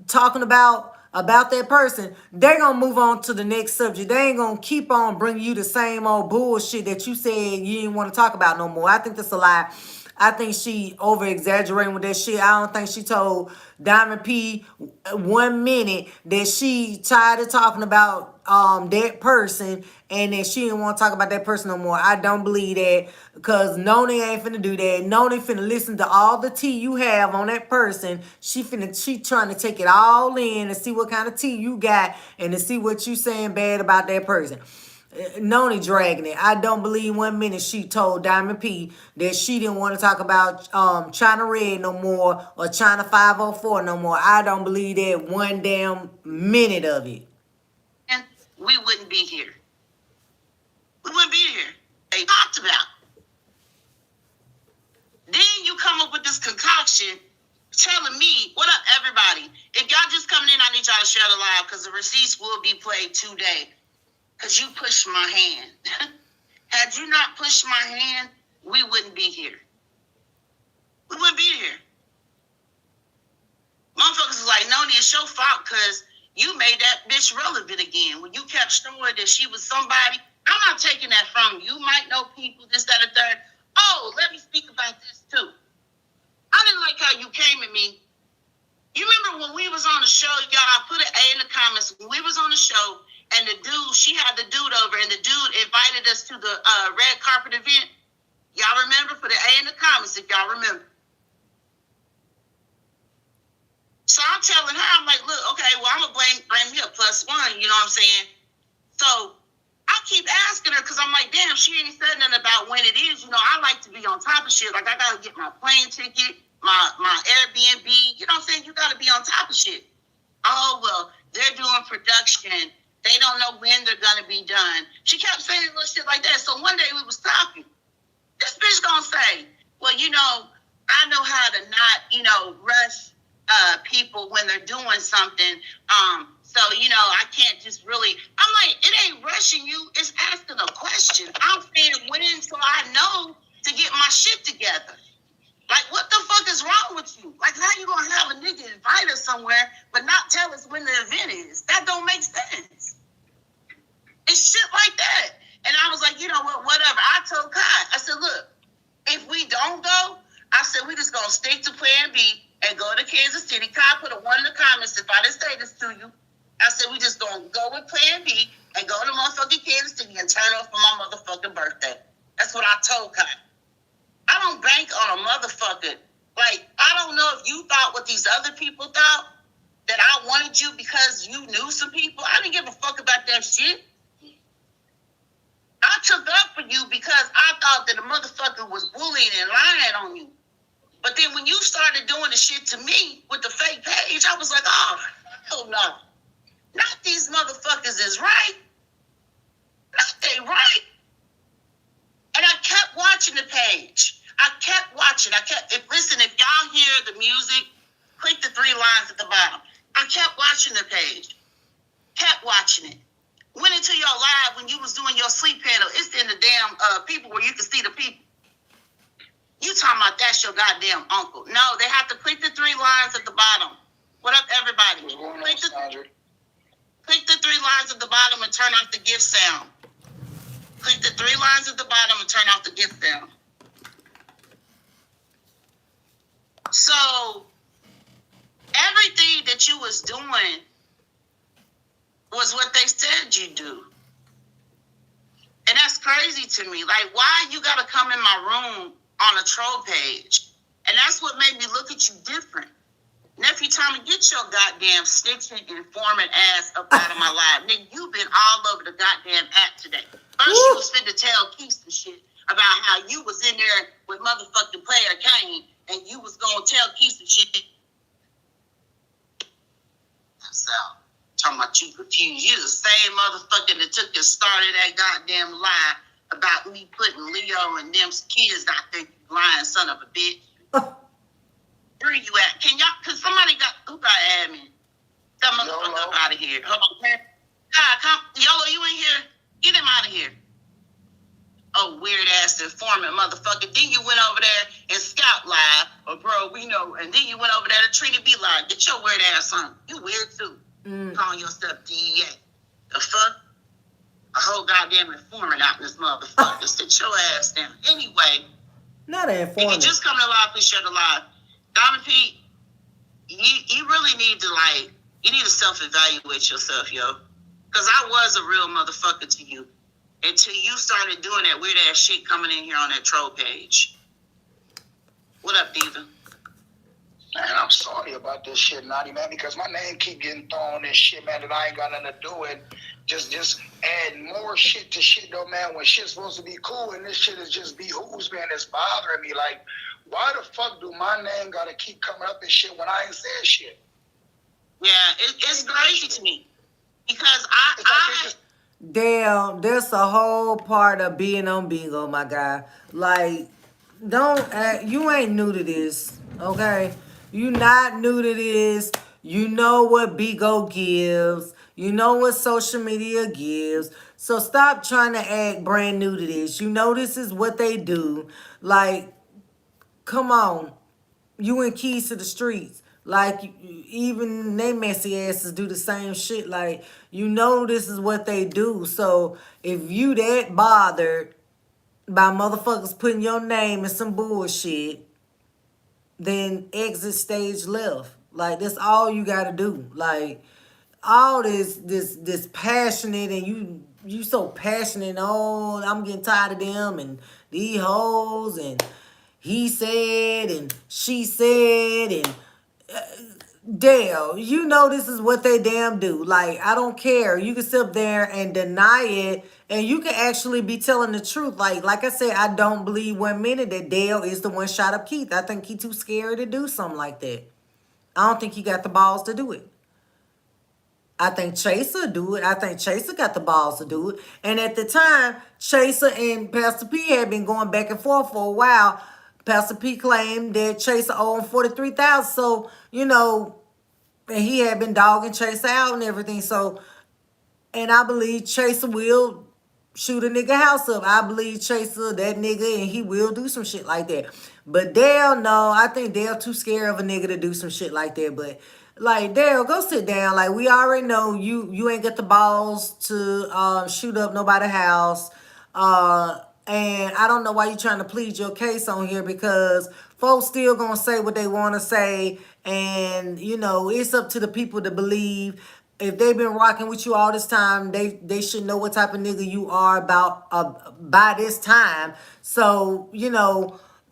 talking about that person, they gonna move on to the next subject. They ain't gonna keep on bringing you the same old bullshit that you said you didn't want to talk about no more. I think that's a lie. I think she over exaggerating with that shit. I don't think she told Diamond P 1 minute that she tired of talking about that person and that she didn't want to talk about that person no more. I don't believe that because Nony ain't finna do that. Nony finna listen to all the tea you have on that person. She trying to take it all in and see what kind of tea you got and to see what you saying bad about that person. Nony dragging it. I don't believe 1 minute she told Diamond P that she didn't want to talk about China Red no more or China 504 no more. I don't believe that 1 damn minute of it. And we wouldn't be here. We wouldn't be here. They talked about. Then you come up with this concoction telling me, what up, everybody? If y'all just coming in, I need y'all to share the live because the receipts will be played today. Because you pushed my hand. Had you not pushed my hand, we wouldn't be here. We wouldn't be here. Motherfuckers is like, Nony, it's your fault because you made that bitch relevant again. When you kept showing that she was somebody, I'm not taking that from you. You might know people, this, that, and third. Oh, let me speak about this too. I didn't like how you came at me. You remember when we was on the show, y'all, I put an A in the comments. When we was on the show, and the dude, she had the dude over, and the dude invited us to the red carpet event. Y'all remember? Put an A in the comments if y'all remember. So I'm telling her, I'm like, look, okay, well, I'm going to blame me a +1, you know what I'm saying? So I keep asking her because I'm like, damn, she ain't said nothing about when it is. You know, I like to be on top of shit. Like, I got to get my plane ticket, my Airbnb. You know what I'm saying? You got to be on top of shit. Oh, well, they're doing production. They don't know when they're going to be done. She kept saying little shit like that. So one day we was talking. This bitch going to say, well, you know, I know how to not, you know, rush people when they're doing something. So, you know, I can't just really, I'm like, it ain't rushing you. It's asking a question. I'm saying when so I know to get my shit together. Like, what the fuck is wrong with you? Like, how you gonna have a nigga invite us somewhere but not tell us when the event is? That don't make sense. It's shit like that. And I was like, you know what, whatever. I told Kai, I said, look, if we don't go, I said, we just gonna stick to plan B and go to Kansas City. Kai put a 1 in the comments if I didn't say this to you. I said, we just gonna go with plan B and go to motherfucking Kansas City and turn up for my motherfucking birthday. That's what I told Kai. I don't bank on a motherfucker. Like, I don't know if you thought what these other people thought, that I wanted you because you knew some people. I didn't give a fuck about that shit. I took up for you because I thought that a motherfucker was bullying and lying on you. But then when you started doing the shit to me with the fake page, I was like, oh, hell no. Not these motherfuckers is right. Not they right. And I kept watching the page. I kept watching. Listen, if y'all hear the music, click the 3 lines at the bottom. I kept watching the page. Kept watching it. Went into your live when you was doing your sleep panel. It's in the damn people where you can see the people. You talking about that's your goddamn uncle. No, they have to click the 3 lines at the bottom. What up, everybody? Click the 3 lines at the bottom and turn off the gift sound. Click the 3 lines at the bottom and turn off the gift sound. So, everything that you was doing was what they said you do. And that's crazy to me. Like, why you gotta come in my room on a troll page? And that's what made me look at you different. Nephew Tommy, get your goddamn snitching informant ass up out of my life. Nigga, you been all over the goddamn app today. First you was finna tell Keith the shit about how you was in there with motherfucking Player Kane and you was gonna tell Keith the shit. So, talking about you confused. You the same motherfucker that took and started that goddamn lie about me putting Leo and them kids out there, you lying son of a bitch. Where you at? Can y'all, cause somebody who got admin? That motherfucker up out of here. Hold on, man. Come, Yolo, you in here? Get him out of here. Oh, weird ass informant motherfucker. Then you went over there and Scout live, or bro, we know. And then you went over there to Trinity B live. Get your weird ass on. You weird too. Calling yourself DEA. The fuck? A whole goddamn informant out in this motherfucker. Sit your ass down. Anyway. Not an informant. If you just come to live, please share the live. Diamond Pete, you really need to you need to self-evaluate yourself, yo. Because I was a real motherfucker to you until you started doing that weird ass shit coming in here on that troll page. What up, Diva? Man, I'm sorry about this shit, Nony, man, because my name keep getting thrown and shit, man, that I ain't got nothing to do with. Just add more shit to shit, though, man, when shit's supposed to be cool, and this shit is just behooves, man. It's bothering me. Like, why the fuck do my name gotta keep coming up and shit when I ain't said shit? Yeah, it's crazy to me. Because Damn, there's a whole part of being on Bingo, my guy. Like, don't act, you ain't new to this, okay? You not new to this. You know what Bingo gives. You know what social media gives. So stop trying to act brand new to this. You know this is what they do. Like, come on. You and Keys to the Streets. Like, even they messy asses do the same shit. Like, you know this is what they do. So if you that bothered by motherfuckers putting your name in some bullshit, then exit stage left. Like, that's all you gotta do. Like, all this passionate, and you so passionate. Oh, I'm getting tired of them and these hoes, and he said and she said, and Dale, you know this is what they damn do. Like, I don't care. You can sit up there and deny it, and you can actually be telling the truth. Like I said, I don't believe 1 minute that Dale is the one shot up Keith. I think he too scared to do something like that. I don't think he got the balls to do it. I think Chaser do it. I think Chaser got the balls to do it. And at the time, Chaser and Pastor P had been going back and forth for a while. Pastor P claimed that Chaser owed him $43,000. So, and he had been dogging Chaser out and everything. So, and I believe Chaser will shoot a nigga house up. I believe Chaser, that nigga, and he will do some shit like that. But Dale, no, I think Dale too scared of a nigga to do some shit like that. But like, Dale, go sit down. Like, we already know you ain't got the balls to shoot up nobody's house. And I don't know why you trying to plead your case on here, because folks still gonna say what they want to say. And, it's up to the people to believe. If they've been rocking with you all this time, they should know what type of nigga you are by this time. So,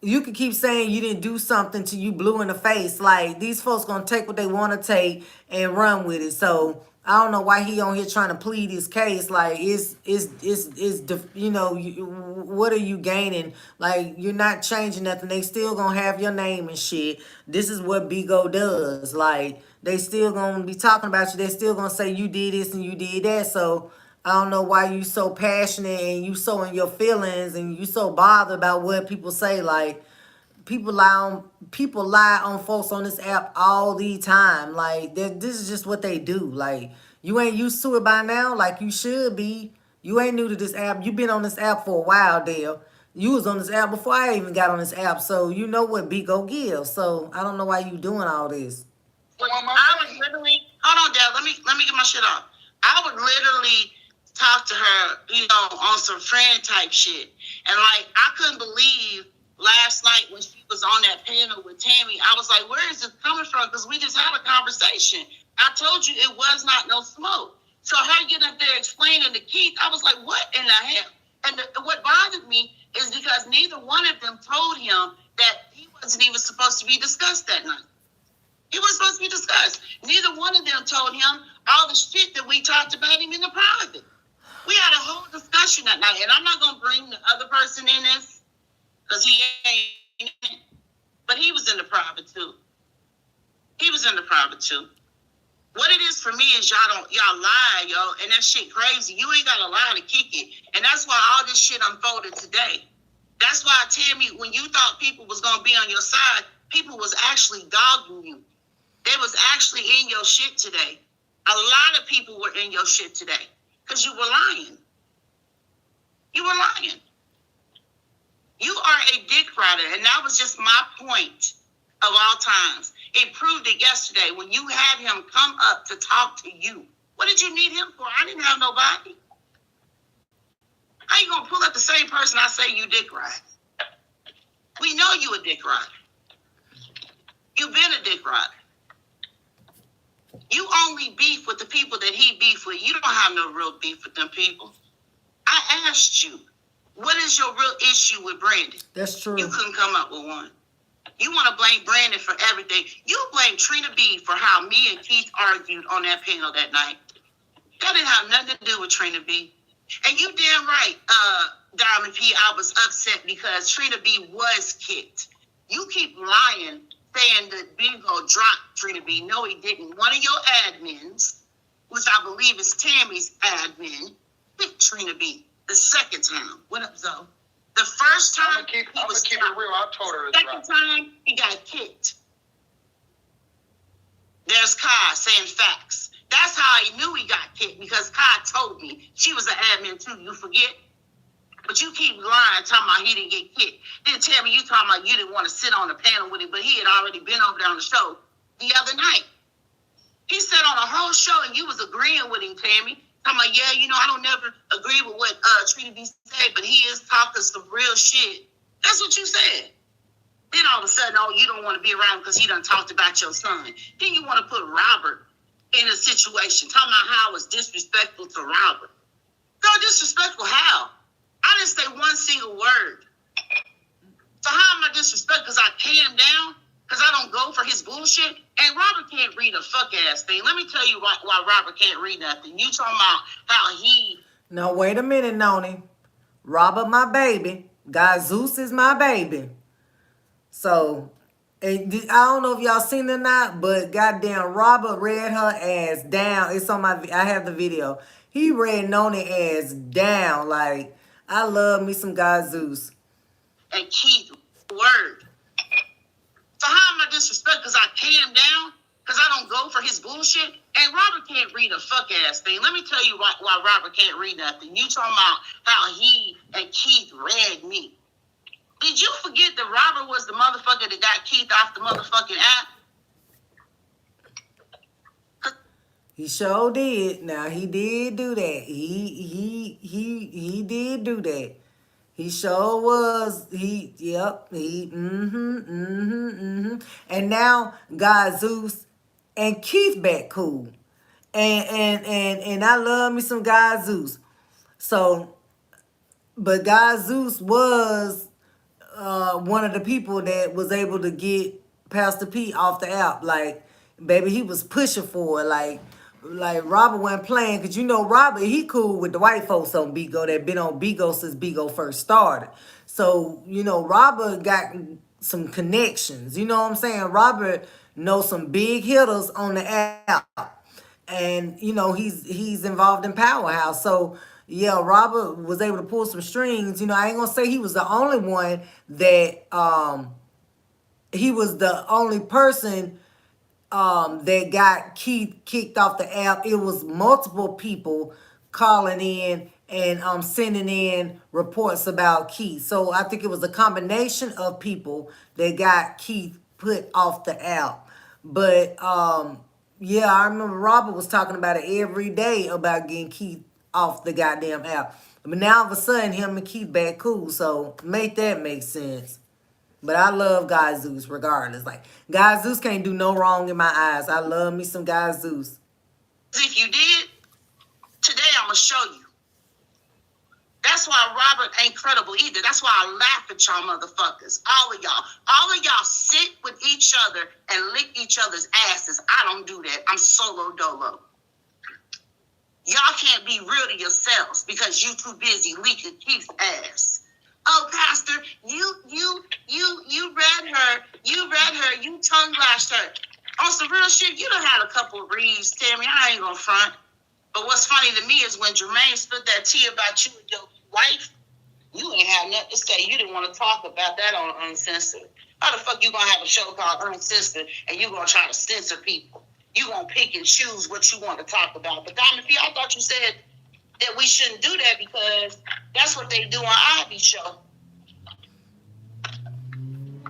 you can keep saying you didn't do something till you blue in the face. Like, these folks gonna take what they want to take and run with it. So I don't know why he on here trying to plead his case. Like, you know, what are you gaining? Like, you're not changing nothing. They still gonna have your name and shit. This is what Bigo does. Like, they still gonna be talking about you. They still gonna say you did this and you did that. So I don't know why you so passionate and you so in your feelings and you so bothered about what people say. Like, people lie on folks on this app all the time. Like, this is just what they do. Like, you ain't used to it by now. Like, you should be. You ain't new to this app. You been on this app for a while, Dale. You was on this app before I even got on this app, so you know what Bigo gives. So I don't know why you doing all this. I would literally hold on, Dad. Let me get my shit off. I would literally talk to her, on some friend type shit, and like I couldn't believe last night when she was on that panel with Tammy. I was like, where is this coming from? Because we just had a conversation. I told you it was not no smoke. So her getting up there explaining to Keith, I was like, what in the hell? And what bothered me is because neither one of them told him that he wasn't even supposed to be discussed that night. He was supposed to be discussed. Neither one of them told him all the shit that we talked about him in the private. We had a whole discussion that night, and I'm not going to bring the other person in this because he ain't, but he was in the private too. He was in the private too. What it is for me is y'all lie, yo, and that shit crazy. You ain't got to lie to kick it, and that's why all this shit unfolded today. That's why, Tammy, when you thought people was going to be on your side, people was actually dogging you. They was actually in your shit today. A lot of people were in your shit today because you were lying. You were lying. You are a dick rider, and that was just my point of all times. It proved it yesterday when you had him come up to talk to you. What did you need him for? I didn't have nobody. How you gonna pull up the same person I say you dick ride? We know you a dick rider. You've been a dick rider. You only beef with the people that he beef with. You don't have no real beef with them people. I asked you, what is your real issue with Brandon? That's true. You couldn't come up with one. You want to blame Brandon for everything. You blame Trina B for how me and Keith argued on that panel that night. That didn't have nothing to do with Trina B. And you damn right, Diamond P, I was upset because Trina B was kicked. You keep lying, saying that Bingo dropped Trina B. No, he didn't. One of your admins, which I believe is Tammy's admin, picked Trina B the second time. What up, Zoe? The first time, I'm gonna keep it real. I told her the it's second right. time, he got kicked. There's Kai saying facts. That's how I knew he got kicked, because Kai told me. She was an admin too, you forget? But you keep lying, talking about he didn't get kicked. Then tell me you talking about you didn't want to sit on the panel with him, but he had already been over there on the show the other night. He sat on a whole show and you was agreeing with him, Tammy. Talking about, yeah, I don't never agree with what Trina B said, but he is talking some real shit. That's what you said. Then all of a sudden, you don't want to be around because he done talked about your son. Then you want to put Robert in a situation, talking about how I was disrespectful to Robert. No, disrespectful how? I didn't say one single word. So how am I disrespectful? Because I pay him down? Because I don't go for his bullshit? And Robert can't read a fuck-ass thing. Let me tell you why Robert can't read nothing. You talking about how he... No, wait a minute, Nony. Robert, my baby. God Zeus is my baby. So, I don't know if y'all seen it or not, but goddamn, Robert read her ass down. It's on I have the video. He read Nony ass down. Like, I love me some God Zeus. And Keith, word. So how am I disrespectful? Because I pay him down? Because I don't go for his bullshit? And Robert can't read a fuck-ass thing. Let me tell you why Robert can't read nothing. You talking about how he and Keith read me. Did you forget that Robert was the motherfucker that got Keith off the motherfucking app? He sure did. Now, he did do that. He did do that. He sure was. And now God Zeus and Keith back cool. And I love me some God Zeus. So, but God Zeus was one of the people that was able to get Pastor P off the app. Like, baby, he was pushing for it. Like, Like Robert wasn't playing because you know Robert he cool with the white folks on Bigo that been on Bigo since Bigo first started. So you know Robert got some connections. You know what I'm saying? Robert knows some big hitters on the app, and you know he's involved in Powerhouse. So yeah, Robert was able to pull some strings. You know I ain't gonna say he was the only one that he was the only person that got Keith kicked off the app. It was multiple people calling in and sending in reports about Keith. So I think it was a combination of people that got Keith put off the app. But yeah, I remember Robert was talking about it every day about getting Keith off the goddamn app. But now all of a sudden him and Keith back cool. So make that make sense. But I love Guy Zeus regardless. Like, Guy Zeus can't do no wrong in my eyes. I love me some Guy Zeus. If you did, today I'm going to show you. That's why Robert ain't credible either. That's why I laugh at y'all motherfuckers. All of y'all. All of y'all sit with each other and lick each other's asses. I don't do that. I'm solo dolo. Y'all can't be real to yourselves because you too busy leaking Keith's ass. Oh, Pastor, you read her, you tongue lashed her. On some real shit, you done had a couple of reads, Tammy. I ain't gonna front. But what's funny to me is when Jermaine split that tea about you and your wife, you ain't have nothing to say. You didn't want to talk about that on Uncensored. How the fuck you gonna have a show called Uncensored and you gonna try to censor people? You gonna pick and choose what you want to talk about. But Diamond P, I thought you said that we shouldn't do that because that's what they do on Ivy show.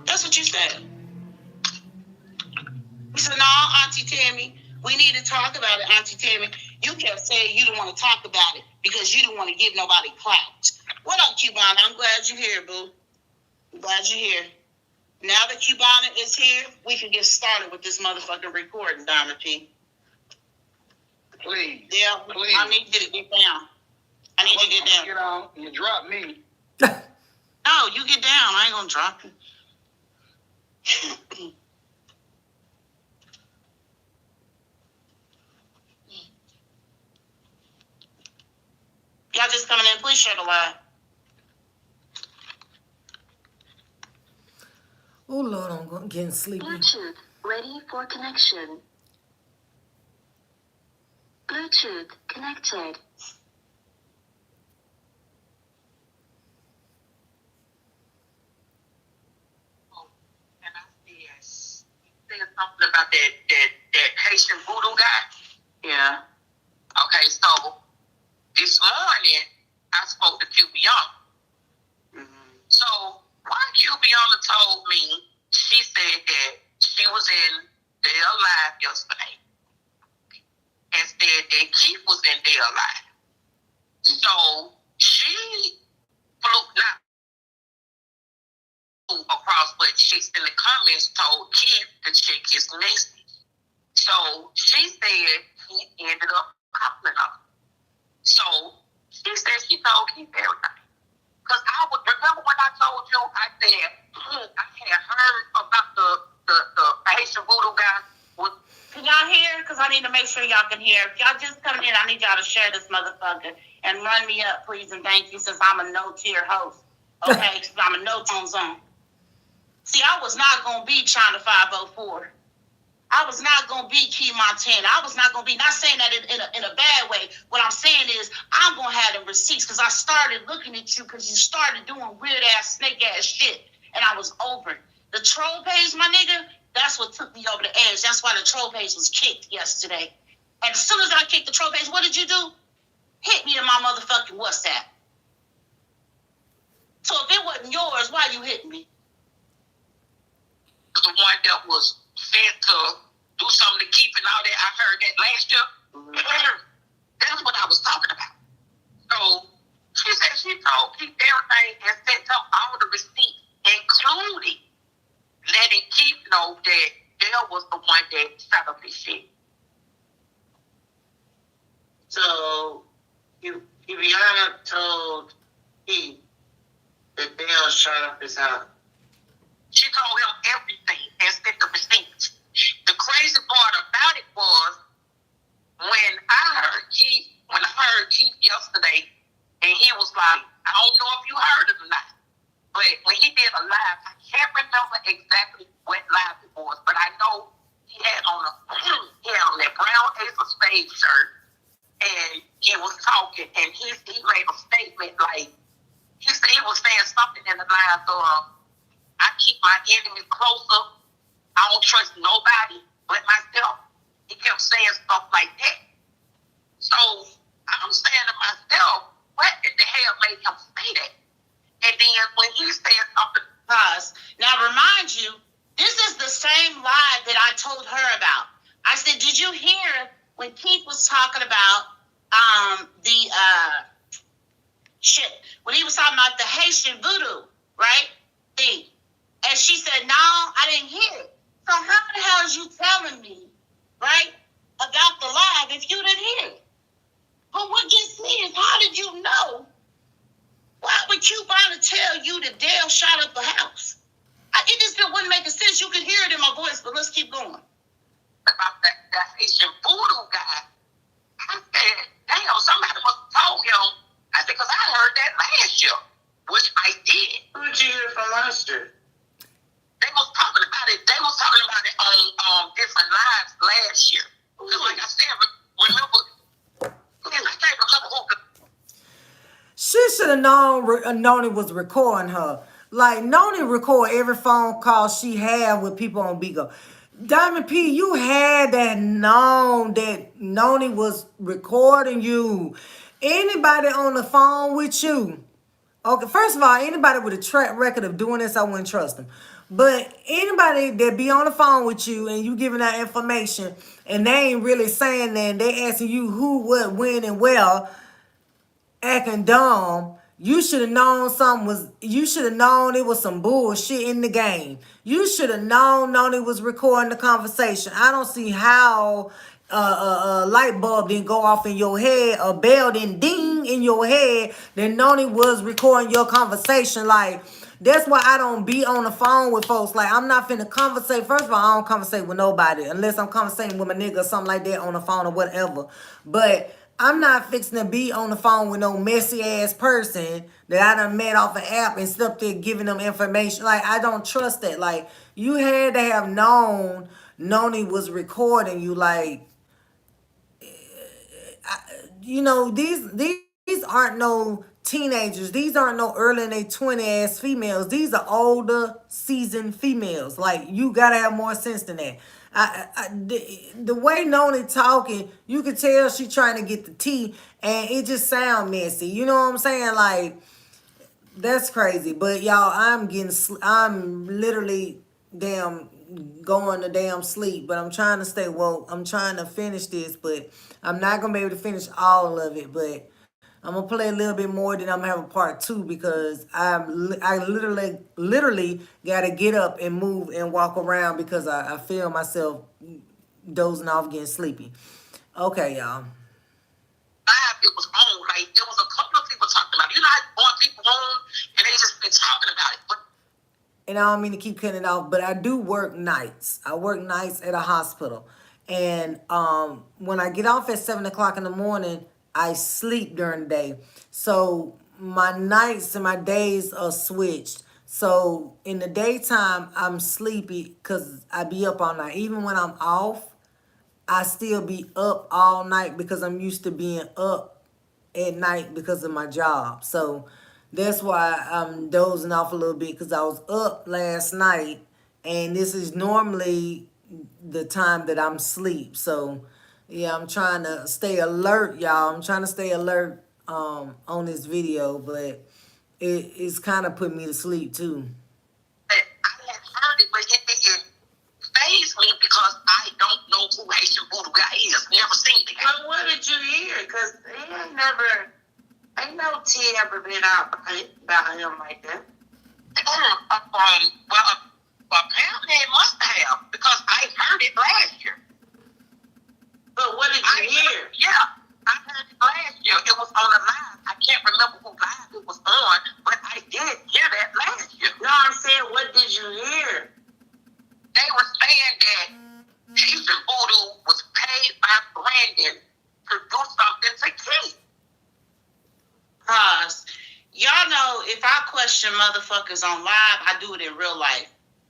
That's what you said. You said, no, Auntie Tammy, we need to talk about it, Auntie Tammy. You kept saying you didn't want to talk about it because you didn't want to give nobody clout. What up, Cubiana? I'm glad you're here, boo. I'm glad you're here. Now that Cubiana is here, we can get started with this motherfucking recording, Diamond P. Please. Yeah, please. I need you to get down. I need you to get down. Get on. You drop me. No, you get down. I ain't gonna drop you. Y'all just coming in, please share the live. Oh Lord, I'm getting sleepy. Bluetooth ready for connection. Bluetooth connected. And I said something about that Haitian voodoo guy. Yeah. Okay, so this morning I spoke to Cubiana. Mm-hmm. So why Cubiana told me, she said that she was in their live yesterday and said that Keith was in their live. So she flew not across, but she's in the comments told Keith to check his message. So she said he ended up calling her. So she said she told Keith everything. Because I would remember when I told you, I said I had heard about the Haitian voodoo guy. Can y'all hear? Because I need to make sure y'all can hear. If y'all just coming in, I need y'all to share this motherfucker and run me up, please, and thank you, since I'm a no-tier host. Okay, because I'm a no-tone zone. See, I was not going to be China 504. I was not going to be Key Montana. I was not going to be, not saying that in a bad way. What I'm saying is I'm going to have the receipts because I started looking at you because you started doing weird-ass, snake-ass shit, and I was over it. The troll page, my nigga, that's what took me over the edge. That's why the troll page was kicked yesterday. And as soon as I kicked the troll page, what did you do? Hit me in my motherfucking WhatsApp. So if it wasn't yours, why you hitting me? The one that was sent to do something to keep and all that. I heard that last year. Mm-hmm. That's what I was talking about. So she said she told Keith everything and sent him all the receipts, including letting Keith know that Dale was the one that set up his shit. So Cubiana told Keith that Dale shot up his house. She told him everything and sent the receipts. The crazy part about it was when went live before us, but I know he had on that brown Ace of Spades shirt, and he was talking, and he made a statement like he said he was saying something in the lines of, "I keep my enemies closer. I don't trust nobody but myself." He kept saying stuff like that. So I'm saying to myself, what in the hell made him say that? And then when he said something, Pause. Now, remind you, this is the same lie that I told her about. I said, did you hear when Keith was talking about when he was talking about the Haitian voodoo, right? Thing. And she said, no, I didn't hear it. So how the hell is you telling me, right, about the live if you didn't hear it? But what gets me is, how did you know? Why would Cubiana tell you that Dale shot up the house? It just wouldn't make sense. You could hear it in my voice, but let's keep going. about that Haitian voodoo guy, I said, damn, somebody must have told him. I said, because I heard that last year, which I did. Who did you hear from last year? They was talking about it. They was talking about it on different lives last year. Because like I said, remember who. She should have known Nony was recording her. Like, Nony record every phone call she had with people on Bigo. Diamond P, you had that known that Nony was recording you. Anybody on the phone with you, okay, first of all, anybody with a track record of doing this, I wouldn't trust them. But anybody that be on the phone with you and you giving that information and they ain't really saying that, they asking you who, what, when, and where, acting dumb, you should have known you should have known it was some bullshit in the game. You should have known Nony was recording the conversation. I don't see how a light bulb didn't go off in your head, a bell didn't ding in your head, that Nony was recording your conversation. Like, that's why I don't be on the phone with folks. Like, I'm not finna conversate. First of all, I don't conversate with nobody unless I'm conversating with my nigga or something like that on the phone or whatever. But I'm not fixing to be on the phone with no messy ass person that I done met off an app and stuff there giving them information. Like, I don't trust that. Like, you had to have known Nony was recording you. Like, these aren't no teenagers. These aren't no early in their 20 ass females. These are older, seasoned females. Like, you gotta have more sense than that. The way Nony talking, you could tell she trying to get the tea, and it just sound messy. You know what I'm saying? Like, that's crazy. But y'all, I'm literally going to damn sleep. But I'm trying to stay woke. I'm trying to finish this, but I'm not gonna be able to finish all of it. But I'm gonna play a little bit more, then I'm gonna have a part 2 because I literally gotta get up and move and walk around because I feel myself dozing off, getting sleepy. Okay, y'all. It was on, like, there was a couple of people talking about it. You know how on people home and they just been talking about it. But And I don't mean to keep cutting it off, but I do work nights. I work nights at a hospital. And when I get off at 7 o'clock in the morning, I sleep during the day. So my nights and my days are switched. So in the daytime, I'm sleepy because I be up all night. Even when I'm off, I still be up all night because I'm used to being up at night because of my job. So that's why I'm dozing off a little bit, because I was up last night and this is normally the time that I'm asleep. So yeah, I'm trying to stay alert, y'all. I'm trying to stay alert on this video, but it's kind of put me to sleep too. I had heard it, but it didn't faze me because I don't know who Haitian voodoo guy is. Never seen the guy. Well, what did you hear? Because ain't no tea ever been out about him like that. Well, apparently it must have, because I heard it last year. But what did you hear? Yeah, I heard it last year. It was on a live. I can't remember who live it was on, but I did hear that last year. No, I'm saying, what did you hear? They were saying that Haitian voodoo was paid by Brandon to do something to Keith. Pause. Y'all know if I question motherfuckers on live, I do it in real life.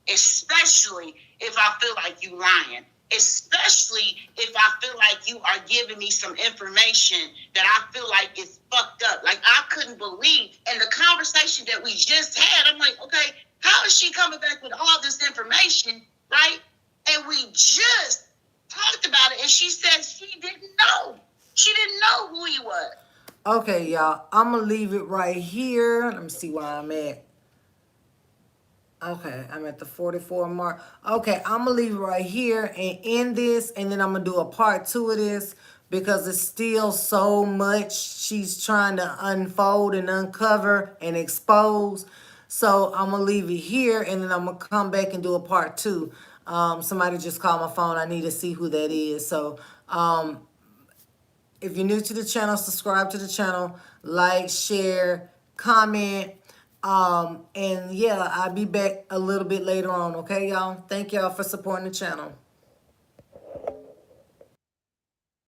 especially if I feel like you lying. Especially if I feel like you are giving me some information that I feel like is fucked up. Like, I couldn't believe, and the conversation that we just had, I'm like, okay, how is she coming back with all this information, right? And we just talked about it, and she said she didn't know. She didn't know who he was. Okay, y'all. I'm going to leave it right here. Let me see where I'm at. Okay, I'm at the 44 mark. Okay, I'm going to leave it right here and end this. And then I'm going to do a part 2 of this because it's still so much she's trying to unfold and uncover and expose. So I'm going to leave it here and then I'm going to come back and do a part 2. Somebody just called my phone. I need to see who that is. So if you're new to the channel, subscribe to the channel, like, share, comment. And yeah, I'll be back a little bit later on. Okay, y'all? Thank y'all for supporting the channel.